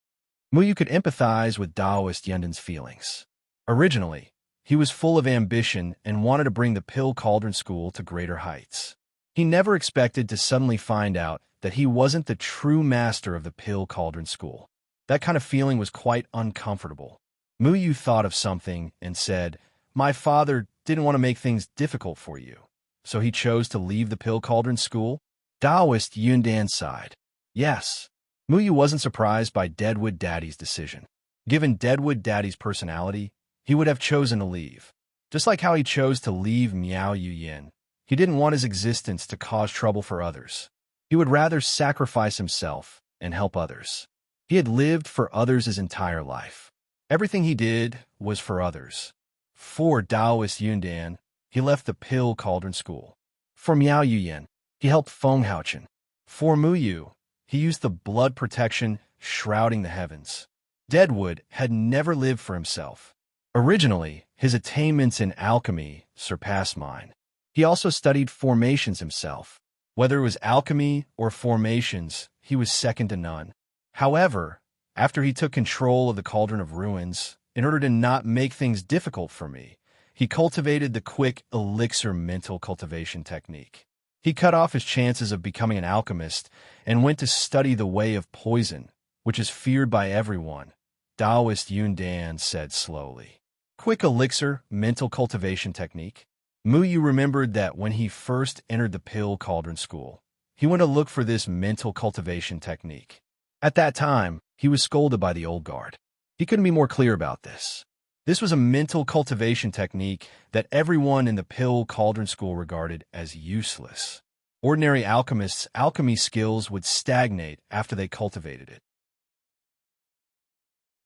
Muyu could empathize with Taoist Yundan's feelings. Originally, he was full of ambition and wanted to bring the pill cauldron school to greater heights. He never expected to suddenly find out that he wasn't the true master of the pill cauldron school. That kind of feeling was quite uncomfortable. Muyu thought of something and said, "My father didn't want to make things difficult for you, so he chose to leave the pill cauldron school?" Taoist Yundan sighed. Yes. Muyu wasn't surprised by Deadwood Daddy's decision. Given Deadwood Daddy's personality, he would have chosen to leave. Just like how he chose to leave Miao Yuyin, he didn't want his existence to cause trouble for others. He would rather sacrifice himself and help others. He had lived for others his entire life. Everything he did was for others. For Taoist Yundan, he left the pill cauldron school. For Miao Yuyin, he helped Feng Haochen. For Muyu, he used the blood protection shrouding the heavens. Deadwood had never lived for himself. Originally, his attainments in alchemy surpassed mine. He also studied formations himself. Whether it was alchemy or formations, he was second to none. However, after he took control of the Cauldron of Ruins, in order to not make things difficult for me, he cultivated the quick elixir mental cultivation technique. He cut off his chances of becoming an alchemist and went to study the way of poison, which is feared by everyone, Taoist Yundan said slowly. Quick elixir mental cultivation technique. Muyu remembered that when he first entered the pill cauldron school, he went to look for this mental cultivation technique. At that time, he was scolded by the old guard. He couldn't be more clear about this. This was a mental cultivation technique that everyone in the pill cauldron school regarded as useless. Ordinary alchemists' alchemy skills would stagnate after they cultivated it.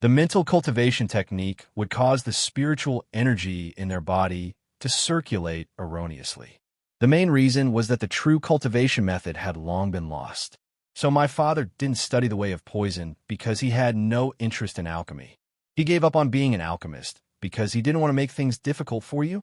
The mental cultivation technique would cause the spiritual energy in their body to circulate erroneously. The main reason was that the true cultivation method had long been lost. So my father didn't study the way of poison because he had no interest in alchemy. He gave up on being an alchemist because he didn't want to make things difficult for you?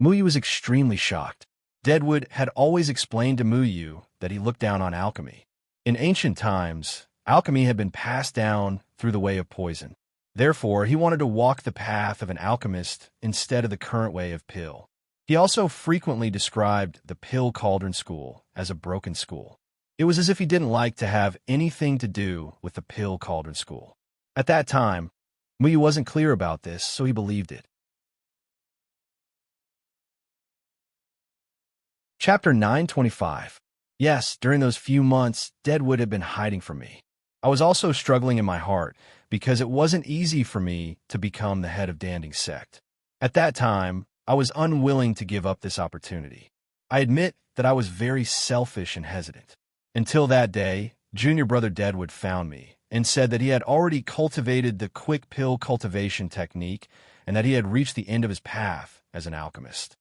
Muyu was extremely shocked. Deadwood had always explained to Muyu that he looked down on alchemy. In ancient times, alchemy had been passed down through the way of poison. Therefore, he wanted to walk the path of an alchemist instead of the current way of pill. He also frequently described the pill cauldron school as a broken school. It was as if he didn't like to have anything to do with the pill cauldron school. At that time, Muyu wasn't clear about this, so he believed it. Chapter 925. Yes, during those few months, Deadwood had been hiding from me. I was also struggling in my heart because it wasn't easy for me to become the head of Danding's sect. At that time, I was unwilling to give up this opportunity. I admit that I was very selfish and hesitant. Until that day, junior brother Deadwood found me and said that he had already cultivated the quick pill cultivation technique and that he had reached the end of his path as an alchemist.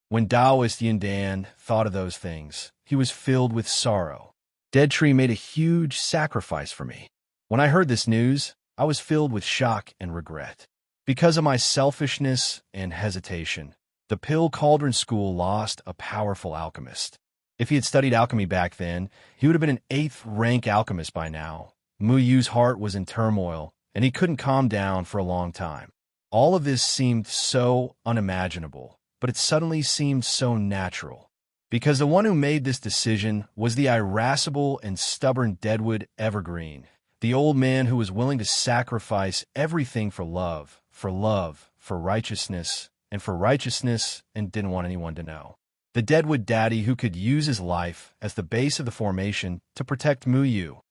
When Taoist Yundan thought of those things, he was filled with sorrow. Dead Tree made a huge sacrifice for me. When I heard this news, I was filled with shock and regret. Because of my selfishness and hesitation, the Pill Cauldron School lost a powerful alchemist. If he had studied alchemy back then, he would have been an 8th-rank alchemist by now. Muyu's heart was in turmoil, and he couldn't calm down for a long time. All of this seemed so unimaginable, but it suddenly seemed so natural. Because the one who made this decision was the irascible and stubborn Deadwood Evergreen, the old man who was willing to sacrifice everything for love, for righteousness, and didn't want anyone to know. The Deadwood daddy who could use his life as the base of the formation to protect Muyu.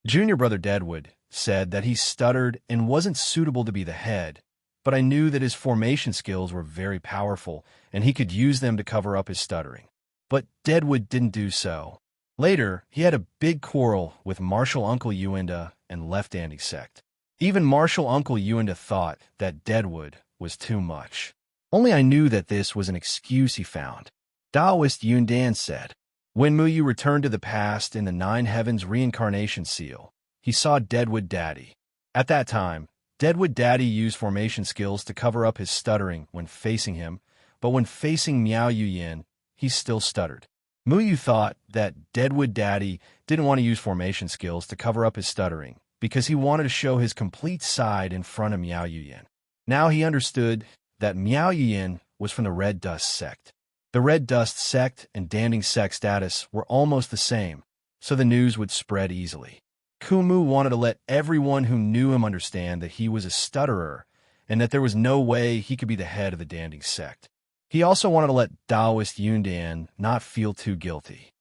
Junior brother Deadwood said that he stuttered and wasn't suitable to be the head, but I knew that his formation skills were very powerful and he could use them to cover up his stuttering. But Deadwood didn't do so. Later, he had a big quarrel with Martial Uncle Uinda and left Andy's sect. Even Martial Uncle Uinda thought that Deadwood was too much. Only I knew that this was an excuse he found. Taoist Yundan said, when Muyu returned to the past in the 9 Heavens reincarnation seal, he saw Deadwood Daddy. At that time, Deadwood Daddy used formation skills to cover up his stuttering when facing him, but when facing Miao Yuyin, he still stuttered. Muyu thought that Deadwood Daddy didn't want to use formation skills to cover up his stuttering because he wanted to show his complete side in front of Miao Yuyin. Now he understood that Miao Yuyin was from the Red Dust sect. The Red Dust sect and Danding's sect status were almost the same, so the news would spread easily. Kumu wanted to let everyone who knew him understand that he was a stutterer and that there was no way he could be the head of the Danding sect. He also wanted to let Taoist Yundan not feel too guilty.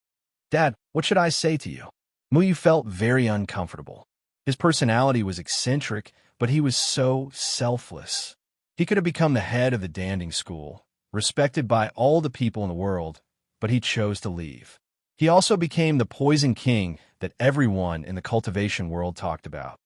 Dad, what should I say to you? Muyu felt very uncomfortable. His personality was eccentric, but he was so selfless. He could have become the head of the Danding school, respected by all the people in the world, but he chose to leave. He also became the Poison King that everyone in the cultivation world talked about.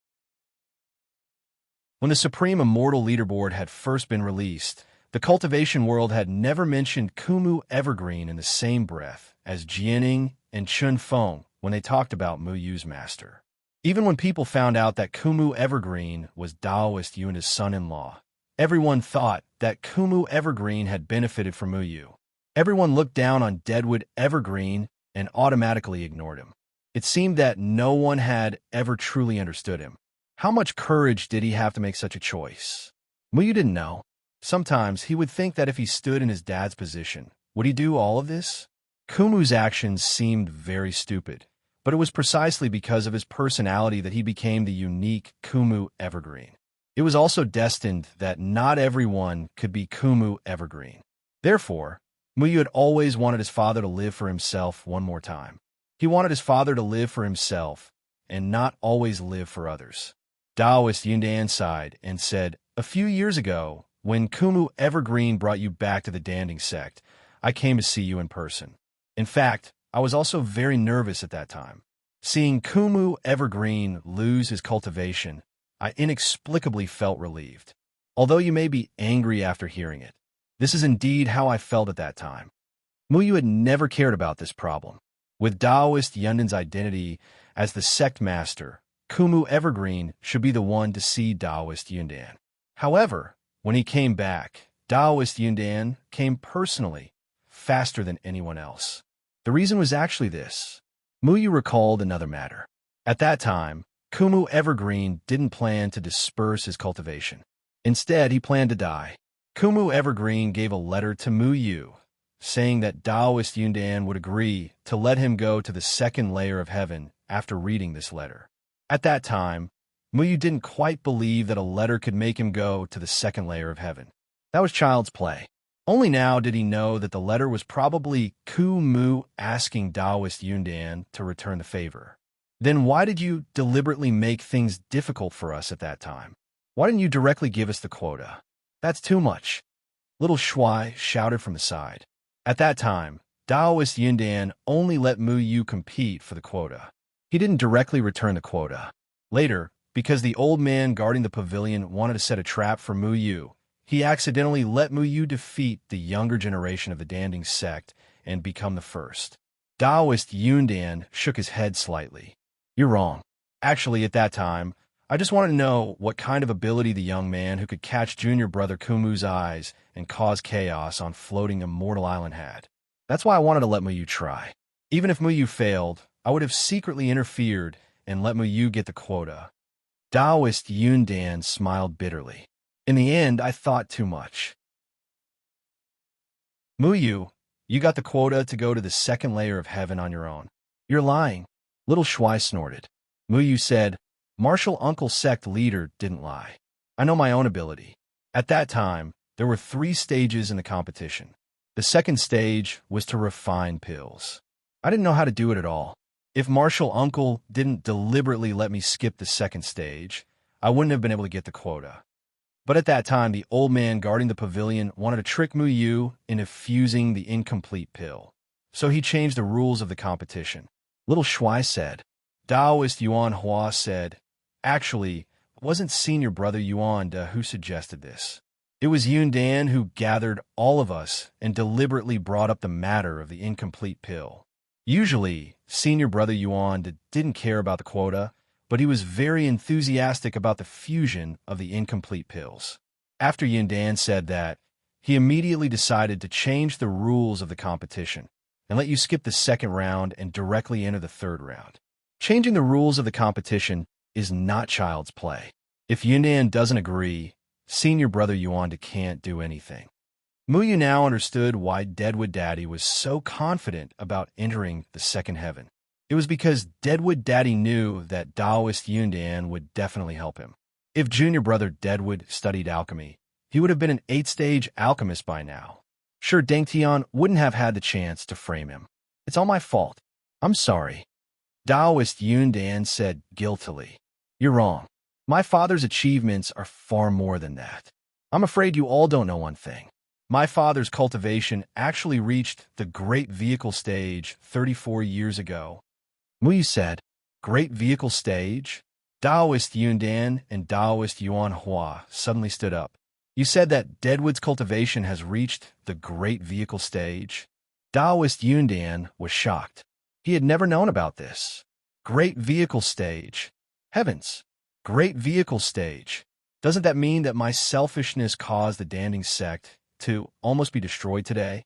When the Supreme Immortal Leaderboard had first been released, the cultivation world had never mentioned Kumu Evergreen in the same breath as Jianing and Chun Feng when they talked about Muyu's master. Even when people found out that Kumu Evergreen was Taoist Yuna's son-in-law, everyone thought that Kumu Evergreen had benefited from Muyu. Everyone looked down on Deadwood Evergreen and automatically ignored him. It seemed that no one had ever truly understood him. How much courage did he have to make such a choice? Muyu didn't know. Sometimes he would think that if he stood in his dad's position, would he do all of this? Kumu's actions seemed very stupid, but it was precisely because of his personality that he became the unique Kumu Evergreen. It was also destined that not everyone could be Kumu Evergreen. Therefore, Muyu had always wanted his father to live for himself one more time. He wanted his father to live for himself and not always live for others. Taoist Yundan sighed and said, a few years ago, when Kumu Evergreen brought you back to the Danding sect, I came to see you in person. In fact, I was also very nervous at that time. Seeing Kumu Evergreen lose his cultivation, I inexplicably felt relieved. Although you may be angry after hearing it, this is indeed how I felt at that time. Muyu had never cared about this problem. With Taoist Yundan's identity as the sect master, Kumu Evergreen should be the one to see Taoist Yundan. However, when he came back, Taoist Yundan came personally, faster than anyone else. The reason was actually this. Muyu recalled another matter. At that time, Kumu Evergreen didn't plan to disperse his cultivation. Instead, he planned to die. Kumu Evergreen gave a letter to Muyu saying that Taoist Yundan would agree to let him go to the second layer of heaven after reading this letter. At that time, Muyu didn't quite believe that a letter could make him go to the second layer of heaven. That was child's play. Only now did he know that the letter was probably Ku Mu asking Taoist Yundan to return the favor. Then why did you deliberately make things difficult for us at that time? Why didn't you directly give us the quota? That's too much. Little Shuai shouted from the side. At that time, Taoist Yundan only let Muyu compete for the quota. He didn't directly return the quota. Later, because the old man guarding the pavilion wanted to set a trap for Muyu, he accidentally let Muyu defeat the younger generation of the Danding sect and become the first. Taoist Yundan shook his head slightly. You're wrong. Actually, at that time, I just wanted to know what kind of ability the young man who could catch junior brother Kumu's eyes and cause chaos on floating immortal island had. That's why I wanted to let Muyu try. Even if Muyu failed, I would have secretly interfered and let Muyu get the quota. Taoist Yundan smiled bitterly. In the end, I thought too much. Muyu, you got the quota to go to the second layer of heaven on your own. You're lying. Little Shuai snorted. Muyu said, Martial Uncle Sect leader didn't lie. I know my own ability. At that time, there were 3 stages in the competition. The second stage was to refine pills. I didn't know how to do it at all. If Martial Uncle didn't deliberately let me skip the second stage, I wouldn't have been able to get the quota. But at that time, the old man guarding the pavilion wanted to trick Muyu into fusing the incomplete pill. So he changed the rules of the competition. Little Shuai said. Taoist Yuan Hua said, Actually, it wasn't senior brother Yuan De who suggested this. It was Yundan who gathered all of us and deliberately brought up the matter of the incomplete pill. Usually, senior brother Yuan De didn't care about the quota, but he was very enthusiastic about the fusion of the incomplete pills. After Yundan said that, he immediately decided to change the rules of the competition and let you skip the second round and directly enter the third round. Changing the rules of the competition is not child's play. If Yundan doesn't agree, senior brother Yuan De can't do anything. Muyu now understood why Deadwood Daddy was so confident about entering the second heaven. It was because Deadwood Daddy knew that Taoist Yundan would definitely help him. If junior brother Deadwood studied alchemy, he would have been an 8th-stage alchemist by now. Sure, Deng Tian wouldn't have had the chance to frame him. It's all my fault. I'm sorry. Taoist Yundan said guiltily. You're wrong. My father's achievements are far more than that. I'm afraid you all don't know one thing. My father's cultivation actually reached the great vehicle stage 34 years ago. Muyu said, Great vehicle stage? Taoist Yundan and Taoist Yuan Hua suddenly stood up. You said that Deadwood's cultivation has reached the great vehicle stage? Taoist Yundan was shocked. He had never known about this. Great vehicle stage. Heavens. Great vehicle stage. Doesn't that mean that my selfishness caused the Danding sect to almost be destroyed today?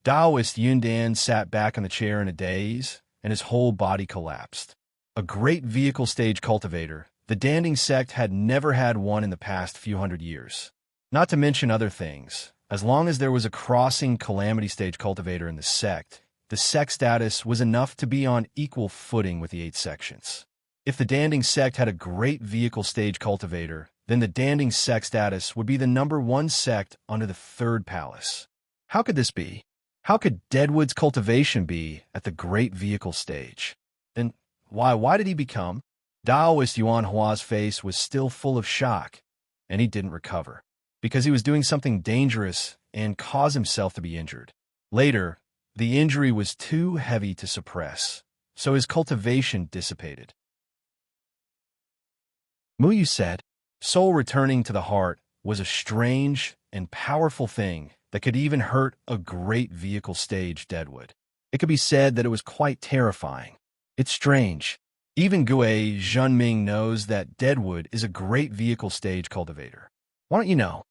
Taoist Yundan sat back in the chair in a daze, and his whole body collapsed. A great vehicle stage cultivator, the Danding sect had never had one in the past few hundred years. Not to mention other things, as long as there was a crossing calamity stage cultivator in the sect status was enough to be on equal footing with the 8 sections. If the Danding sect had a great vehicle stage cultivator, then the Danding sect status would be the #1 sect under the 3rd palace. How could this be? How could Deadwood's cultivation be at the great vehicle stage? Then why did he become? Taoist Yuan Hua's face was still full of shock, and he didn't recover, because he was doing something dangerous and caused himself to be injured. Later, the injury was too heavy to suppress, so his cultivation dissipated. Muyu said, soul returning to the heart was a strange and powerful thing that could even hurt a great vehicle stage Deadwood. It could be said that it was quite terrifying. It's strange. Even Gue Zhenming knows that Deadwood is a great vehicle stage cultivator. Why don't you know?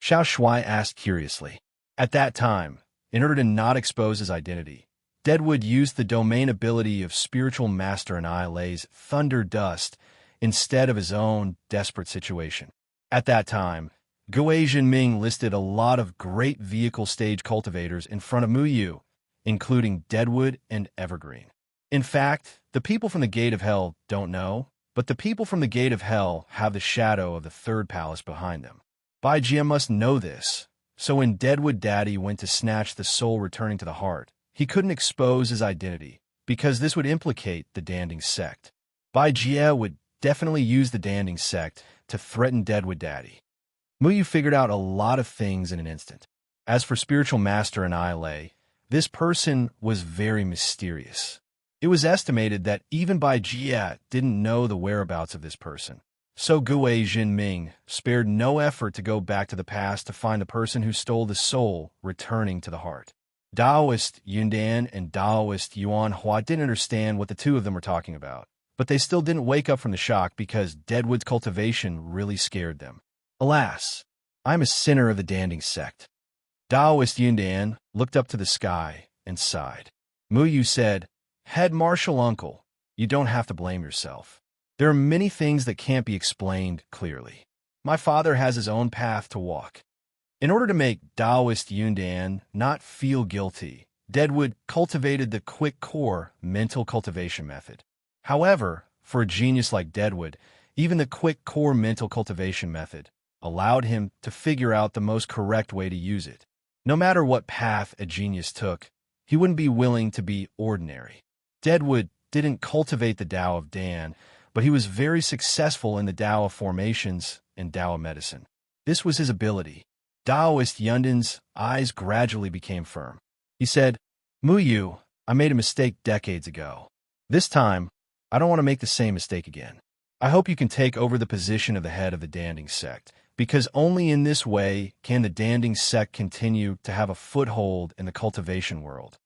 Xiao Shuai asked curiously. At that time, in order to not expose his identity, Deadwood used the domain ability of spiritual master Annihilate's thunder dust instead of his own desperate situation. At that time, Guo Jinming listed a lot of great vehicle stage cultivators in front of Mu Yu, including Deadwood and Evergreen. In fact, the people from the Gate of Hell don't know, but the people from the Gate of Hell have the shadow of the third palace behind them. Bai Jie must know this, so when Deadwood Daddy went to snatch the soul returning to the heart, he couldn't expose his identity, because this would implicate the Danding sect. Bai Jie would definitely use the Danding sect to threaten Deadwood Daddy. Mu Yu figured out a lot of things in an instant. As for Spiritual Master and Lei, this person was very mysterious. It was estimated that even Bai Jie didn't know the whereabouts of this person. So Guo Jinming spared no effort to go back to the past to find the person who stole the soul returning to the heart. Daoist Yundan and Daoist Yuan Hua didn't understand what the two of them were talking about, but they still didn't wake up from the shock because Deadwood's cultivation really scared them. Alas, I'm a sinner of the Danding sect. Daoist Yundan looked up to the sky and sighed. Mu Yu said, Head Marshal Uncle, you don't have to blame yourself. There are many things that can't be explained clearly. My father has his own path to walk. In order to make Daoist Yundan not feel guilty, Deadwood cultivated the quick core mental cultivation method. However, for a genius like Deadwood, even the quick core mental cultivation method allowed him to figure out the most correct way to use it. No matter what path a genius took, he wouldn't be willing to be ordinary. Deadwood didn't cultivate the Tao of Dan, but he was very successful in the Tao of formations and Tao of medicine. This was his ability. Daoist Yundan's eyes gradually became firm. He said, Mu Yu, I made a mistake decades ago. This time, I don't want to make the same mistake again. I hope you can take over the position of the head of the Danding sect, because only in this way can the Danding sect continue to have a foothold in the cultivation world.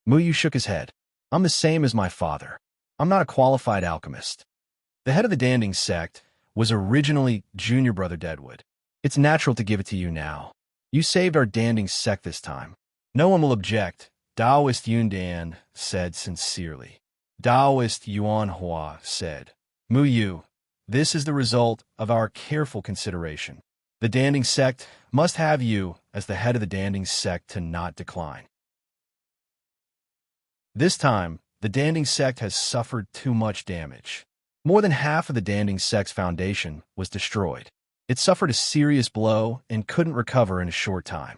Mu Yu shook his head. I'm the same as my father. I'm not a qualified alchemist. The head of the Danding sect was originally Junior Brother Deadwood. It's natural to give it to you now. You saved our Danding sect this time. No one will object, Daoist Yundan said sincerely. Daoist Yuan Hua said, Mu Yu, this is the result of our careful consideration. The Danding sect must have you as the head of the Danding sect to not decline. This time, the Danding sect has suffered too much damage. More than half of the Danding sect's foundation was destroyed. It suffered a serious blow and couldn't recover in a short time.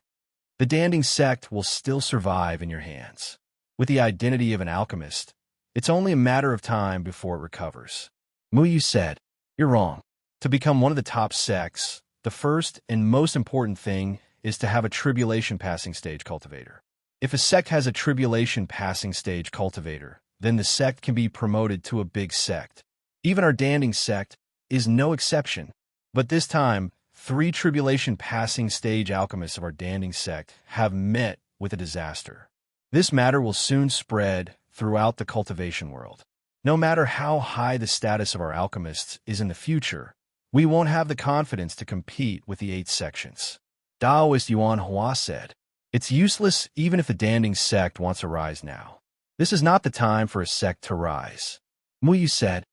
The Danding sect will still survive in your hands. With the identity of an alchemist, it's only a matter of time before it recovers. Mu Yu said, You're wrong. To become one of the top sects, the first and most important thing is to have a tribulation passing stage cultivator. If a sect has a tribulation passing stage cultivator, then the sect can be promoted to a big sect. Even our Danding sect is no exception. But this time, 3 tribulation passing stage alchemists of our Danding sect have met with a disaster. This matter will soon spread throughout the cultivation world. No matter how high the status of our alchemists is in the future, we won't have the confidence to compete with the 8 sections. Daoist Yuan Hua said, It's useless even if the Danding sect wants to rise now. This is not the time for a sect to rise. Mu Yu said,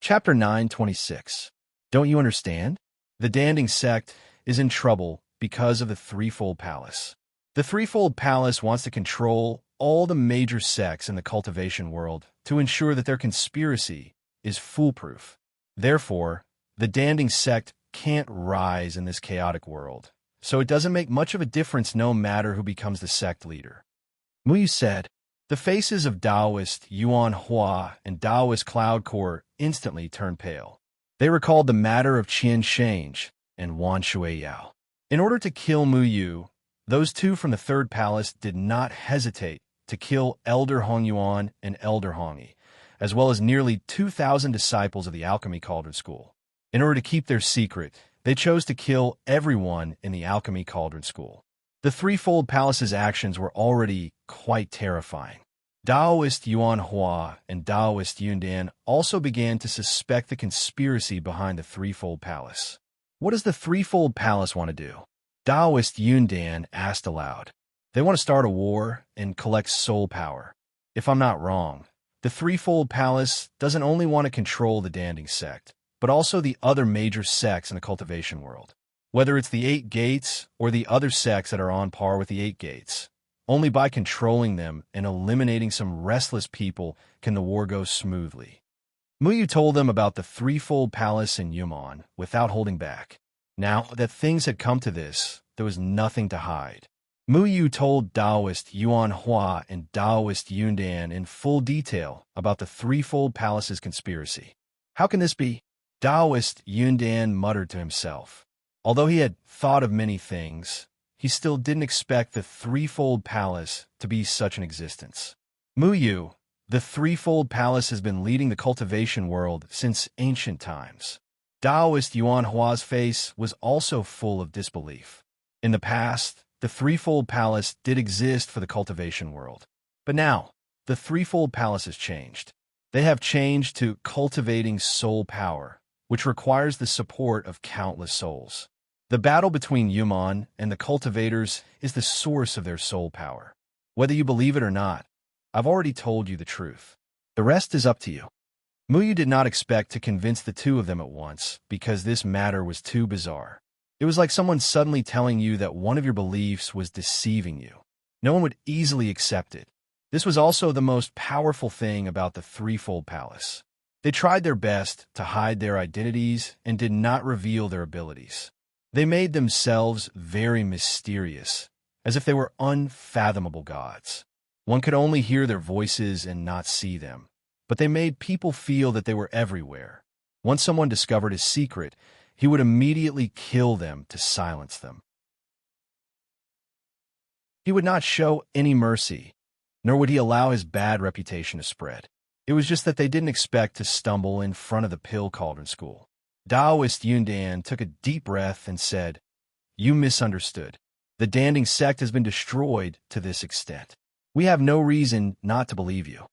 Chapter 926. Don't you understand? The Danding sect is in trouble because of the Threefold Palace. The Threefold Palace wants to control all the major sects in the cultivation world to ensure that their conspiracy is foolproof. Therefore, the Danding sect can't rise in this chaotic world, so it doesn't make much of a difference no matter who becomes the sect leader. Mu Yu said, The faces of Daoist Yuan Hua and Daoist Cloud Core instantly turned pale. They recalled the matter of Qian Shange and Wan Shuiyao. In order to kill Mu Yu, those two from the Third Palace did not hesitate to kill Elder Hong Yuan and Elder Hongyi, as well as nearly 2,000 disciples of the Alchemy Cauldron School. In order to keep their secret, they chose to kill everyone in the Alchemy Cauldron School. The Threefold Palace's actions were already quite terrifying. Daoist Yuan Hua and Daoist Yundan also began to suspect the conspiracy behind the Threefold Palace. What does the Threefold Palace want to do? Daoist Yundan asked aloud. They want to start a war and collect soul power. If I'm not wrong, The threefold palace doesn't only want to control the Danding sect, but also the other major sects in the cultivation world. Whether it's the 8 gates or the other sects that are on par with the 8 gates. Only by controlling them and eliminating some restless people can the war go smoothly. Muyu told them about the threefold palace in Yumon without holding back. Now that things had come to this, there was nothing to hide. Muyu told Taoist Yuan Hua and Taoist Yundan in full detail about the threefold palace's conspiracy. How can this be? Taoist Yundan muttered to himself. Although he had thought of many things, he still didn't expect the threefold palace to be such an existence. Muyu, the threefold palace has been leading the cultivation world since ancient times. Taoist Yuan Hua's face was also full of disbelief. In the past, the threefold palace did exist for the cultivation world. But now, the threefold palace has changed. They have changed to cultivating soul power, which requires the support of countless souls. The battle between Yumon and the cultivators is the source of their soul power. Whether you believe it or not, I've already told you the truth. The rest is up to you. Muyu did not expect to convince the two of them at once because this matter was too bizarre. It was like someone suddenly telling you that one of your beliefs was deceiving you. No one would easily accept it. This was also the most powerful thing about the threefold palace. They tried their best to hide their identities and did not reveal their abilities. They made themselves very mysterious, as if they were unfathomable gods. One could only hear their voices and not see them, but they made people feel that they were everywhere. Once someone discovered his secret, he would immediately kill them to silence them. He would not show any mercy, nor would he allow his bad reputation to spread. It was just that they didn't expect to stumble in front of the pill cauldron school. Taoist Yundan took a deep breath and said, "You misunderstood. The Danding sect has been destroyed to this extent. We have no reason not to believe you."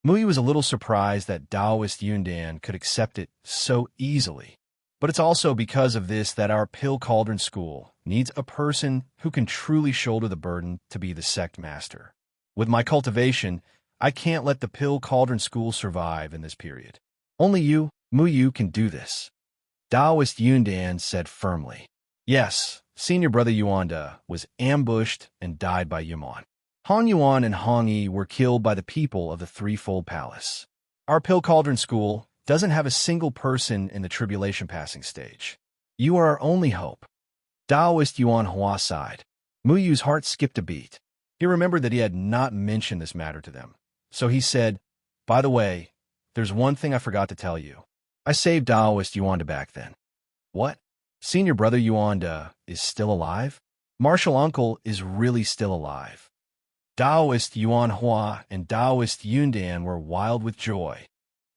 Muyu was a little surprised that Taoist Yundan could accept it so easily. But it's also because of this that our pill cauldron school needs a person who can truly shoulder the burden to be the sect master. With my cultivation, I can't let the pill cauldron school survive in this period. Only you, Muyu, can do this. Taoist Yundan said firmly. Yes, senior brother Yuanda was ambushed and died by Yumon. Han Yuan and Hong Yi were killed by the people of the threefold palace. Our pill cauldron school doesn't have a single person in the tribulation passing stage. You are our only hope. Taoist Yuan Hua sighed. Muyu's heart skipped a beat. He remembered that he had not mentioned this matter to them. So he said, "By the way, there's one thing I forgot to tell you. I saved Taoist Yuanda back then." "What? Senior brother Yuanda is still alive?" "Martial uncle is really still alive." Taoist Yuan Hua and Taoist Yundan were wild with joy.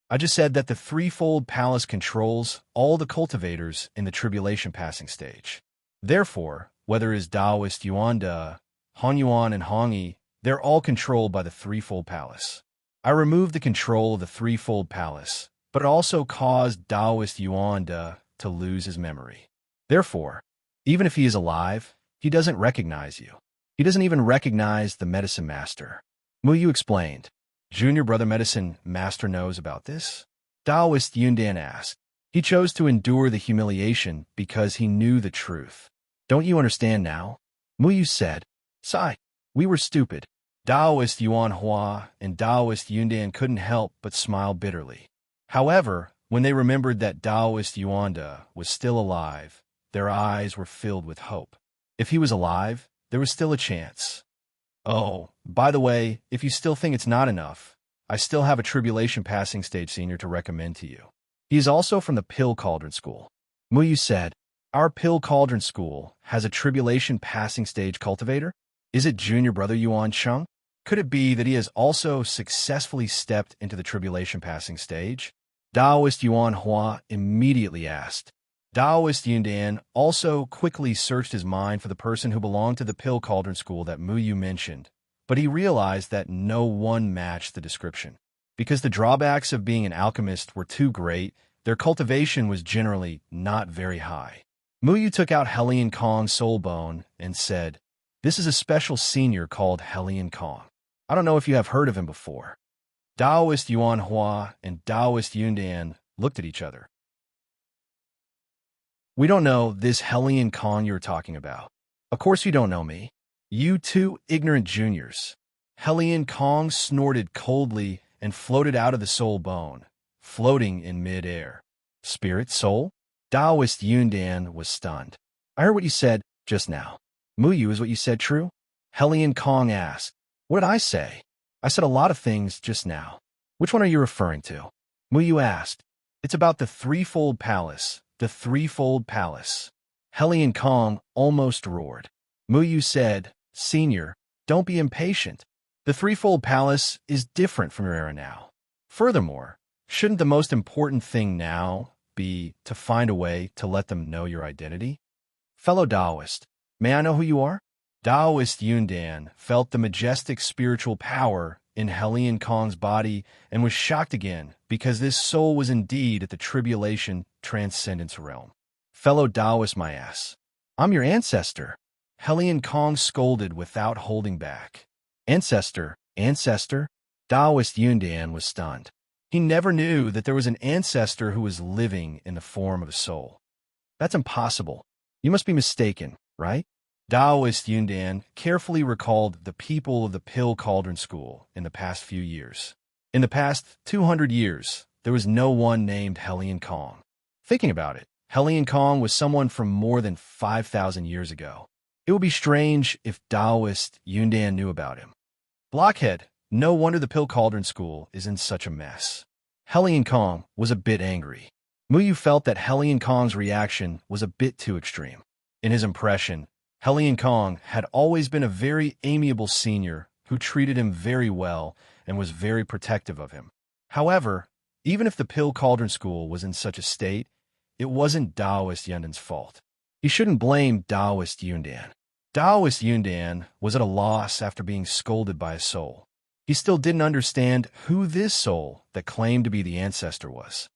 I just said that the threefold palace controls all the cultivators in the tribulation passing stage. Therefore, whether it is Taoist Yuanda, Han Yuan, and Hong Yi, they're all controlled by the threefold palace. I removed the control of the threefold palace, but it also caused Taoist Yuanda to lose his memory. Therefore, even if he is alive, he doesn't recognize you. He doesn't even recognize the medicine master. Muyu explained. Junior brother medicine master knows about this? Taoist Yundan asked. He chose to endure the humiliation because he knew the truth. Don't you understand now? Muyu said. Sigh. We were stupid. Taoist Yuan Hua and Taoist Yundan couldn't help but smile bitterly. However, when they remembered that Taoist Yuanda was still alive, their eyes were filled with hope. If he was alive, there was still a chance. Oh, by the way, if you still think it's not enough, I still have a tribulation passing stage senior to recommend to you. He is also from the Pill Cauldron School. Muyu said, Our Pill Cauldron School has a tribulation passing stage cultivator? Is it junior brother Yuan Cheng? Could it be that he has also successfully stepped into the tribulation passing stage? Taoist Yuan Hua immediately asked. Taoist Yundan also quickly searched his mind for the person who belonged to the Pill Cauldron School that Muyu mentioned, but he realized that no one matched the description. Because the drawbacks of being an alchemist were too great, their cultivation was generally not very high. Muyu took out Helian Kong's soul bone and said, This is a special senior called Helian Kong. I don't know if you have heard of him before. Taoist Yuan Hua and Taoist Yundan looked at each other. We don't know this Hellion Kong you're talking about. Of course you don't know me. You two ignorant juniors. Hellion Kong snorted coldly and floated out of the soul bone, floating in mid-air. Spirit, soul? Taoist Yundan was stunned. I heard what you said just now. Muyu, is what you said true? Hellion Kong asked. What did I say? I said a lot of things just now. Which one are you referring to? Muyu asked. It's about the threefold palace. The threefold palace. Hellion Kong almost roared. Muyu said, Senior, don't be impatient. The threefold palace is different from your era now. Furthermore, shouldn't the most important thing now be to find a way to let them know your identity? Fellow Taoist, may I know who you are? Taoist Yundan felt the majestic spiritual power in Hellion Kong's body and was shocked again because this soul was indeed at the tribulation transcendence realm. Fellow Taoist, my ass, I'm your ancestor. Hellion Kong scolded without holding back. Ancestor, ancestor? Taoist Yundan was stunned. He never knew that there was an ancestor who was living in the form of a soul. That's impossible. You must be mistaken, right? Taoist Yundan carefully recalled the people of the Pill Cauldron School in the past few years. In the past 200 years, there was no one named Hellion Kong. Thinking about it, Hellion Kong was someone from more than 5,000 years ago. It would be strange if Taoist Yundan knew about him. Blockhead, no wonder the Pill Cauldron School is in such a mess. Hellion Kong was a bit angry. Muyu felt that Hellion Kong's reaction was a bit too extreme. In his impression, Hellion Kong had always been a very amiable senior who treated him very well and was very protective of him. However, even if the Pill Cauldron School was in such a state, it wasn't Taoist Yundan's fault. He shouldn't blame Taoist Yundan. Taoist Yundan was at a loss after being scolded by a soul. He still didn't understand who this soul that claimed to be the ancestor was.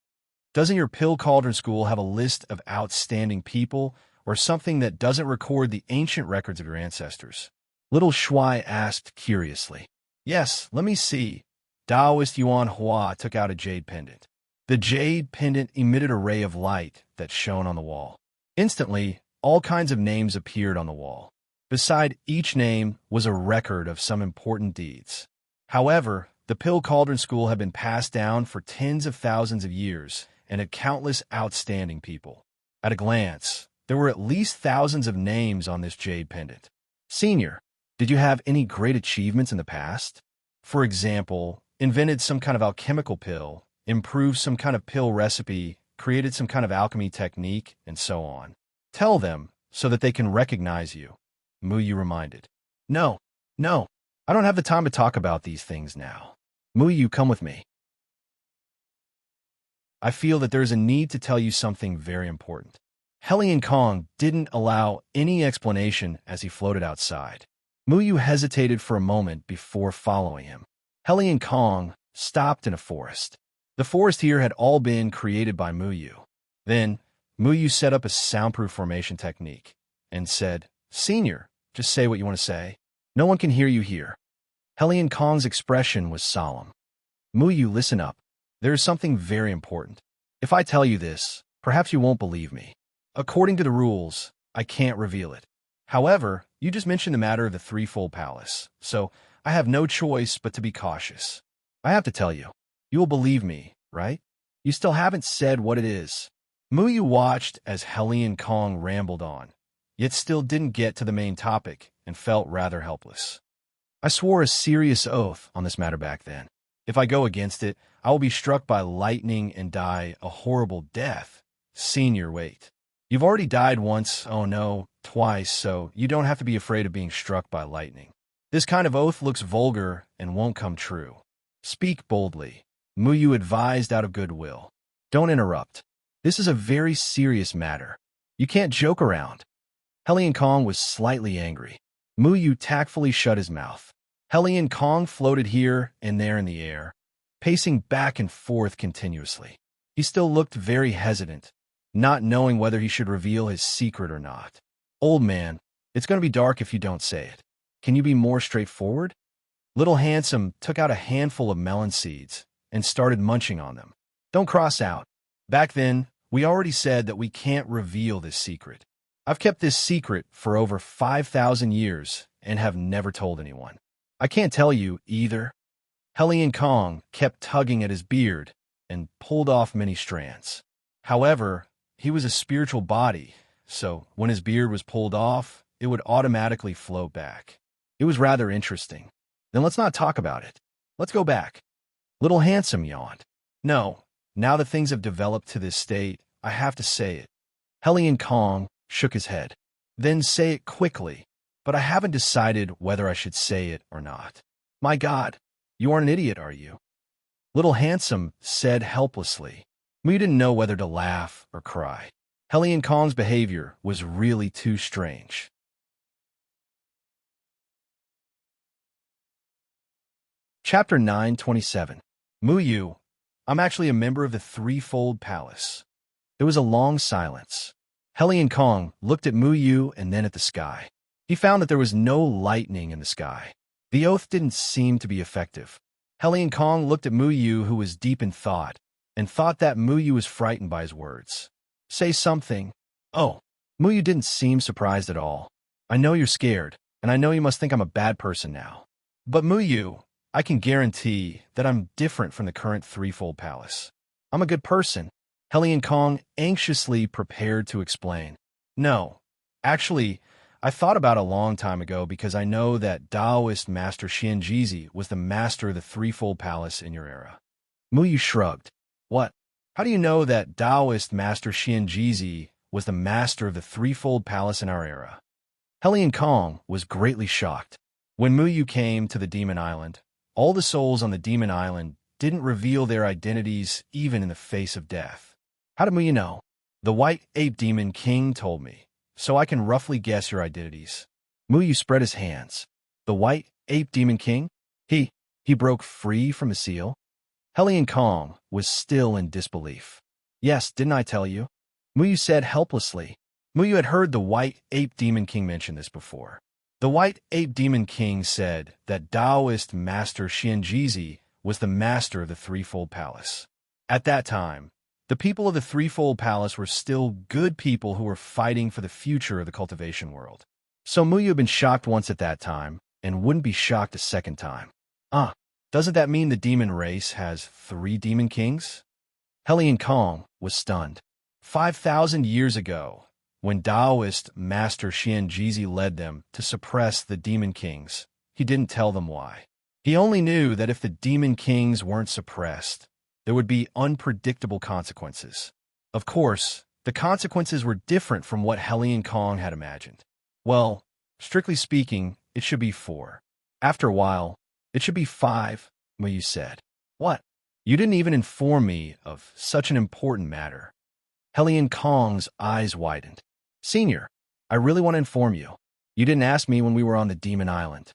Doesn't your Pill Cauldron School have a list of outstanding people or something that doesn't record the ancient records of your ancestors? Little Shuai asked curiously. Yes, let me see. Taoist Yuan Hua took out a jade pendant. The jade pendant emitted a ray of light that shone on the wall. Instantly, all kinds of names appeared on the wall. Beside each name was a record of some important deeds. However, the Pill Cauldron School had been passed down for tens of thousands of years and had countless outstanding people. At a glance, there were at least thousands of names on this jade pendant. Senior, did you have any great achievements in the past? For example, invented some kind of alchemical pill, improved some kind of pill recipe, created some kind of alchemy technique, and so on. Tell them so that they can recognize you, Muyu reminded. No, I don't have the time to talk about these things now. Muyu, come with me. I feel that there is a need to tell you something very important. Hellion Kong didn't allow any explanation as he floated outside. Muyu hesitated for a moment before following him. Hellion Kong stopped in a forest. The forest here had all been created by Muyu. Then, Muyu set up a soundproof formation technique and said, Senior, just say what you want to say. No one can hear you here. Hellion Kong's expression was solemn. Muyu, listen up. There is something very important. If I tell you this, perhaps you won't believe me. According to the rules, I can't reveal it. However, you just mentioned the matter of the threefold palace, so I have no choice but to be cautious. I have to tell you. You will believe me, right? You still haven't said what it is. Muyu watched as Hellion Kong rambled on, yet still didn't get to the main topic and felt rather helpless. I swore a serious oath on this matter back then. If I go against it, I will be struck by lightning and die a horrible death. Senior, wait. You've already died once, oh no, twice, so you don't have to be afraid of being struck by lightning. This kind of oath looks vulgar and won't come true. Speak boldly, Muyu advised out of goodwill. Don't interrupt. This is a very serious matter. You can't joke around. Hellion Kong was slightly angry. Muyu tactfully shut his mouth. Hellion Kong floated here and there in the air, pacing back and forth continuously. He still looked very hesitant, not knowing whether he should reveal his secret or not. Old man, it's going to be dark if you don't say it. Can you be more straightforward? Little Handsome took out a handful of melon seeds and started munching on them. Don't cross out. Back then, we already said that we can't reveal this secret. I've kept this secret for over 5,000 years and have never told anyone. I can't tell you either. Hellion Kong kept tugging at his beard and pulled off many strands. However, he was a spiritual body, so when his beard was pulled off, it would automatically float back. It was rather interesting. Then let's not talk about it. Let's go back. Little Handsome yawned. No, now that things have developed to this state, I have to say it. Hellion Kong shook his head. Then say it quickly, but I haven't decided whether I should say it or not. My God, you aren't an idiot, are you? Little Handsome said helplessly. We didn't know whether to laugh or cry. Hellion Kong's behavior was really too strange. Chapter 927. Muyu, I'm actually a member of the Threefold Palace. There was a long silence. Hellion Kong looked at Muyu and then at the sky. He found that there was no lightning in the sky. The oath didn't seem to be effective. Hellion Kong looked at Muyu, who was deep in thought, and thought that Muyu was frightened by his words. Say something. Oh, Muyu didn't seem surprised at all. I know you're scared, and I know you must think I'm a bad person now. But Muyu, I can guarantee that I'm different from the current Threefold Palace. I'm a good person. Hellion Kong anxiously prepared to explain. No, actually, I thought about it a long time ago because I know that Taoist Master Xianjizi was the master of the Threefold Palace in your era. Muyu shrugged. What? How do you know that Taoist Master Xianjizi was the master of the Threefold Palace in our era? Hellion Kong was greatly shocked. When Muyu came to the Demon Island, all the souls on the Demon Island didn't reveal their identities even in the face of death. How did Muyu know? The White Ape Demon King told me, so I can roughly guess your identities. Muyu spread his hands. The White Ape Demon King? He broke free from the seal? Hellion Kong was still in disbelief. Yes, didn't I tell you? Muyu said helplessly. Muyu had heard the White Ape Demon King mention this before. The White Ape Demon King said that Taoist Master Xianjizi was the master of the Threefold Palace. At that time, the people of the Threefold Palace were still good people who were fighting for the future of the cultivation world. So Muyu had been shocked once at that time, and wouldn't be shocked a second time. Doesn't that mean the demon race has 3 demon kings? Hellion Kong was stunned. 5,000 years ago, when Taoist Master Xianjizi led them to suppress the demon kings, he didn't tell them why. He only knew that if the demon kings weren't suppressed, there would be unpredictable consequences. Of course, the consequences were different from what Hellion Kong had imagined. Well, strictly speaking, it should be 4. After a while, it should be 5, Muyu said. What? You didn't even inform me of such an important matter. Hellion Kong's eyes widened. Senior, I really want to inform you. You didn't ask me when we were on the Demon Island.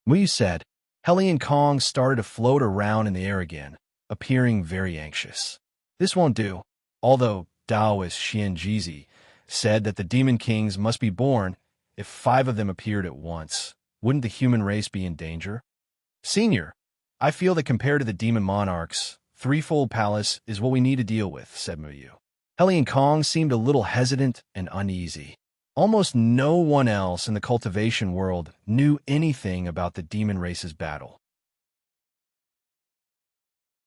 Muyu said. Hellion Kong started to float around in the air again, appearing very anxious. This won't do. Although Taoist Xianjizi said that the demon kings must be born if 5 of them appeared at once, wouldn't the human race be in danger? Senior, I feel that compared to the demon monarchs, Threefold Palace is what we need to deal with, said Muyu. Hellion Kong seemed a little hesitant and uneasy. Almost no one else in the cultivation world knew anything about the demon race's battle.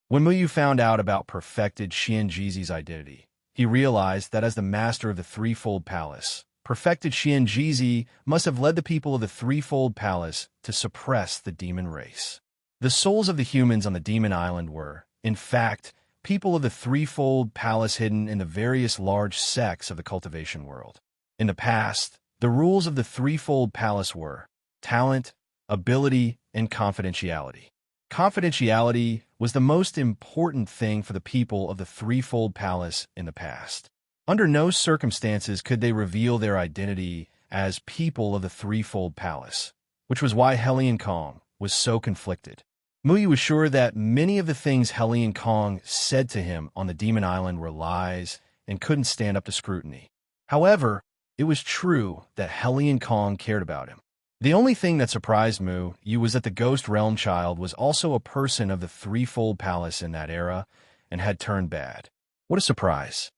When Muyu found out about perfected Xianjizi's identity, he realized that as the master of the Threefold Palace, perfected Xianjizi must have led the people of the Threefold Palace to suppress the demon race. The souls of the humans on the Demon Island were, in fact, people of the Threefold Palace hidden in the various large sects of the cultivation world. In the past, the rules of the Threefold Palace were talent, ability, and confidentiality. Confidentiality was the most important thing for the people of the Threefold Palace in the past. Under no circumstances could they reveal their identity as people of the Threefold Palace, which was why Hellion Kong was so conflicted. Muyu was sure that many of the things Hellion Kong said to him on the Demon Island were lies and couldn't stand up to scrutiny. However, it was true that Hellion Kong cared about him. The only thing that surprised Mu Yu was that the Ghost Realm child was also a person of the Threefold Palace in that era and had turned bad. What a surprise.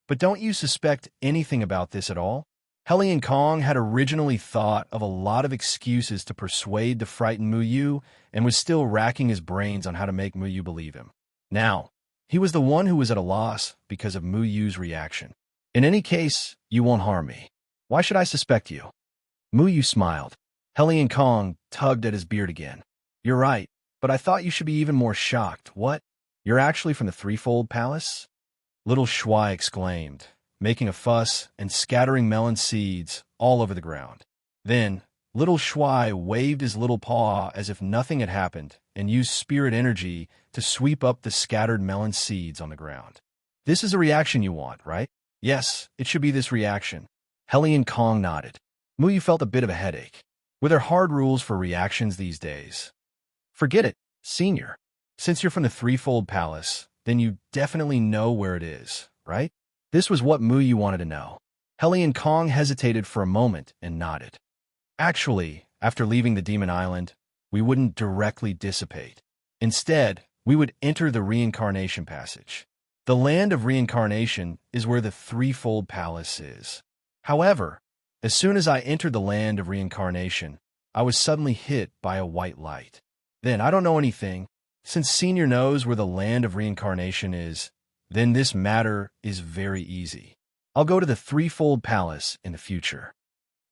But don't you suspect anything about this at all? Hellion Kong had originally thought of a lot of excuses to persuade the frightened Mu Yu and was still racking his brains on how to make Mu Yu believe him. Now, he was the one who was at a loss because of Mu Yu's reaction. In any case, you won't harm me. Why should I suspect you? Mu Yu smiled. Hellion Kong tugged at his beard again. You're right, but I thought you should be even more shocked. What? You're actually from the Threefold Palace? Little Shuai exclaimed, making a fuss and scattering melon seeds all over the ground. Then, Little Shuai waved his little paw as if nothing had happened and used spirit energy to sweep up the scattered melon seeds on the ground. This is a reaction you want, right? Yes, it should be this reaction. Hellion Kong nodded. Mu Yu felt a bit of a headache. Were there hard rules for reactions these days? Forget it, Senior. Since you're from the Threefold Palace, then you definitely know where it is, right? This was what Mu Yu wanted to know. Hellion Kong hesitated for a moment and nodded. Actually, after leaving the Demon Island, we wouldn't directly dissipate. Instead, we would enter the Reincarnation Passage. The land of reincarnation is where the Threefold Palace is. However, as soon as I entered the land of reincarnation, I was suddenly hit by a white light. Then I don't know anything. Since Senior knows where the land of reincarnation is, then this matter is very easy. I'll go to the Threefold Palace in the future.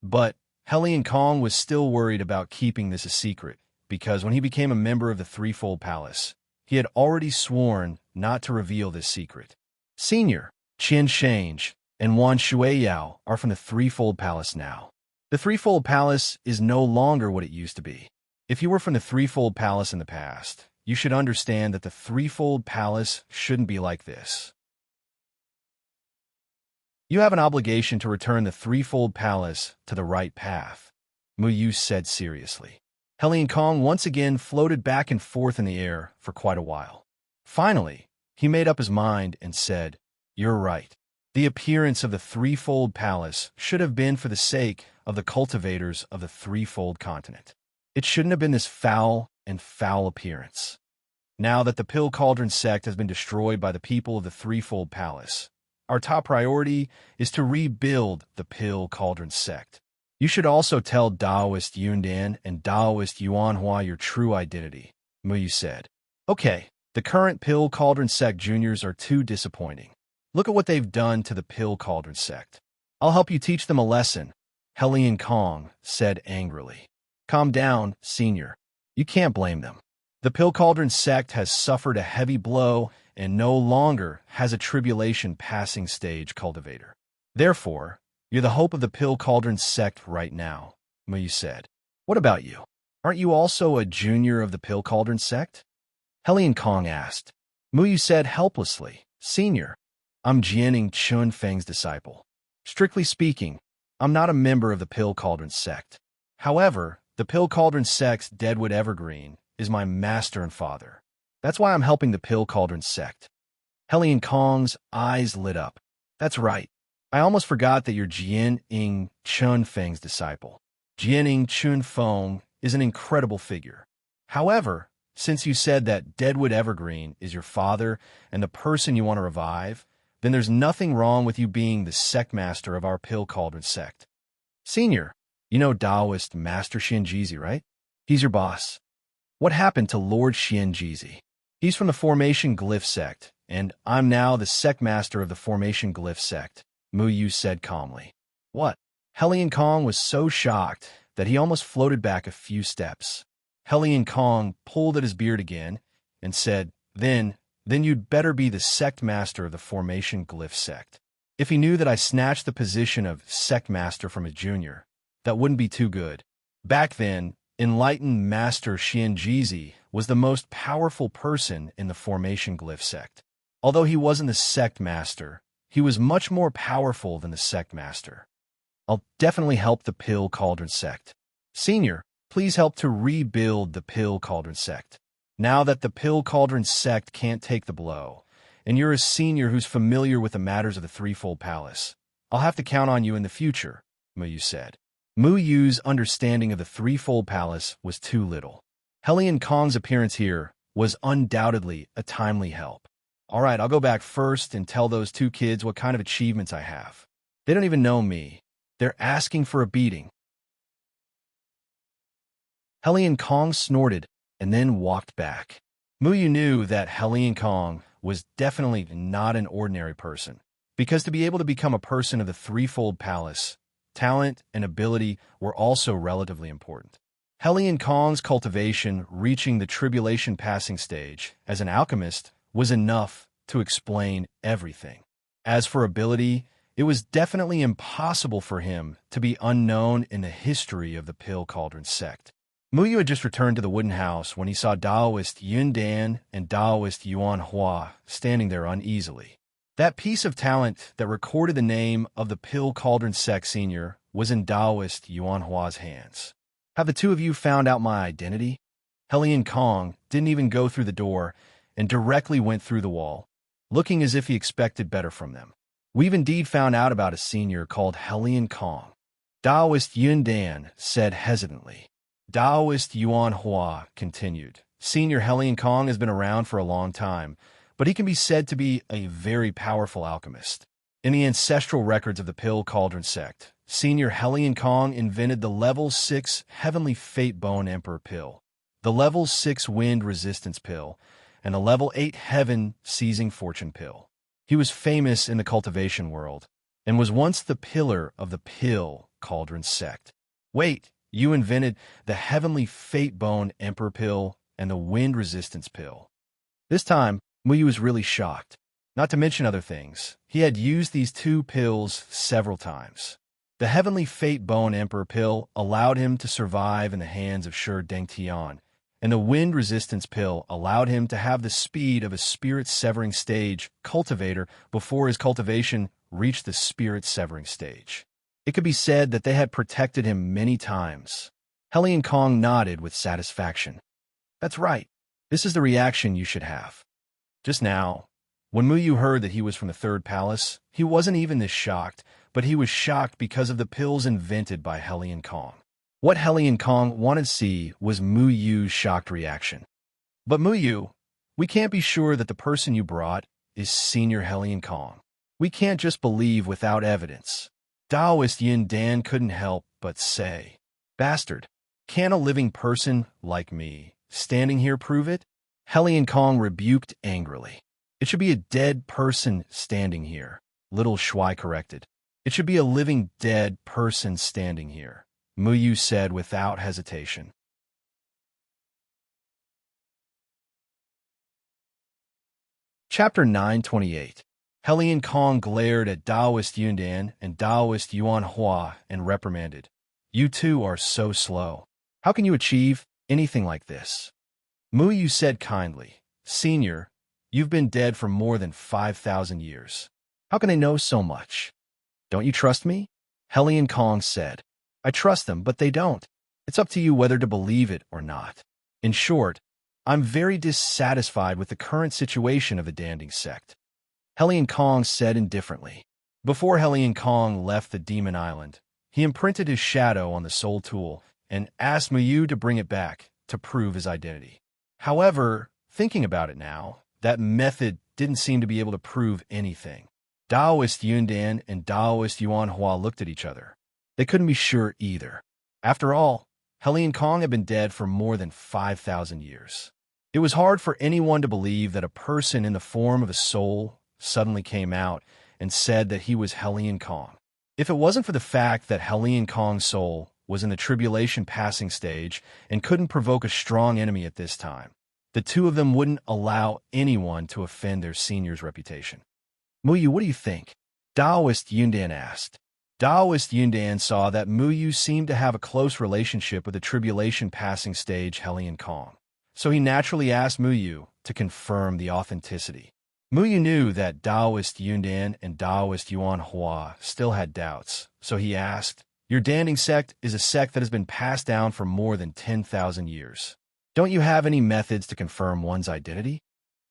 But Hellion Kong was still worried about keeping this a secret, because when he became a member of the Threefold Palace, he had already sworn not to reveal this secret. Senior, Qian Shange, and Wan Shuiyao are from the Threefold Palace now. The Threefold Palace is no longer what it used to be. If you were from the Threefold Palace in the past, you should understand that the Threefold Palace shouldn't be like this. You have an obligation to return the Threefold Palace to the right path, Mu Yu said seriously. Hellion Kong once again floated back and forth in the air for quite a while. Finally, he made up his mind and said, You're right. The appearance of the Threefold Palace should have been for the sake of the cultivators of the Threefold Continent. It shouldn't have been this foul appearance. Now that the Pill Cauldron sect has been destroyed by the people of the Threefold Palace, our top priority is to rebuild the Pill Cauldron sect. You should also tell Taoist Yundan and Taoist Yuanhua your true identity, Mu Yu said. Okay, the current Pill Cauldron sect juniors are too disappointing. Look at what they've done to the Pill Cauldron sect. I'll help you teach them a lesson, Hellion Kong said angrily. Calm down, Senior. You can't blame them. The Pill Cauldron sect has suffered a heavy blow and no longer has a tribulation passing stage cultivator. Therefore, you're the hope of the Pill Cauldron sect right now, Mu Yu said. What about you? Aren't you also a junior of the Pill Cauldron sect? Hellion Kong asked. Mu Yu said helplessly, Senior, I'm Jianing Chunfeng's disciple. Strictly speaking, I'm not a member of the Pill Cauldron sect. However, the Pill Cauldron sect's Deadwood Evergreen is my master and father. That's why I'm helping the Pill Cauldron sect. Hellion Kong's eyes lit up. That's right. I almost forgot that you're Jianing Chunfeng's disciple. Jianing Chunfeng is an incredible figure. However, since you said that Deadwood Evergreen is your father and the person you want to revive, then there's nothing wrong with you being the sect master of our Pill Cauldron sect. Senior, you know Taoist Master Xianjizi, right? He's your boss. What happened to Lord Xianjizi? He's from the Formation Glyph sect, and I'm now the sect master of the Formation Glyph sect, Mu Yu said calmly. What? Hellion Kong was so shocked that he almost floated back a few steps. Hellion Kong pulled at his beard again and said, Then you'd better be the sect master of the Formation Glyph sect. If he knew that I snatched the position of sect master from a junior, that wouldn't be too good. Back then, enlightened Master Xianjizi was the most powerful person in the Formation Glyph sect. Although he wasn't the sect master, he was much more powerful than the sect master. I'll definitely help the Pill Cauldron sect. Senior, please help to rebuild the Pill Cauldron sect. Now that the Pill Cauldron sect can't take the blow, and you're a senior who's familiar with the matters of the Threefold Palace, I'll have to count on you in the future, Mu Yu said. Mu Yu's understanding of the threefold palace was too little. Helion Kong's appearance here was undoubtedly a timely help. All right, I'll go back first and tell those two kids what kind of achievements I have. They don't even know me. They're asking for a beating. Helion Kong snorted and then walked back. Mu Yu knew that Helion Kong was definitely not an ordinary person, because to be able to become a person of the threefold palace, talent and ability were also relatively important. Helion Kong's cultivation reaching the tribulation passing stage as an alchemist was enough to explain everything. As for ability, it was definitely impossible for him to be unknown in the history of the Pill Cauldron sect. Mu Yu had just returned to the wooden house when he saw Taoist Yun Dan and Taoist Yuan Hua standing there uneasily. That piece of talent that recorded the name of the Pill Cauldron sect senior was in Taoist Yuan Hua's hands. Have the two of you found out my identity? Helion Kong didn't even go through the door and directly went through the wall, looking as if he expected better from them. We've indeed found out about a senior called Helion Kong, Taoist Yun Dan said hesitantly. Taoist Yuan Hua continued. Senior Helion Kong has been around for a long time, but he can be said to be a very powerful alchemist. In the ancestral records of the Pill Cauldron sect, Senior Helion Kong invented the Level 6 Heavenly Fate Bone Emperor Pill, the Level 6 Wind Resistance Pill, and the Level 8 Heaven Seizing Fortune Pill. He was famous in the cultivation world, and was once the pillar of the Pill Cauldron sect. Wait, you invented the Heavenly Fate Bone Emperor Pill and the Wind Resistance Pill. This time, Mu Yu was really shocked. Not to mention other things, he had used these two pills several times. The Heavenly Fate Bone Emperor Pill allowed him to survive in the hands of Shi Dengtian, and the Wind Resistance Pill allowed him to have the speed of a spirit-severing stage cultivator before his cultivation reached the spirit-severing stage. It could be said that they had protected him many times. Helion Kong nodded with satisfaction. That's right. This is the reaction you should have. Just now, when Mu Yu heard that he was from the Third Palace, he wasn't even this shocked, but he was shocked because of the pills invented by Helion Kong. What Helion Kong wanted to see was Mu Yu's shocked reaction. But Mu Yu, we can't be sure that the person you brought is Senior Helion Kong. We can't just believe without evidence. Taoist Yin Dan couldn't help but say, Bastard, can a living person like me, standing here, prove it? Helion Kong rebuked angrily. It should be a dead person standing here, Little Shuai corrected. It should be a living dead person standing here, Mu Yu said without hesitation. Chapter 928. Helion Kong glared at Taoist Yundan and Taoist Yuan Hua and reprimanded. You two are so slow. How can you achieve anything like this? Mu Yu said kindly, Senior, you've been dead for more than 5,000 years. How can they know so much? Don't you trust me? Helion Kong said. I trust them, but they don't. It's up to you whether to believe it or not. In short, I'm very dissatisfied with the current situation of the Danding sect. Helion Kong said indifferently. Before Helion Kong left the Demon Island, he imprinted his shadow on the soul tool and asked Mu Yu to bring it back to prove his identity. However, thinking about it now, that method didn't seem to be able to prove anything. Taoist Yundan and Taoist Yuan Hua looked at each other. They couldn't be sure either. After all, Helion Kong had been dead for more than 5,000 years. It was hard for anyone to believe that a person in the form of a soul suddenly came out and said that he was Helion Kong. If it wasn't for the fact that Helion Kong's soul was in the tribulation passing stage and couldn't provoke a strong enemy at this time, the two of them wouldn't allow anyone to offend their senior's reputation. Mu Yu, what do you think? Taoist Yundan asked. Taoist Yundan saw that Mu Yu seemed to have a close relationship with the tribulation passing stage Helion Kong, so he naturally asked Mu Yu to confirm the authenticity. Mu Yu knew that Taoist Yundan and Taoist Yuan Hua still had doubts, so he asked, Your Danding sect is a sect that has been passed down for more than 10,000 years. Don't you have any methods to confirm one's identity?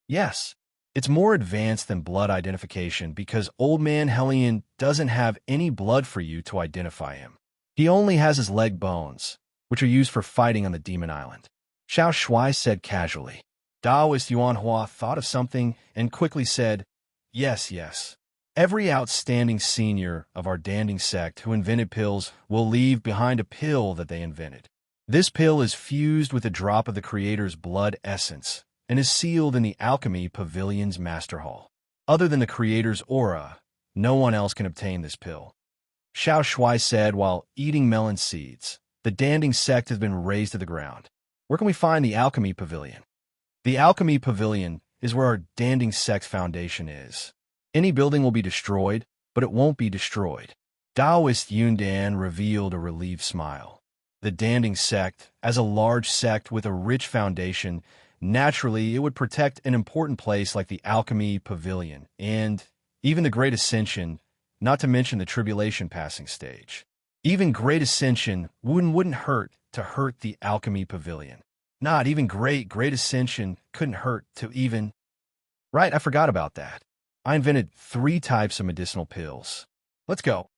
Yes. It's more advanced than blood identification because Old Man Helion doesn't have any blood for you to identify him. He only has his leg bones, which are used for fighting on the Demon Island. Xiao Shui said casually. Taoist Yuan Hua thought of something and quickly said, yes, yes. Every outstanding senior of our Danding sect who invented pills will leave behind a pill that they invented. This pill is fused with a drop of the creator's blood essence and is sealed in the Alchemy Pavilion's Master Hall. Other than the creator's aura, no one else can obtain this pill. Xiao Shui said while eating melon seeds. The Danding sect has been razed to the ground. Where can we find the Alchemy Pavilion? The Alchemy Pavilion is where our Danding sect's foundation is. Any building will be destroyed, but it won't be destroyed. Taoist Yundan revealed a relieved smile. The Danding sect, as a large sect with a rich foundation, naturally it would protect an important place like the Alchemy Pavilion and even the Great Ascension, not to mention the Tribulation Passing Stage. Even Great Ascension wouldn't hurt to hurt the Alchemy Pavilion. Not even Great Ascension couldn't hurt to even... Right, I forgot about that. I invented 3 types of medicinal pills. Let's go.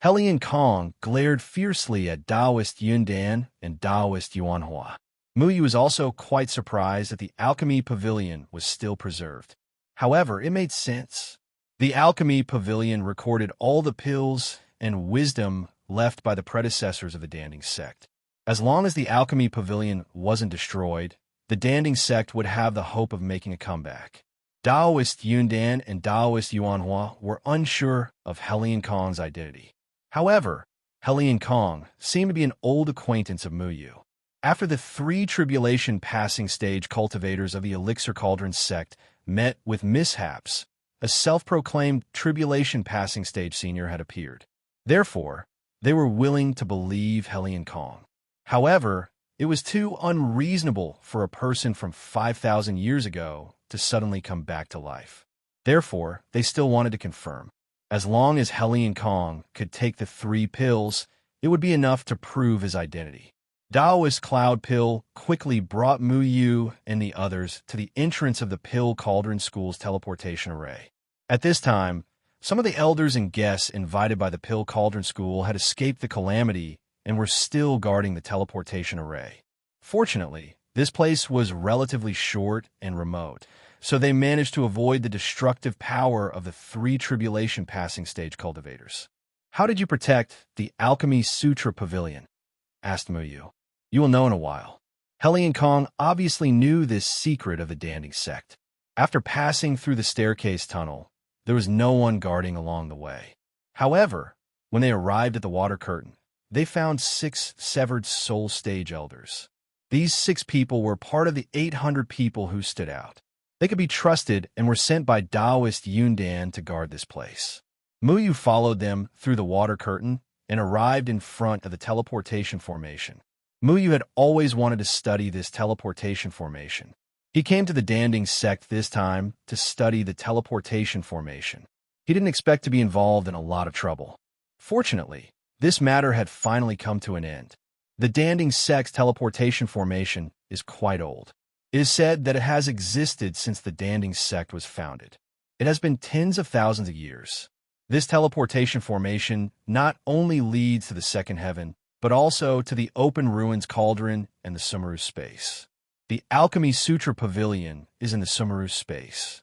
Helian Kong glared fiercely at Taoist Yundan and Taoist Yuanhua. Muyu was also quite surprised that the Alchemy Pavilion was still preserved. However, it made sense. The Alchemy Pavilion recorded all the pills and wisdom left by the predecessors of the Danding sect. As long as the Alchemy Pavilion wasn't destroyed, the Danding sect would have the hope of making a comeback. Taoist Yundan and Taoist Yuanhua were unsure of Helian Kong's identity. However, Helian Kong seemed to be an old acquaintance of Muyu. After the 3 tribulation passing stage cultivators of the Elixir Cauldron sect met with mishaps, a self-proclaimed tribulation passing stage senior had appeared. Therefore, they were willing to believe Helian Kong. However, it was too unreasonable for a person from 5,000 years ago to suddenly come back to life. Therefore, they still wanted to confirm. As long as Helian Kong could take the 3 pills, it would be enough to prove his identity. Taoist Cloud Pill quickly brought Muyu and the others to the entrance of the Pill Cauldron School's teleportation array. At this time, some of the elders and guests invited by the Pill Cauldron School had escaped the calamity and were still guarding the teleportation array. Fortunately, this place was relatively short and remote, so they managed to avoid the destructive power of the 3 tribulation passing stage cultivators. How did you protect the Alchemy Sutra Pavilion? Asked Muyu. You will know in a while. Helian Kong obviously knew this secret of the Danding sect. After passing through the staircase tunnel, there was no one guarding along the way. However, when they arrived at the water curtain, they found 6 severed soul stage elders. These 6 people were part of the 800 people who stood out. They could be trusted and were sent by Taoist Yundan to guard this place. Muyu followed them through the water curtain and arrived in front of the teleportation formation. Muyu had always wanted to study this teleportation formation. He came to the Danding sect this time to study the teleportation formation. He didn't expect to be involved in a lot of trouble. Fortunately, this matter had finally come to an end. The Danding sect's teleportation formation is quite old. It is said that it has existed since the Danding sect was founded. It has been tens of thousands of years. This teleportation formation not only leads to the second heaven, but also to the open ruins cauldron and the Sumeru space. The Alchemy Sutra Pavilion is in the Sumeru space.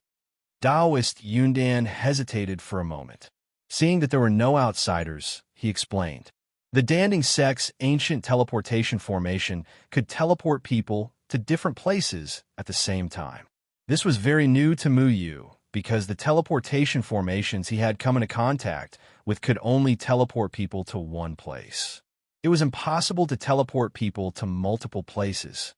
Taoist Yundan hesitated for a moment. Seeing that there were no outsiders, he explained. The Danding sect's ancient teleportation formation could teleport people to different places at the same time. This was very new to Muyu because the teleportation formations he had come into contact with could only teleport people to one place. It was impossible to teleport people to multiple places.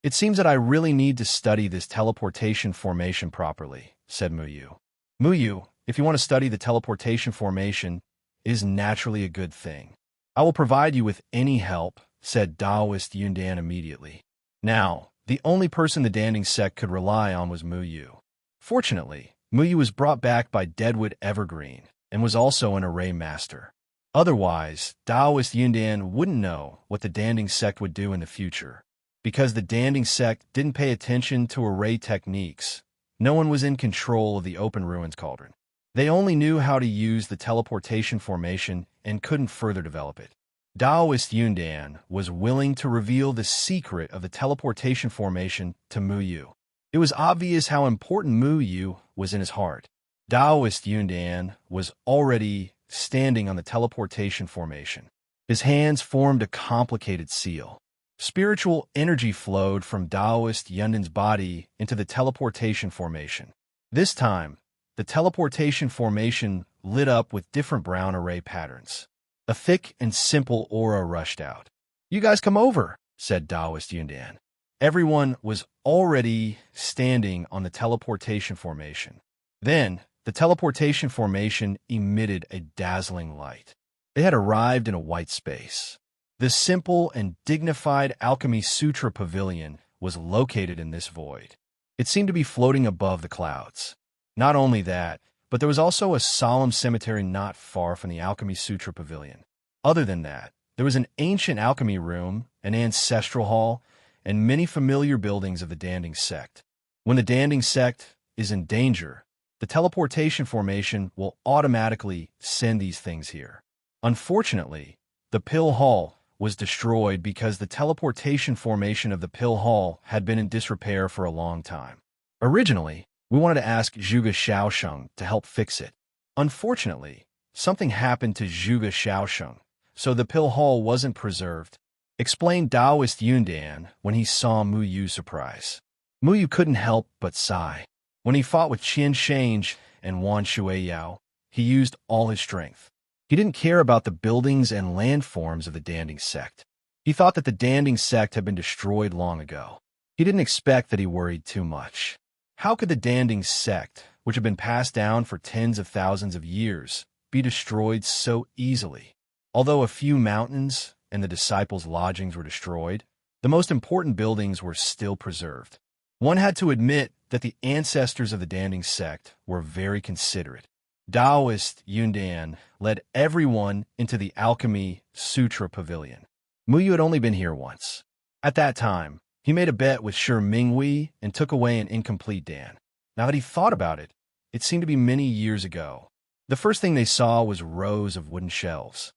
It seems that I really need to study this teleportation formation properly, said Muyu. Muyu, if you want to study the teleportation formation, it is naturally a good thing. I will provide you with any help, said Taoist Yundan immediately. Now, the only person the Danding sect could rely on was Muyu. Fortunately, Muyu was brought back by Deadwood Evergreen and was also an array master. Otherwise, Taoist Yundan wouldn't know what the Danding sect would do in the future. Because the Danding sect didn't pay attention to array techniques, no one was in control of the open ruins cauldron. They only knew how to use the teleportation formation and couldn't further develop it. Taoist Yundan was willing to reveal the secret of the teleportation formation to Mu Yu. It was obvious how important Mu Yu was in his heart. Taoist Yundan was already standing on the teleportation formation. His hands formed a complicated seal. Spiritual energy flowed from Taoist Yundan's body into the teleportation formation. This time, the teleportation formation lit up with different brown array patterns. A thick and simple aura rushed out. "You guys come over," said Taoist Yundan. Everyone was already standing on the teleportation formation. Then, the teleportation formation emitted a dazzling light. They had arrived in a white space. The simple and dignified Alchemy Sutra Pavilion was located in this void. It seemed to be floating above the clouds. Not only that, but there was also a solemn cemetery not far from the Alchemy Sutra Pavilion. Other than that, there was an ancient alchemy room, an ancestral hall, and many familiar buildings of the Danding sect. When the Danding sect is in danger, the teleportation formation will automatically send these things here. Unfortunately, the Pill Hall was destroyed because the teleportation formation of the Pill Hall had been in disrepair for a long time. Originally, we wanted to ask Zhuge Shaosheng to help fix it. Unfortunately, something happened to Zhuge Shaosheng, so the Pill Hall wasn't preserved, explained Taoist Yundan when he saw Mu Yu's surprise. Mu Yu couldn't help but sigh. When he fought with Qian Shange and Wan Shuiyao, he used all his strength. He didn't care about the buildings and landforms of the Danding sect. He thought that the Danding sect had been destroyed long ago. He didn't expect that he worried too much. How could the Danding sect, which had been passed down for tens of thousands of years, be destroyed so easily? Although a few mountains and the disciples' lodgings were destroyed, the most important buildings were still preserved. One had to admit that the ancestors of the Danding sect were very considerate. Taoist Yundan led everyone into the Alchemy Sutra Pavilion. Mu Yu had only been here once. At that time, he made a bet with Shi Mingwei and took away an incomplete Dan. Now that he thought about it, it seemed to be many years ago. The first thing they saw was rows of wooden shelves.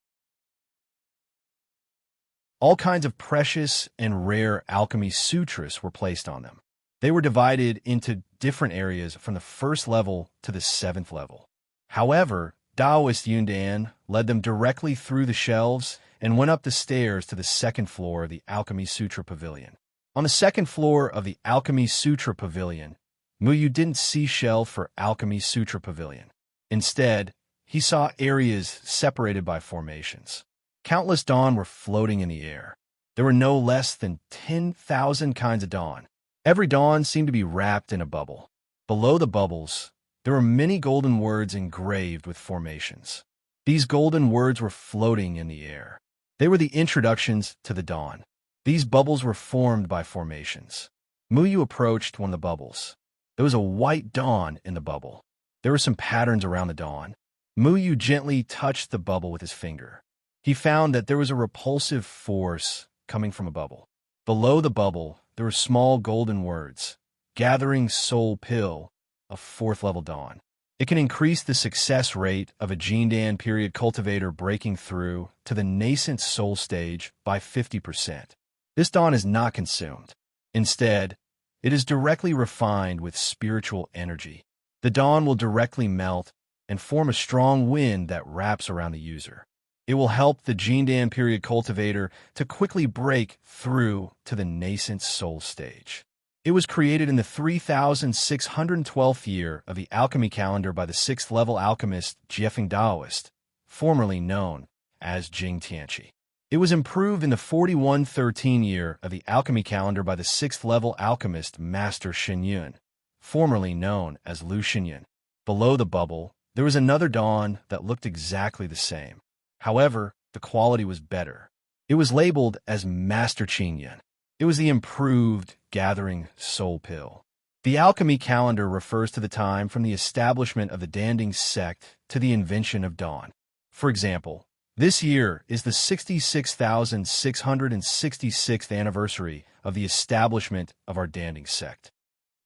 All kinds of precious and rare alchemy sutras were placed on them. They were divided into different areas from the first level to the 7th level. However, Taoist Yundan led them directly through the shelves and went up the stairs to the 2nd floor of the Alchemy Sutra Pavilion. On the 2nd floor of the Alchemy Sutra Pavilion, Mu Yu didn't see shelf for Alchemy Sutra Pavilion. Instead, he saw areas separated by formations. Countless dawn were floating in the air. There were no less than 10,000 kinds of dawn. Every dawn seemed to be wrapped in a bubble. Below the bubbles, there were many golden words engraved with formations. These golden words were floating in the air. They were the introductions to the dawn. These bubbles were formed by formations. Mu Yu approached one of the bubbles. There was a white dawn in the bubble. There were some patterns around the dawn. Mu Yu gently touched the bubble with his finger. He found that there was a repulsive force coming from a bubble. Below the bubble, there were small golden words. Gathering Soul Pill, a 4th level dawn. It can increase the success rate of a Jindan period cultivator breaking through to the nascent soul stage by 50%. This dawn is not consumed. Instead, it is directly refined with spiritual energy. The dawn will directly melt and form a strong wind that wraps around the user. It will help the Jindan period cultivator to quickly break through to the nascent soul stage. It was created in the 3612th year of the alchemy calendar by the 6th level alchemist Jiefeng Daoist, formerly known as Jing Tianqi. It was improved in the 4113 year of the alchemy calendar by the 6th level alchemist Master Shenyun, formerly known as Lu Shenyun. Below the bubble, there was another dawn that looked exactly the same. However, the quality was better. It was labeled as Master Qingyun. It was the improved Gathering Soul Pill. The alchemy calendar refers to the time from the establishment of the Danding sect to the invention of dawn. For example, this year is the 66,666th anniversary of the establishment of our Danding sect.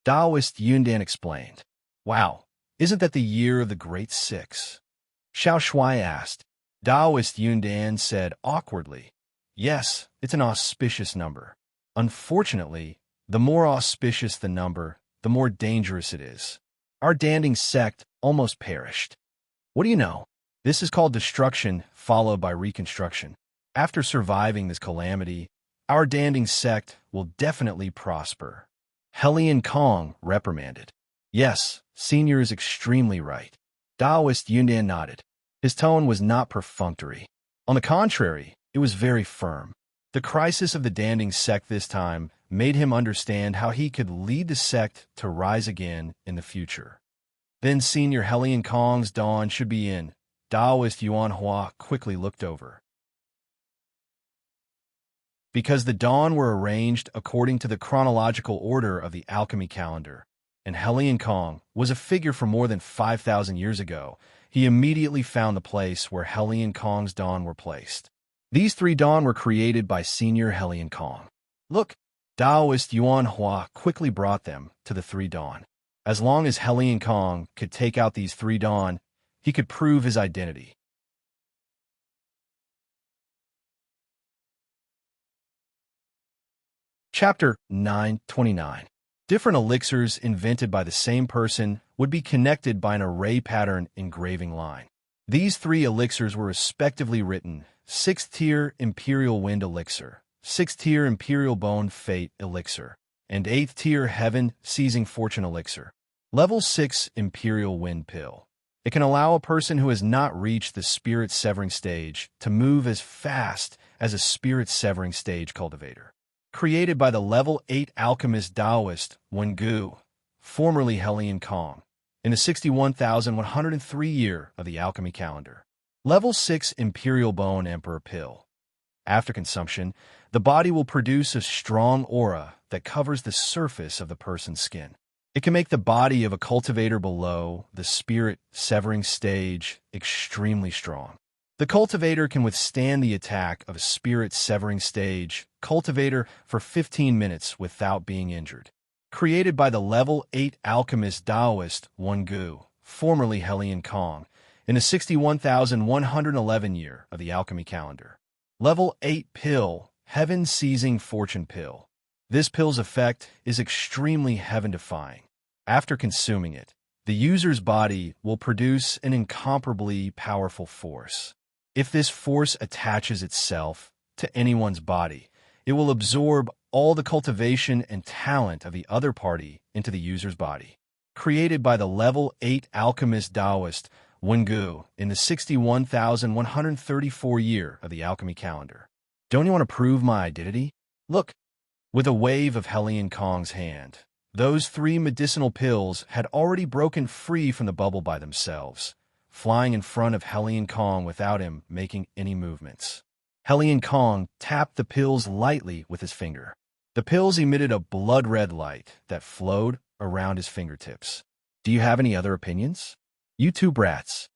Taoist Yundan explained, "Wow, Isn't that the year of the Great Six? Xiao Shuai asked. Taoist Yundan said awkwardly, Yes, it's an auspicious number. Unfortunately, the more auspicious the number, the more dangerous it is. Our Danding sect almost perished. What do you know? This is called destruction, followed by reconstruction. After surviving this calamity, our Danding sect will definitely prosper. Helian Kong reprimanded. Yes, Senior is extremely right. Taoist Yundan nodded. His tone was not perfunctory. On the contrary, it was very firm. The crisis of the Danding sect this time made him understand how he could lead the sect to rise again in the future. Then Senior Helian Kong's dawn should be in. Taoist Yuan Hua quickly looked over. Because the dawn were arranged according to the chronological order of the alchemy calendar, and Helian Kong was a figure from more than 5,000 years ago, he immediately found the place where Helian Kong's dawn were placed. These three dawn were created by Senior Helian Kong. Look, Taoist Yuan Hua quickly brought them to the three dawn. As long as Helian Kong could take out these three dawn, he could prove his identity. Chapter 929. Different elixirs invented by the same person would be connected by an array pattern engraving line. These three elixirs were respectively written: 6th tier Imperial Wind Elixir, 6th tier Imperial Bone Fate Elixir, and 8th tier Heaven Seizing Fortune Elixir. Level 6 Imperial Wind Pill. It can allow a person who has not reached the Spirit Severing stage to move as fast as a Spirit Severing stage cultivator. Created by the level 8 alchemist Taoist Wengu, formerly Helian Kong, in the 61,103 year of the alchemy calendar. Level 6 Imperial Bone Emperor Pill. After consumption, the body will produce a strong aura that covers the surface of the person's skin. It can make the body of a cultivator below the Spirit Severing stage extremely strong. The cultivator can withstand the attack of a Spirit Severing stage cultivator for 15 minutes without being injured. Created by the level 8 alchemist Taoist Wengu, formerly Helian Kong, in the 61,111 year of the alchemy calendar. Level 8 Pill, Heaven Seizing Fortune Pill. This pill's effect is extremely heaven-defying. After consuming it, the user's body will produce an incomparably powerful force. If this force attaches itself to anyone's body, it will absorb all the cultivation and talent of the other party into the user's body. Created by the level 8 alchemist Taoist Wengu in the 61,134 year of the alchemy calendar. Don't you want to prove my identity? Look. With a wave of Helian Kong's hand, those three medicinal pills had already broken free from the bubble by themselves, flying in front of Helian Kong without him making any movements. Helian Kong tapped the pills lightly with his finger. The pills emitted a blood-red light that flowed around his fingertips. Do you have any other opinions? You two brats.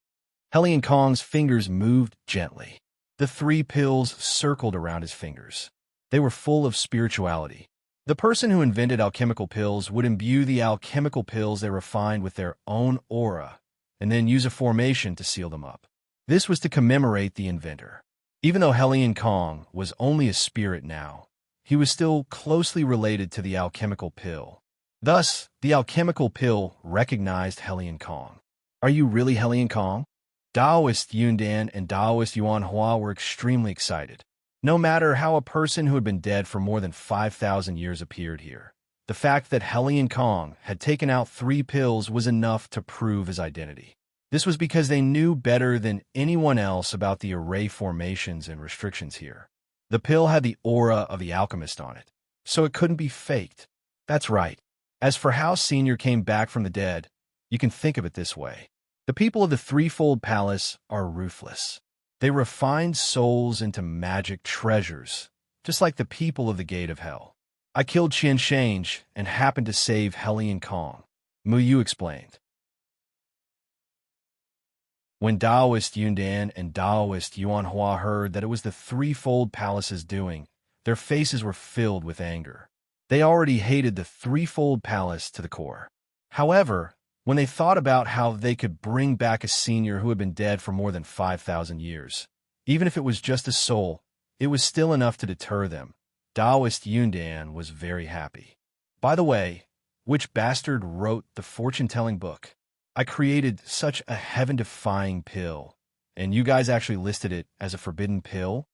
Helian Kong's fingers moved gently. The three pills circled around his fingers. They were full of spirituality. The person who invented alchemical pills would imbue the alchemical pills they refined with their own aura, and then use a formation to seal them up. This was to commemorate the inventor. Even though Helian Kong was only a spirit now, he was still closely related to the alchemical pill. Thus, the alchemical pill recognized Helian Kong. Are you really Helian Kong? Taoist Yundan and Taoist Yuan Hua were extremely excited. No matter how a person who had been dead for more than 5,000 years appeared here, the fact that Helian Kong had taken out 3 pills was enough to prove his identity. This was because they knew better than anyone else about the array formations and restrictions here. The pill had the aura of the alchemist on it, so it couldn't be faked. That's right. As for how Senior came back from the dead, you can think of it this way. The people of the Threefold Palace are ruthless. They refined souls into magic treasures, just like the people of the Gate of Hell. I killed Qian Shange and happened to save Helian Kong, Mu Yu explained. When Taoist Yundan and Taoist Yuan Hua heard that it was the Threefold Palace's doing, their faces were filled with anger. They already hated the Threefold Palace to the core. However, when they thought about how they could bring back a senior who had been dead for more than 5,000 years. Even if it was just a soul, it was still enough to deter them. Taoist Yundan was very happy. By the way, which bastard wrote the fortune-telling book? I created such a heaven-defying pill, and you guys actually listed it as a forbidden pill?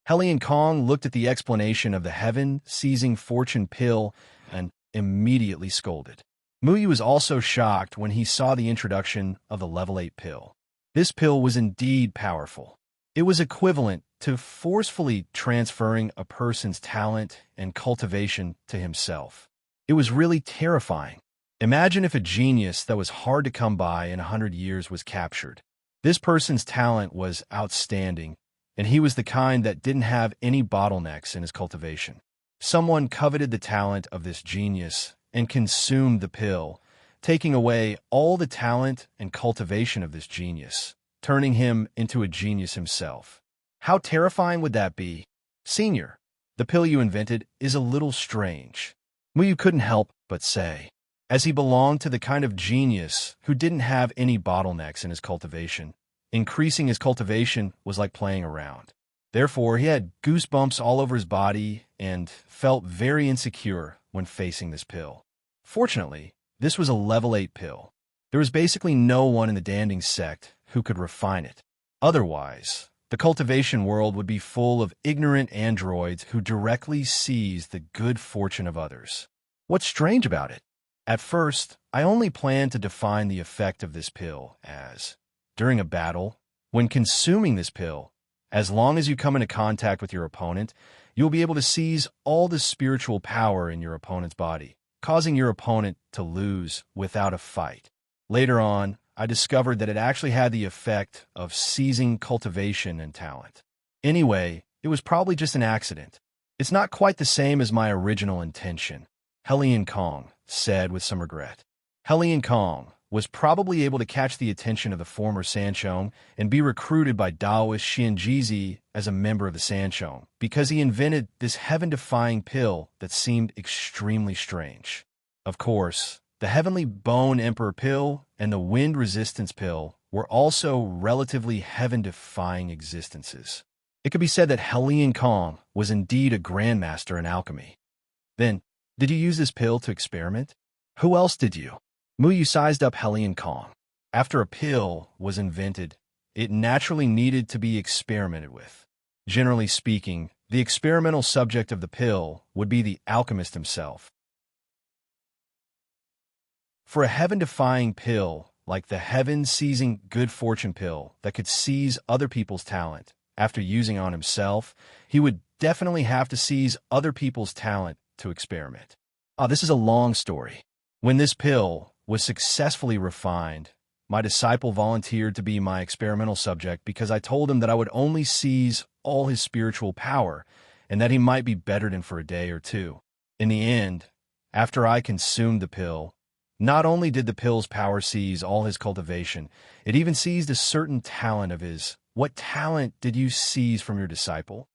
Hellion Kong looked at the explanation of the heaven-seizing fortune pill and immediately scolded. Muyu was also shocked when he saw the introduction of the level 8 pill. This pill was indeed powerful. It was equivalent to forcefully transferring a person's talent and cultivation to himself. It was really terrifying. Imagine if a genius that was hard to come by in 100 years was captured. This person's talent was outstanding, and he was the kind that didn't have any bottlenecks in his cultivation. Someone coveted the talent of this genius and consumed the pill, taking away all the talent and cultivation of this genius, turning him into a genius himself. How terrifying would that be? Senior, the pill you invented is a little strange. Muyu couldn't help but say, as he belonged to the kind of genius who didn't have any bottlenecks in his cultivation. Increasing his cultivation was like playing around. Therefore, he had goosebumps all over his body and felt very insecure when facing this pill. Fortunately, this was a level 8 pill. There was basically no one in the Danding sect who could refine it. Otherwise, the cultivation world would be full of ignorant androids who directly seize the good fortune of others. What's strange about it? At first, I only planned to define the effect of this pill as, during a battle, when consuming this pill, as long as you come into contact with your opponent, you'll be able to seize all the spiritual power in your opponent's body, causing your opponent to lose without a fight. Later on, I discovered that it actually had the effect of seizing cultivation and talent. Anyway, it was probably just an accident. It's not quite the same as my original intention, Hellion Kong said with some regret. Hellion Kong was probably able to catch the attention of the former Sanshong and be recruited by Taoist Xianjizi as a member of the Sanshong because he invented this heaven-defying pill that seemed extremely strange. Of course, the Heavenly Bone Emperor pill and the Wind Resistance pill were also relatively heaven-defying existences. It could be said that Hellion Kong was indeed a grandmaster in alchemy. Then, did you use this pill to experiment? Who else did you? Muyu sized up Hellion Kong. After a pill was invented, it naturally needed to be experimented with. Generally speaking, the experimental subject of the pill would be the alchemist himself. For a heaven-defying pill, like the heaven-seizing good fortune pill that could seize other people's talent, after using on himself, he would definitely have to seize other people's talent to experiment. This is a long story. When this pill was successfully refined, my disciple volunteered to be my experimental subject because I told him that I would only seize all his spiritual power and that he might be bettered in for a day or two. In the end, after I consumed the pill, not only did the pill's power seize all his cultivation, it even seized a certain talent of his. What talent did you seize from your disciple?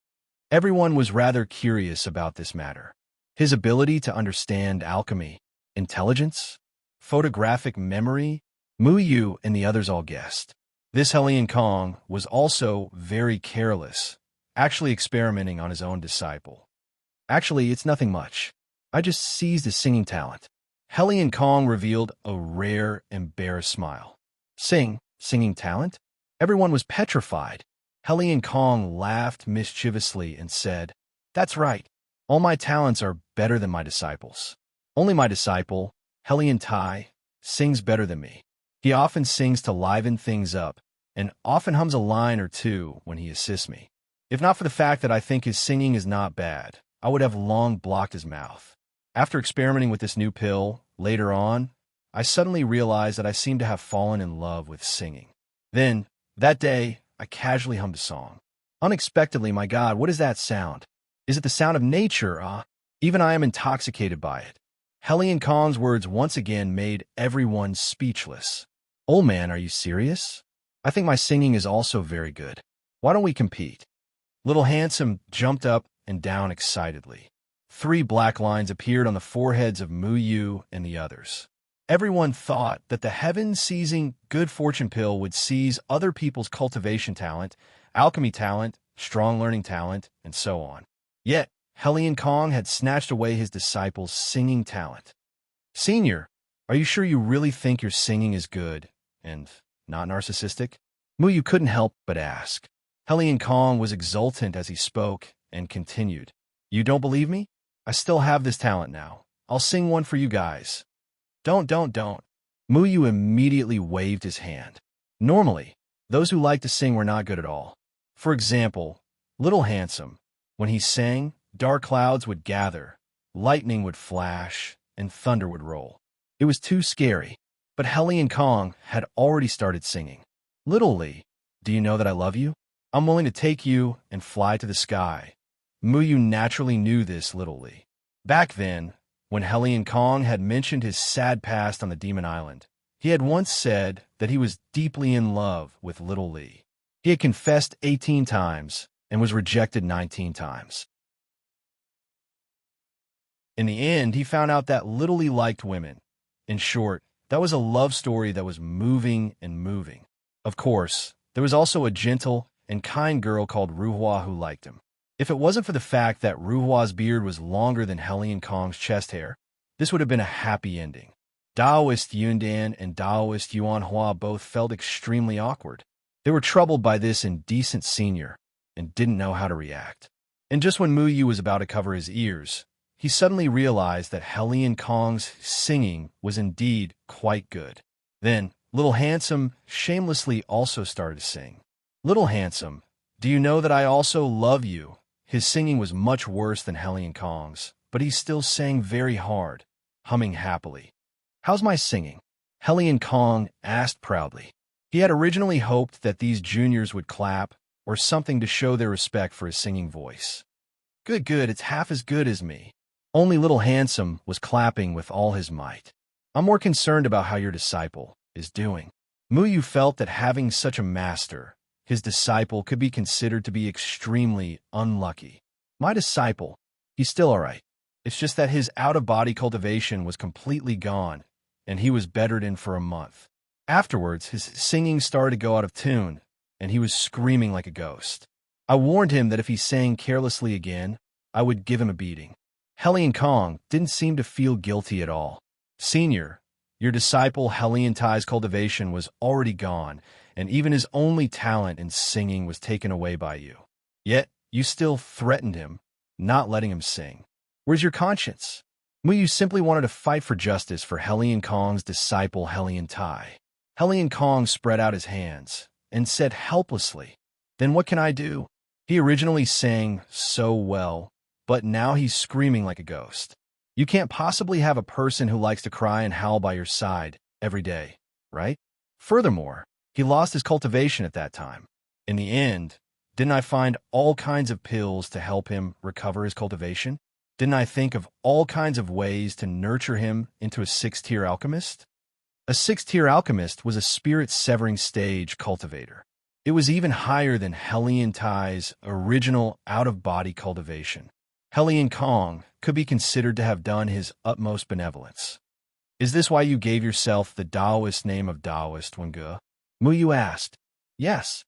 Everyone was rather curious about this matter. His ability to understand alchemy, intelligence, photographic memory, Muyu and the others all guessed. This Hellion Kong was also very careless, actually experimenting on his own disciple. Actually, it's nothing much. I just seized his singing talent. Hellion Kong revealed a rare, embarrassed smile. Singing talent? Everyone was petrified. Hellion Kong laughed mischievously and said, "That's right. All my talents are better than my disciples. Only my disciple, Hellion Tai, sings better than me. He often sings to liven things up, and often hums a line or two when he assists me. If not for the fact that I think his singing is not bad, I would have long blocked his mouth." After experimenting with this new pill, later on, I suddenly realized that I seemed to have fallen in love with singing. Then, that day, I casually hummed a song. Unexpectedly, my God, what is that sound? Is it the sound of nature? Even I am intoxicated by it. Hellion Kong's words once again made everyone speechless. "Old man, are you serious? I think my singing is also very good. Why don't we compete?" Little Handsome jumped up and down excitedly. 3 black lines appeared on the foreheads of Muyu and the others. Everyone thought that the heaven-seizing good fortune pill would seize other people's cultivation talent, alchemy talent, strong learning talent, and so on. Yet, Helion Kong had snatched away his disciple's singing talent. Senior, are you sure you really think your singing is good and not narcissistic? Muyu couldn't help but ask. Helion Kong was exultant as he spoke and continued. You don't believe me? I still have this talent now. I'll sing one for you guys. Don't. Muyu immediately waved his hand. Normally, those who liked to sing were not good at all. For example, Little Handsome. When he sang, dark clouds would gather, lightning would flash, and thunder would roll. It was too scary. But Helion Kong had already started singing. Little Lee, do you know that I love you? I'm willing to take you and fly to the sky. Muyu naturally knew this, Little Lee. Back then, when Helion Kong had mentioned his sad past on the Demon Island, he had once said that he was deeply in love with Little Lee. He had confessed 18 times and was rejected 19 times. In the end, he found out that Little Lee liked women. In short, that was a love story that was moving and moving. Of course, there was also a gentle and kind girl called Ruhua who liked him. If it wasn't for the fact that Ruhua's beard was longer than Helion Kong's chest hair, this would have been a happy ending. Taoist Yundan and Taoist Yuanhua both felt extremely awkward. They were troubled by this indecent senior and didn't know how to react. And just when Muyu was about to cover his ears, he suddenly realized that Helion Kong's singing was indeed quite good. Then, Little Handsome shamelessly also started to sing. Little Handsome, do you know that I also love you? His singing was much worse than Helion Kong's, but he still sang very hard, humming happily. How's my singing? Helion Kong asked proudly. He had originally hoped that these juniors would clap or something to show their respect for his singing voice. Good, it's half as good as me. Only Little Handsome was clapping with all his might. I'm more concerned about how your disciple is doing. Muyu felt that having such a master, his disciple could be considered to be extremely unlucky. My disciple, he's still all right. It's just that his out-of-body cultivation was completely gone, and he was bedridden for a month. Afterwards, his singing started to go out of tune, and he was screaming like a ghost. I warned him that if he sang carelessly again, I would give him a beating. Helion Kong didn't seem to feel guilty at all. Senior, your disciple Helion Tai's cultivation was already gone, and even his only talent in singing was taken away by you. Yet, you still threatened him, not letting him sing. Where's your conscience? Muyu simply wanted to fight for justice for Helion Kong's disciple Helion Tai. Helion Kong spread out his hands and said helplessly, Then what can I do? He originally sang so well, but now he's screaming like a ghost. You can't possibly have a person who likes to cry and howl by your side every day, right? Furthermore, he lost his cultivation at that time. In the end, didn't I find all kinds of pills to help him recover his cultivation? Didn't I think of all kinds of ways to nurture him into a 6th-tier alchemist? A 6th-tier alchemist was a spirit-severing stage cultivator. It was even higher than Helion Tai's original out-of-body cultivation. Helion Kong could be considered to have done his utmost benevolence. Is this why you gave yourself the Taoist name of Taoist, Wenge? Muyu asked. Yes.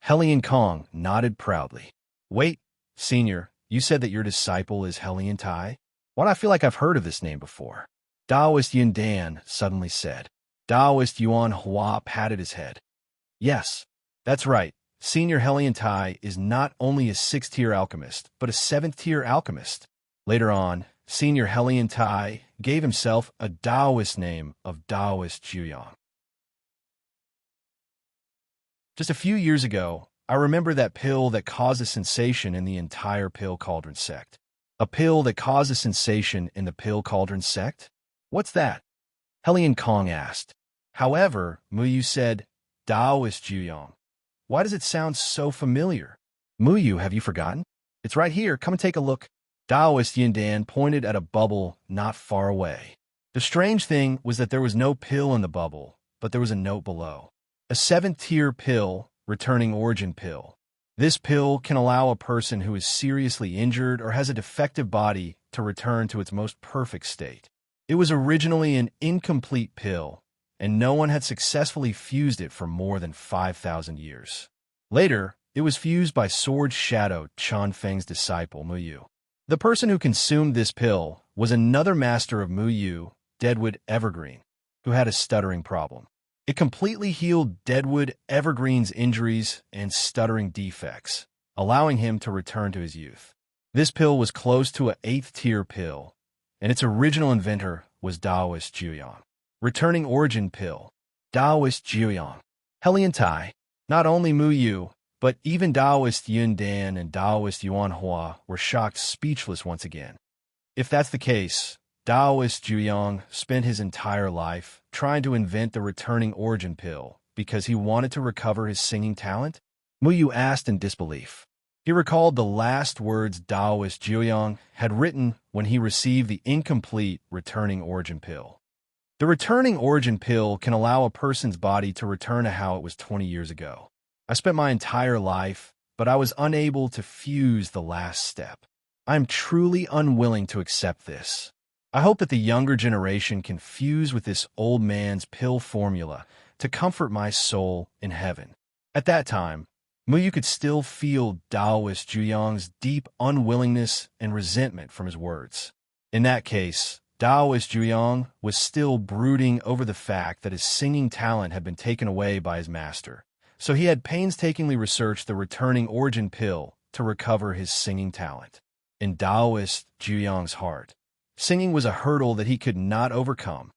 Helion Kong nodded proudly. Wait, Senior, you said that your disciple is Helion Tai? Why do I feel like I've heard of this name before? Taoist Yundan suddenly said. Taoist Yuan Hua patted his head. Yes, that's right. Senior Helion Tai is not only a 6th-tier alchemist, but a 7th-tier alchemist. Later on, Senior Helion Tai gave himself a Taoist name of Taoist Juyang. Just a few years ago, I remember that pill that caused a sensation in the entire Pill Cauldron sect. A pill that caused a sensation in the Pill Cauldron sect? What's that? Helion Kong asked. However, Muyu said, Taoist Juyang. Why does it sound so familiar? Muyu, have you forgotten? It's right here. Come and take a look. Taoist Yundan pointed at a bubble not far away. The strange thing was that there was no pill in the bubble, but there was a note below. A 7th-tier pill, returning origin pill. This pill can allow a person who is seriously injured or has a defective body to return to its most perfect state. It was originally an incomplete pill, and no one had successfully fused it for more than 5,000 years. Later, it was fused by Sword Shadow Chanfeng's disciple, Mu Yu. The person who consumed this pill was another master of Mu Yu, Deadwood Evergreen, who had a stuttering problem. It completely healed Deadwood Evergreen's injuries and stuttering defects, allowing him to return to his youth. This pill was close to an 8th-tier pill, and its original inventor was Taoist Juyang. Returning origin pill, Taoist Juyang. Hellion Tai. Not only Mu Yu, but even Taoist Yun Dan and Taoist Yuan Hua were shocked speechless once again. If that's the case, Taoist Juyang spent his entire life trying to invent the returning origin pill because he wanted to recover his singing talent? Mu Yu asked in disbelief. He recalled the last words Taoist Juyang had written when he received the incomplete returning origin pill. The returning origin pill can allow a person's body to return to how it was 20 years ago. I spent my entire life, but I was unable to fuse the last step. I am truly unwilling to accept this. I hope that the younger generation can fuse with this old man's pill formula to comfort my soul in heaven. At that time, Mu Yu could still feel Taoist Juyang's deep unwillingness and resentment from his words. In that case, Taoist Juyang was still brooding over the fact that his singing talent had been taken away by his master, so he had painstakingly researched the returning origin pill to recover his singing talent. In Taoist Juyang's heart, singing was a hurdle that he could not overcome.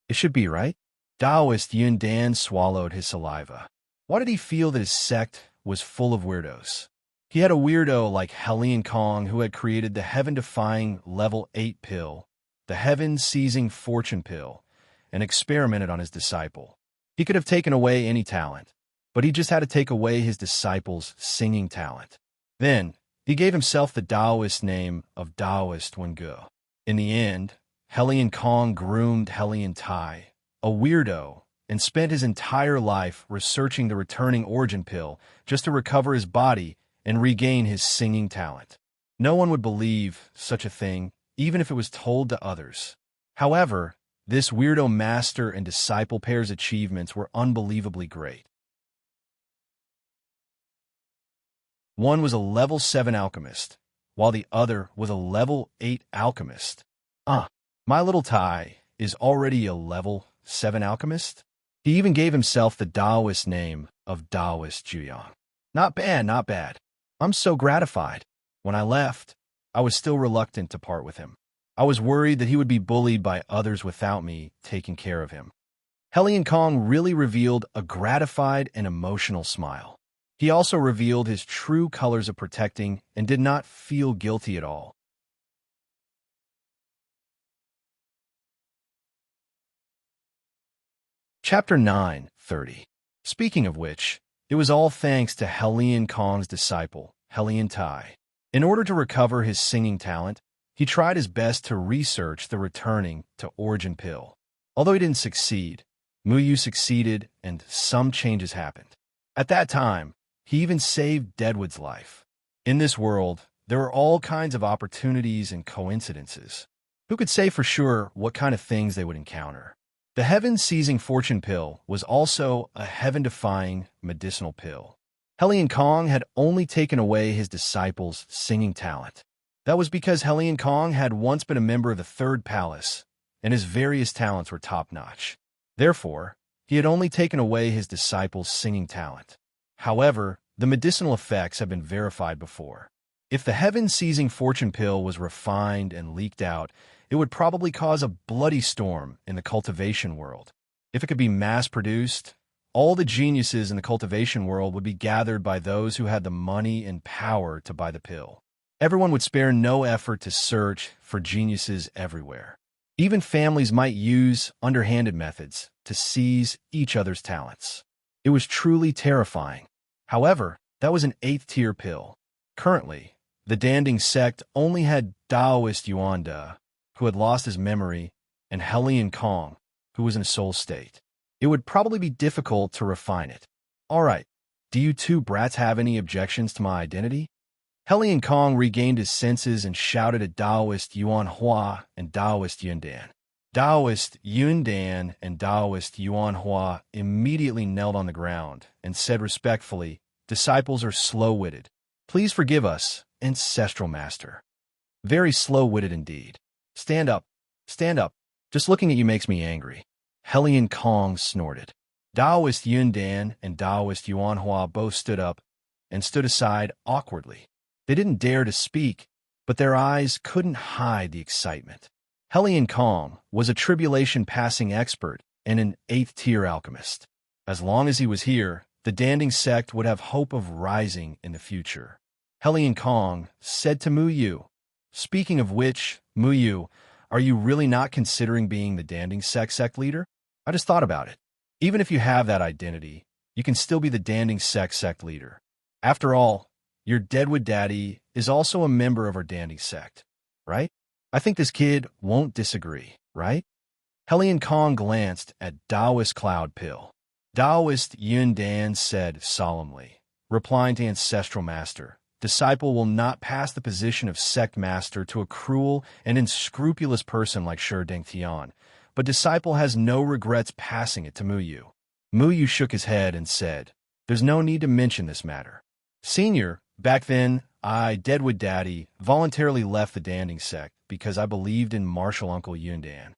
It should be, right? Taoist Yun Dan swallowed his saliva. Why did he feel that his sect was full of weirdos? He had a weirdo like Hellion Kong who had created the heaven-defying level 8 pill, the heaven-seizing fortune pill, and experimented on his disciple. He could have taken away any talent, but he just had to take away his disciple's singing talent. Then, he gave himself the Taoist name of Taoist Wengu. In the end, Hellion Kong groomed Hellion Tai, a weirdo, and spent his entire life researching the returning origin pill just to recover his body and regain his singing talent. No one would believe such a thing, even if it was told to others. However, this weirdo master and disciple pair's achievements were unbelievably great. One was a level 7 alchemist, while the other was a level 8 alchemist. My little Tai is already a level 7 alchemist? He even gave himself the Taoist name of Taoist Juyang. Not bad, not bad. I'm so gratified. When I left, I was still reluctant to part with him. I was worried that he would be bullied by others without me taking care of him. Hellion Kong really revealed a gratified and emotional smile. He also revealed his true colors of protecting and did not feel guilty at all. Chapter 9:30. Speaking of which, it was all thanks to Hellion Kong's disciple, Hellion Tai. In order to recover his singing talent, he tried his best to research the returning to origin pill. Although he didn't succeed, Mu Yu succeeded and some changes happened. At that time, he even saved Deadwood's life. In this world, there are all kinds of opportunities and coincidences. Who could say for sure what kind of things they would encounter? The heaven-seizing fortune pill was also a heaven-defying medicinal pill. Hellion Kong had only taken away his disciple's singing talent. That was because Hellion Kong had once been a member of the Third Palace, and his various talents were top-notch. Therefore, he had only taken away his disciple's singing talent. However, the medicinal effects have been verified before. If the heaven-seizing fortune pill was refined and leaked out, it would probably cause a bloody storm in the cultivation world. If it could be mass-produced, all the geniuses in the cultivation world would be gathered by those who had the money and power to buy the pill. Everyone would spare no effort to search for geniuses everywhere. Even families might use underhanded methods to seize each other's talents. It was truly terrifying. However, that was an 8th-tier pill. Currently, the Danding sect only had Taoist Yuanda, who had lost his memory, and Hellion Kong, who was in a soul state. It would probably be difficult to refine it. All right, do you two brats have any objections to my identity? Hellion Kong regained his senses and shouted at Taoist Yuan Hua and Taoist Yundan. Taoist Yun Dan and Taoist Yuan Hua immediately knelt on the ground and said respectfully, "Disciples are slow-witted. Please forgive us, ancestral master." Very slow-witted indeed. Stand up. Stand up. Just looking at you makes me angry. Hellion Kong snorted. Taoist Yun Dan and Taoist Yuan Hua both stood up and stood aside awkwardly. They didn't dare to speak, but their eyes couldn't hide the excitement. Hellion Kong was a tribulation-passing expert and an 8th-tier alchemist. As long as he was here, the Danding sect would have hope of rising in the future. Hellion Kong said to Mu Yu, "Speaking of which, Mu Yu, are you really not considering being the Danding sect leader? I just thought about it. Even if you have that identity, you can still be the Danding sect leader. After all, your Deadwood daddy is also a member of our Danding sect, right? I think this kid won't disagree, right?" Hellion Kong glanced at Taoist Cloud Pill. Taoist Yun Dan said solemnly, replying to Ancestral Master, "Disciple will not pass the position of sect master to a cruel and unscrupulous person like Shi Dengtian, but Disciple has no regrets passing it to Mu Yu." Mu Yu shook his head and said, "There's no need to mention this matter. Senior, back then, I, Deadwood Daddy, voluntarily left the Danding sect because I believed in martial Uncle Yun Dan.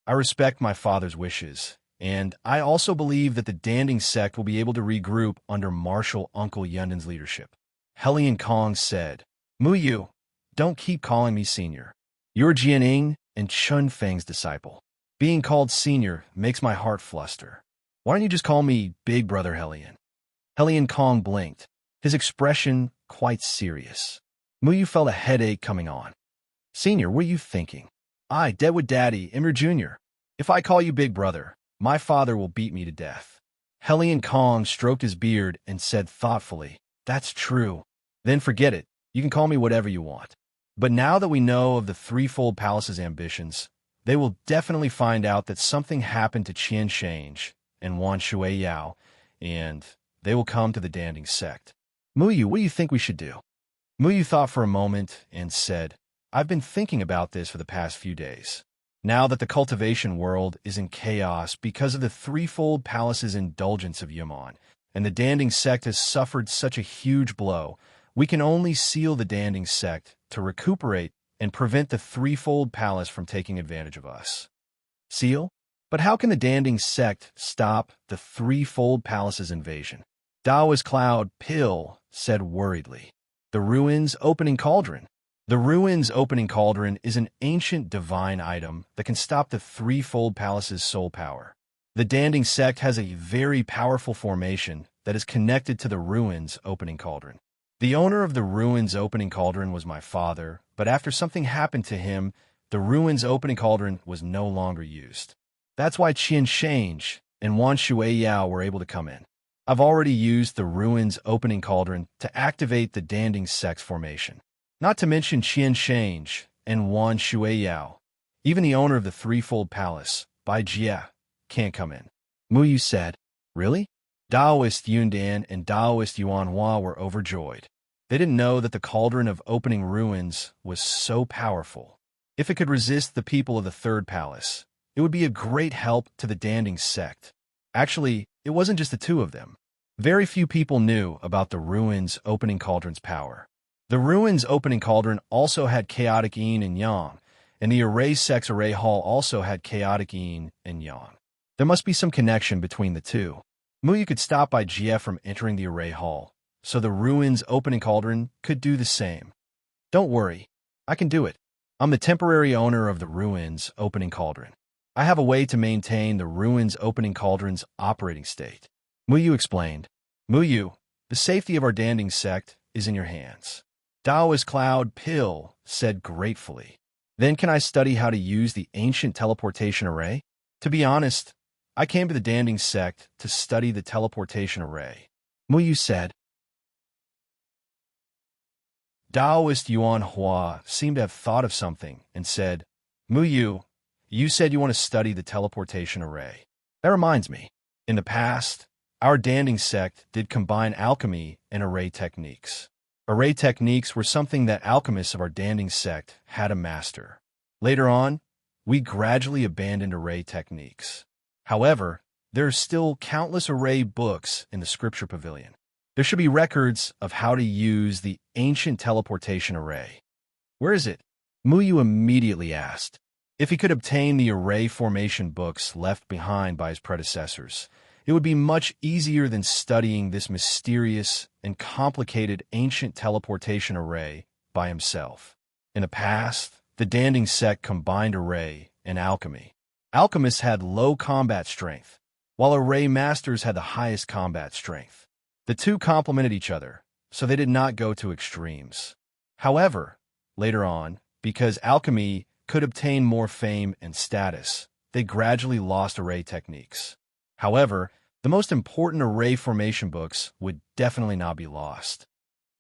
I respect my father's wishes, and I also believe that the Danding sect will be able to regroup under martial Uncle Yundan's leadership." Hellion Kong said, "Mu Yu, don't keep calling me senior. You're Jianing and Chun Feng's disciple. Being called senior makes my heart fluster. Why don't you just call me Big Brother Hellion?" Hellion Kong blinked, his expression quite serious. Mu Yu felt a headache coming on. "Senior, what are you thinking? I, Deadwood Daddy, am your junior. If I call you Big Brother, my father will beat me to death." Hellion Kong stroked his beard and said thoughtfully, "That's true. Then forget it. You can call me whatever you want. But now that we know of the Threefold Palace's ambitions, they will definitely find out that something happened to Qian Shange and Wan Shui Yao, and they will come to the Danding sect. Mu Yu, what do you think we should do?" Mu Yu thought for a moment and said, "I've been thinking about this for the past few days. Now that the cultivation world is in chaos because of the Threefold Palace's indulgence of Yamon, and the Danding sect has suffered such a huge blow, we can only seal the Danding sect to recuperate and prevent the Threefold Palace from taking advantage of us." Seal? But how can the Danding sect stop the Threefold Palace's invasion? Taoist Cloud Pill said worriedly, "The Ruins Opening Cauldron. The Ruins Opening Cauldron is an ancient divine item that can stop the Threefold Palace's soul power. The Danding sect has a very powerful formation that is connected to the Ruins Opening Cauldron. The owner of the Ruins Opening Cauldron was my father, but after something happened to him, the Ruins Opening Cauldron was no longer used. That's why Qian Shange and Wan Shui Yao were able to come in. I've already used the Ruins Opening Cauldron to activate the Danding sect's formation. Not to mention Qian Shange and Wan Shui Yao. Even the owner of the Threefold Palace, Bai Jie, can't come in." Mu Yu said, "Really?" Taoist Yun Dan and Taoist Yuan Hua were overjoyed. They didn't know that the Cauldron of Opening Ruins was so powerful. If it could resist the people of the Third Palace, it would be a great help to the Danding sect. Actually, it wasn't just the two of them. Very few people knew about the Ruins Opening Cauldron's power. The Ruins Opening Cauldron also had chaotic yin and yang, and the Array sect's Array Hall also had chaotic yin and yang. There must be some connection between the two. Mu Yu could stop Bai Jie from entering the Array Hall, so the Ruins Opening Cauldron could do the same. "Don't worry, I can do it. I'm the temporary owner of the Ruins Opening Cauldron. I have a way to maintain the Ruins Opening Cauldron's operating state." Mu Yu explained. "Mu Yu, the safety of our Danding sect is in your hands." Taoist Cloud Pill said gratefully, "Then can I study how to use the ancient teleportation array? To be honest, I came to the Danding sect to study the teleportation array." Mu Yu said. Taoist Yuan Hua seemed to have thought of something and said, "Mu Yu, you said you want to study the teleportation array. That reminds me, in the past, our Danding sect did combine alchemy and array techniques. Array techniques were something that alchemists of our Danding sect had to master. Later on, we gradually abandoned array techniques. However, there are still countless array books in the scripture pavilion. There should be records of how to use the ancient teleportation array. Where is it? Muyu immediately asked. If he could obtain the array formation books left behind by his predecessors, it would be much easier than studying this mysterious and complicated ancient teleportation array by himself. In the past, the Danding sect combined array and alchemy. Alchemists had low combat strength, while array masters had the highest combat strength. The two complemented each other, so they did not go to extremes. However, later on, because alchemy could obtain more fame and status, they gradually lost array techniques. However, the most important array formation books would definitely not be lost.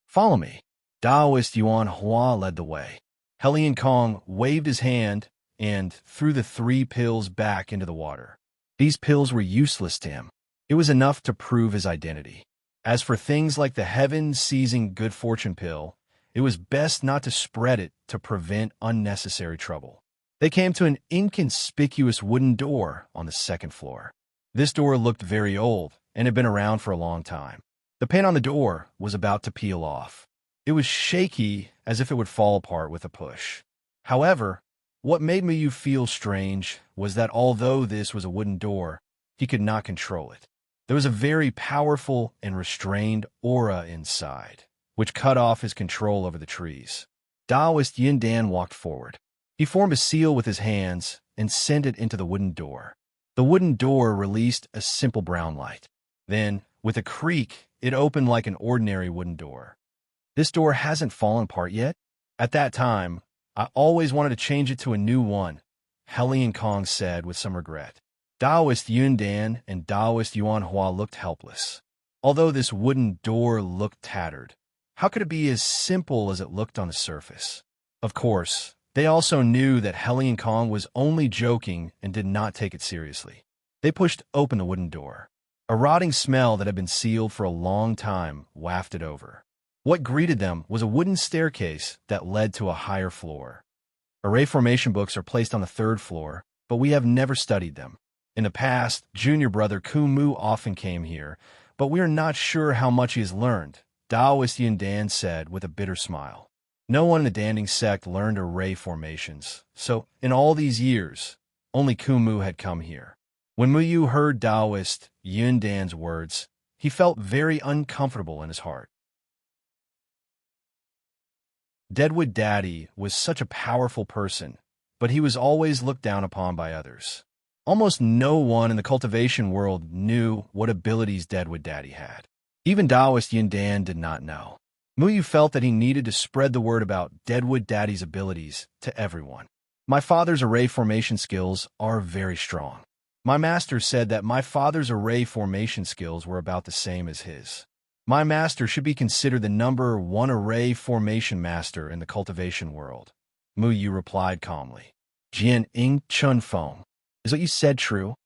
Follow me. Taoist Yuan Hua led the way. Helian Kong waved his hand and threw the 3 pills back into the water. These pills were useless to him. It was enough to prove his identity. As for things like the heaven-seizing good fortune pill, it was best not to spread it to prevent unnecessary trouble. They came to an inconspicuous wooden door on the 2nd floor. This door looked very old and had been around for a long time. The paint on the door was about to peel off. It was shaky as if it would fall apart with a push. However, what made Muyu feel strange was that although this was a wooden door, he could not control it. There was a very powerful and restrained aura inside, which cut off his control over the trees. Taoist Yin Dan walked forward. He formed a seal with his hands and sent it into the wooden door. The wooden door released a simple brown light. Then, with a creak, it opened like an ordinary wooden door. This door hasn't fallen apart yet? At that time, I always wanted to change it to a new one, Helian Kong said with some regret. Taoist Yun Dan and Taoist Yuan Hua looked helpless. Although this wooden door looked tattered, how could it be as simple as it looked on the surface? Of course, they also knew that Helian Kong was only joking and did not take it seriously. They pushed open the wooden door. A rotting smell that had been sealed for a long time wafted over. What greeted them was a wooden staircase that led to a higher floor. Array formation books are placed on the 3rd floor, but we have never studied them. In the past, junior brother Kumu often came here, but we are not sure how much he has learned, Taoist Yin Dan said with a bitter smile. No one in the Danding sect learned array formations, so in all these years, only Kumu had come here. When Muyu heard Taoist Yin Dan's words, he felt very uncomfortable in his heart. Deadwood Daddy was such a powerful person, but he was always looked down upon by others. Almost no one in the cultivation world knew what abilities Deadwood Daddy had. Even Taoist Yin Dan did not know. Muyu felt that he needed to spread the word about Deadwood Daddy's abilities to everyone. My father's array formation skills are very strong. My master said that my father's array formation skills were about the same as his. My master should be considered the number 1 array formation master in the cultivation world. Muyu replied calmly. Jian Ing Chun Feng. Is what you said true?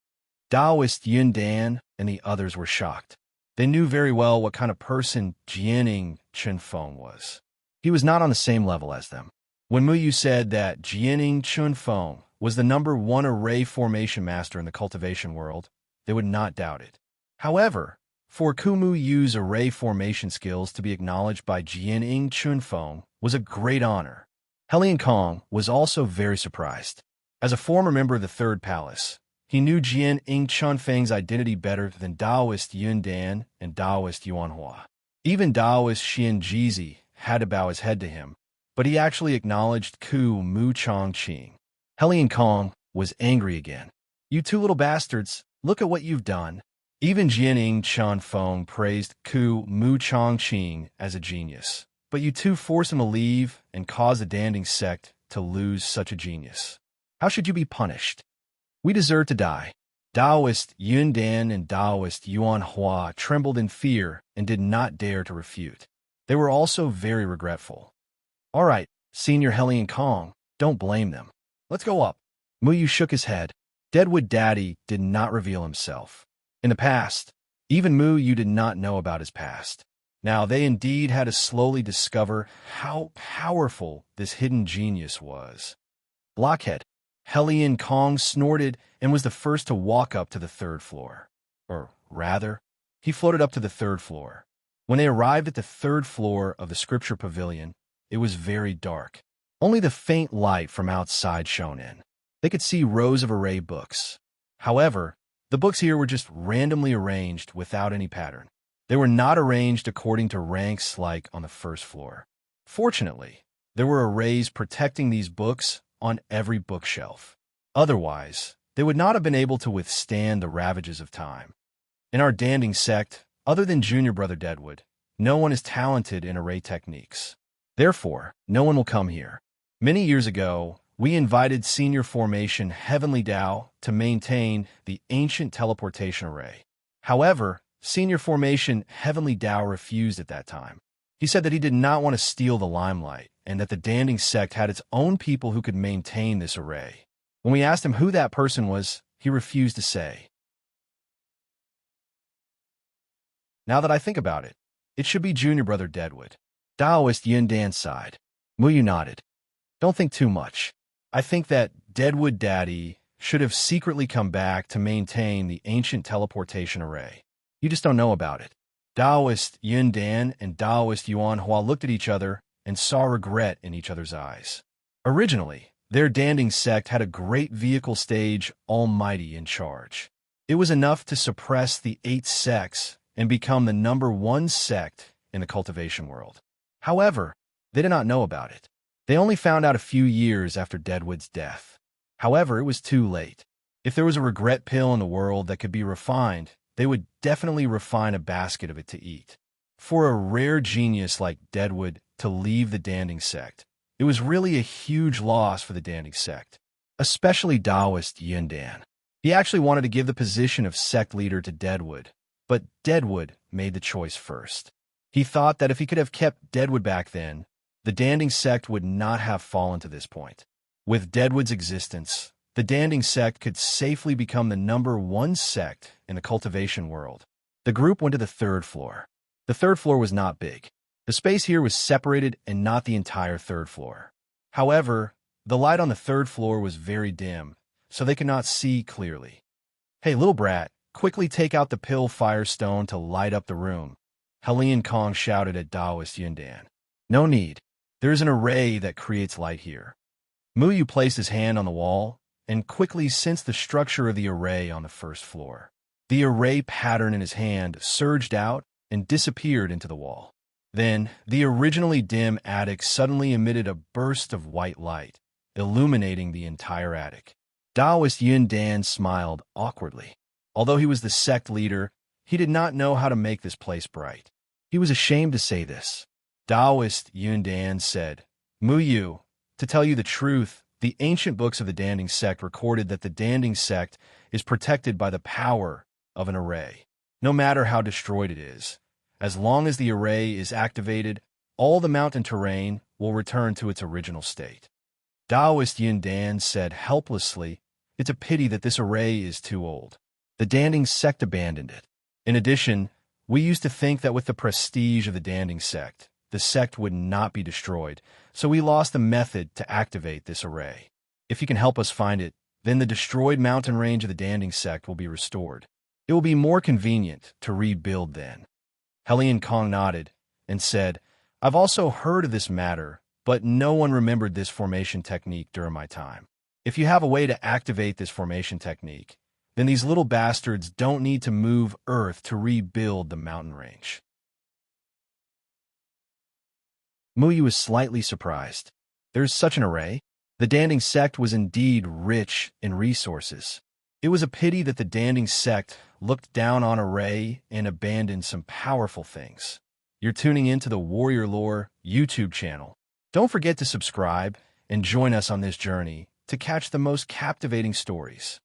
Taoist Yun Dan and the others were shocked. They knew very well what kind of person Jianing Chunfeng was. He was not on the same level as them. When Muyu said that Jianing Chunfeng was the number 1 array formation master in the cultivation world, they would not doubt it. However, for Kumu Yu's array formation skills to be acknowledged by Jianing Chunfeng was a great honor. Helian Kong was also very surprised. As a former member of the 3rd Palace, he knew Jianing Chunfeng's identity better than Taoist Yun Dan and Taoist Yuan Hua. Even Taoist Xian Jizi had to bow his head to him, but he actually acknowledged Ku Mu Chong Qing. Helian Kong was angry again. You 2 little bastards, look at what you've done. Even Jianing Chunfeng praised Ku Mu Chong Qing as a genius, but you 2 forced him to leave and caused the Danding sect to lose such a genius. How should you be punished? We deserve to die. Taoist Yun Dan and Taoist Yuan Hua trembled in fear and did not dare to refute. They were also very regretful. All right, Senior Helian Kong, don't blame them. Let's go up. Muyu shook his head. Deadwood Daddy did not reveal himself. In the past, even Muyu did not know about his past. Now, they indeed had to slowly discover how powerful this hidden genius was. Blockhead. Helian Kong snorted and was the first to walk up to the third floor. Or rather, he floated up to the third floor. When they arrived at the third floor of the scripture pavilion, it was very dark. Only the faint light from outside shone in. They could see rows of array books. However, the books here were just randomly arranged without any pattern. They were not arranged according to ranks like on the first floor. Fortunately, there were arrays protecting these books on every bookshelf. Otherwise, they would not have been able to withstand the ravages of time. In our Danding sect, other than Junior Brother Deadwood, no one is talented in array techniques. Therefore, no one will come here. Many years ago, we invited Senior Formation Heavenly Tao to maintain the ancient teleportation array. However, Senior Formation Heavenly Tao refused at that time. He said that he did not want to steal the limelight and that the Danding sect had its own people who could maintain this array. When we asked him who that person was, he refused to say. Now that I think about it, it should be Junior Brother Deadwood. Taoist Yundan sighed. Muyu nodded. Don't think too much. I think that Deadwood Daddy should have secretly come back to maintain the ancient teleportation array. You just don't know about it. Taoist Yundan and Taoist Yuan Hua looked at each other and saw regret in each other's eyes. Originally, their Danding sect had a great vehicle stage almighty in charge. It was enough to suppress the 8 sects and become the #1 sect in the cultivation world. However, they did not know about it. They only found out a few years after Deadwood's death. However, it was too late. If there was a regret pill in the world that could be refined, they would definitely refine a basket of it to eat. For a rare genius like Deadwood to leave the Danding sect, it was really a huge loss for the Danding sect, especially Taoist Yundan. He actually wanted to give the position of sect leader to Deadwood, but Deadwood made the choice first. He thought that if he could have kept Deadwood back then, the Danding sect would not have fallen to this point. With Deadwood's existence, the Danding sect could safely become the #1 sect in the cultivation world. The group went to the third floor. The third floor was not big. The space here was separated and not the entire third floor. However, the light on the third floor was very dim, so they could not see clearly. Hey, little brat, quickly take out the pill firestone to light up the room. Helian Kong shouted at Taoist Yundan. No need. There is an array that creates light here. Muyu placed his hand on the wall and quickly sensed the structure of the array on the first floor. The array pattern in his hand surged out and disappeared into the wall. Then, the originally dim attic suddenly emitted a burst of white light, illuminating the entire attic. Taoist Yundan smiled awkwardly. Although he was the sect leader, he did not know how to make this place bright. He was ashamed to say this. Taoist Yundan said, Muyu, to tell you the truth, the ancient books of the Danding sect recorded that the Danding sect is protected by the power of an array. No matter how destroyed it is, as long as the array is activated, all the mountain terrain will return to its original state. Taoist Yundan said helplessly, it's a pity that this array is too old. The Danding sect abandoned it. In addition, we used to think that with the prestige of the Danding sect, the sect would not be destroyed, so we lost the method to activate this array. If you can help us find it, then the destroyed mountain range of the Danding sect will be restored. It will be more convenient to rebuild then. Helian Kong nodded and said, I've also heard of this matter, but no one remembered this formation technique during my time. If you have a way to activate this formation technique, then these little bastards don't need to move Earth to rebuild the mountain range. Muyu was slightly surprised. There's such an array? The Danding sect was indeed rich in resources. It was a pity that the Danding sect looked down on array and abandoned some powerful things. You're tuning into the Warrior Lore YouTube channel. Don't forget to subscribe and join us on this journey to catch the most captivating stories.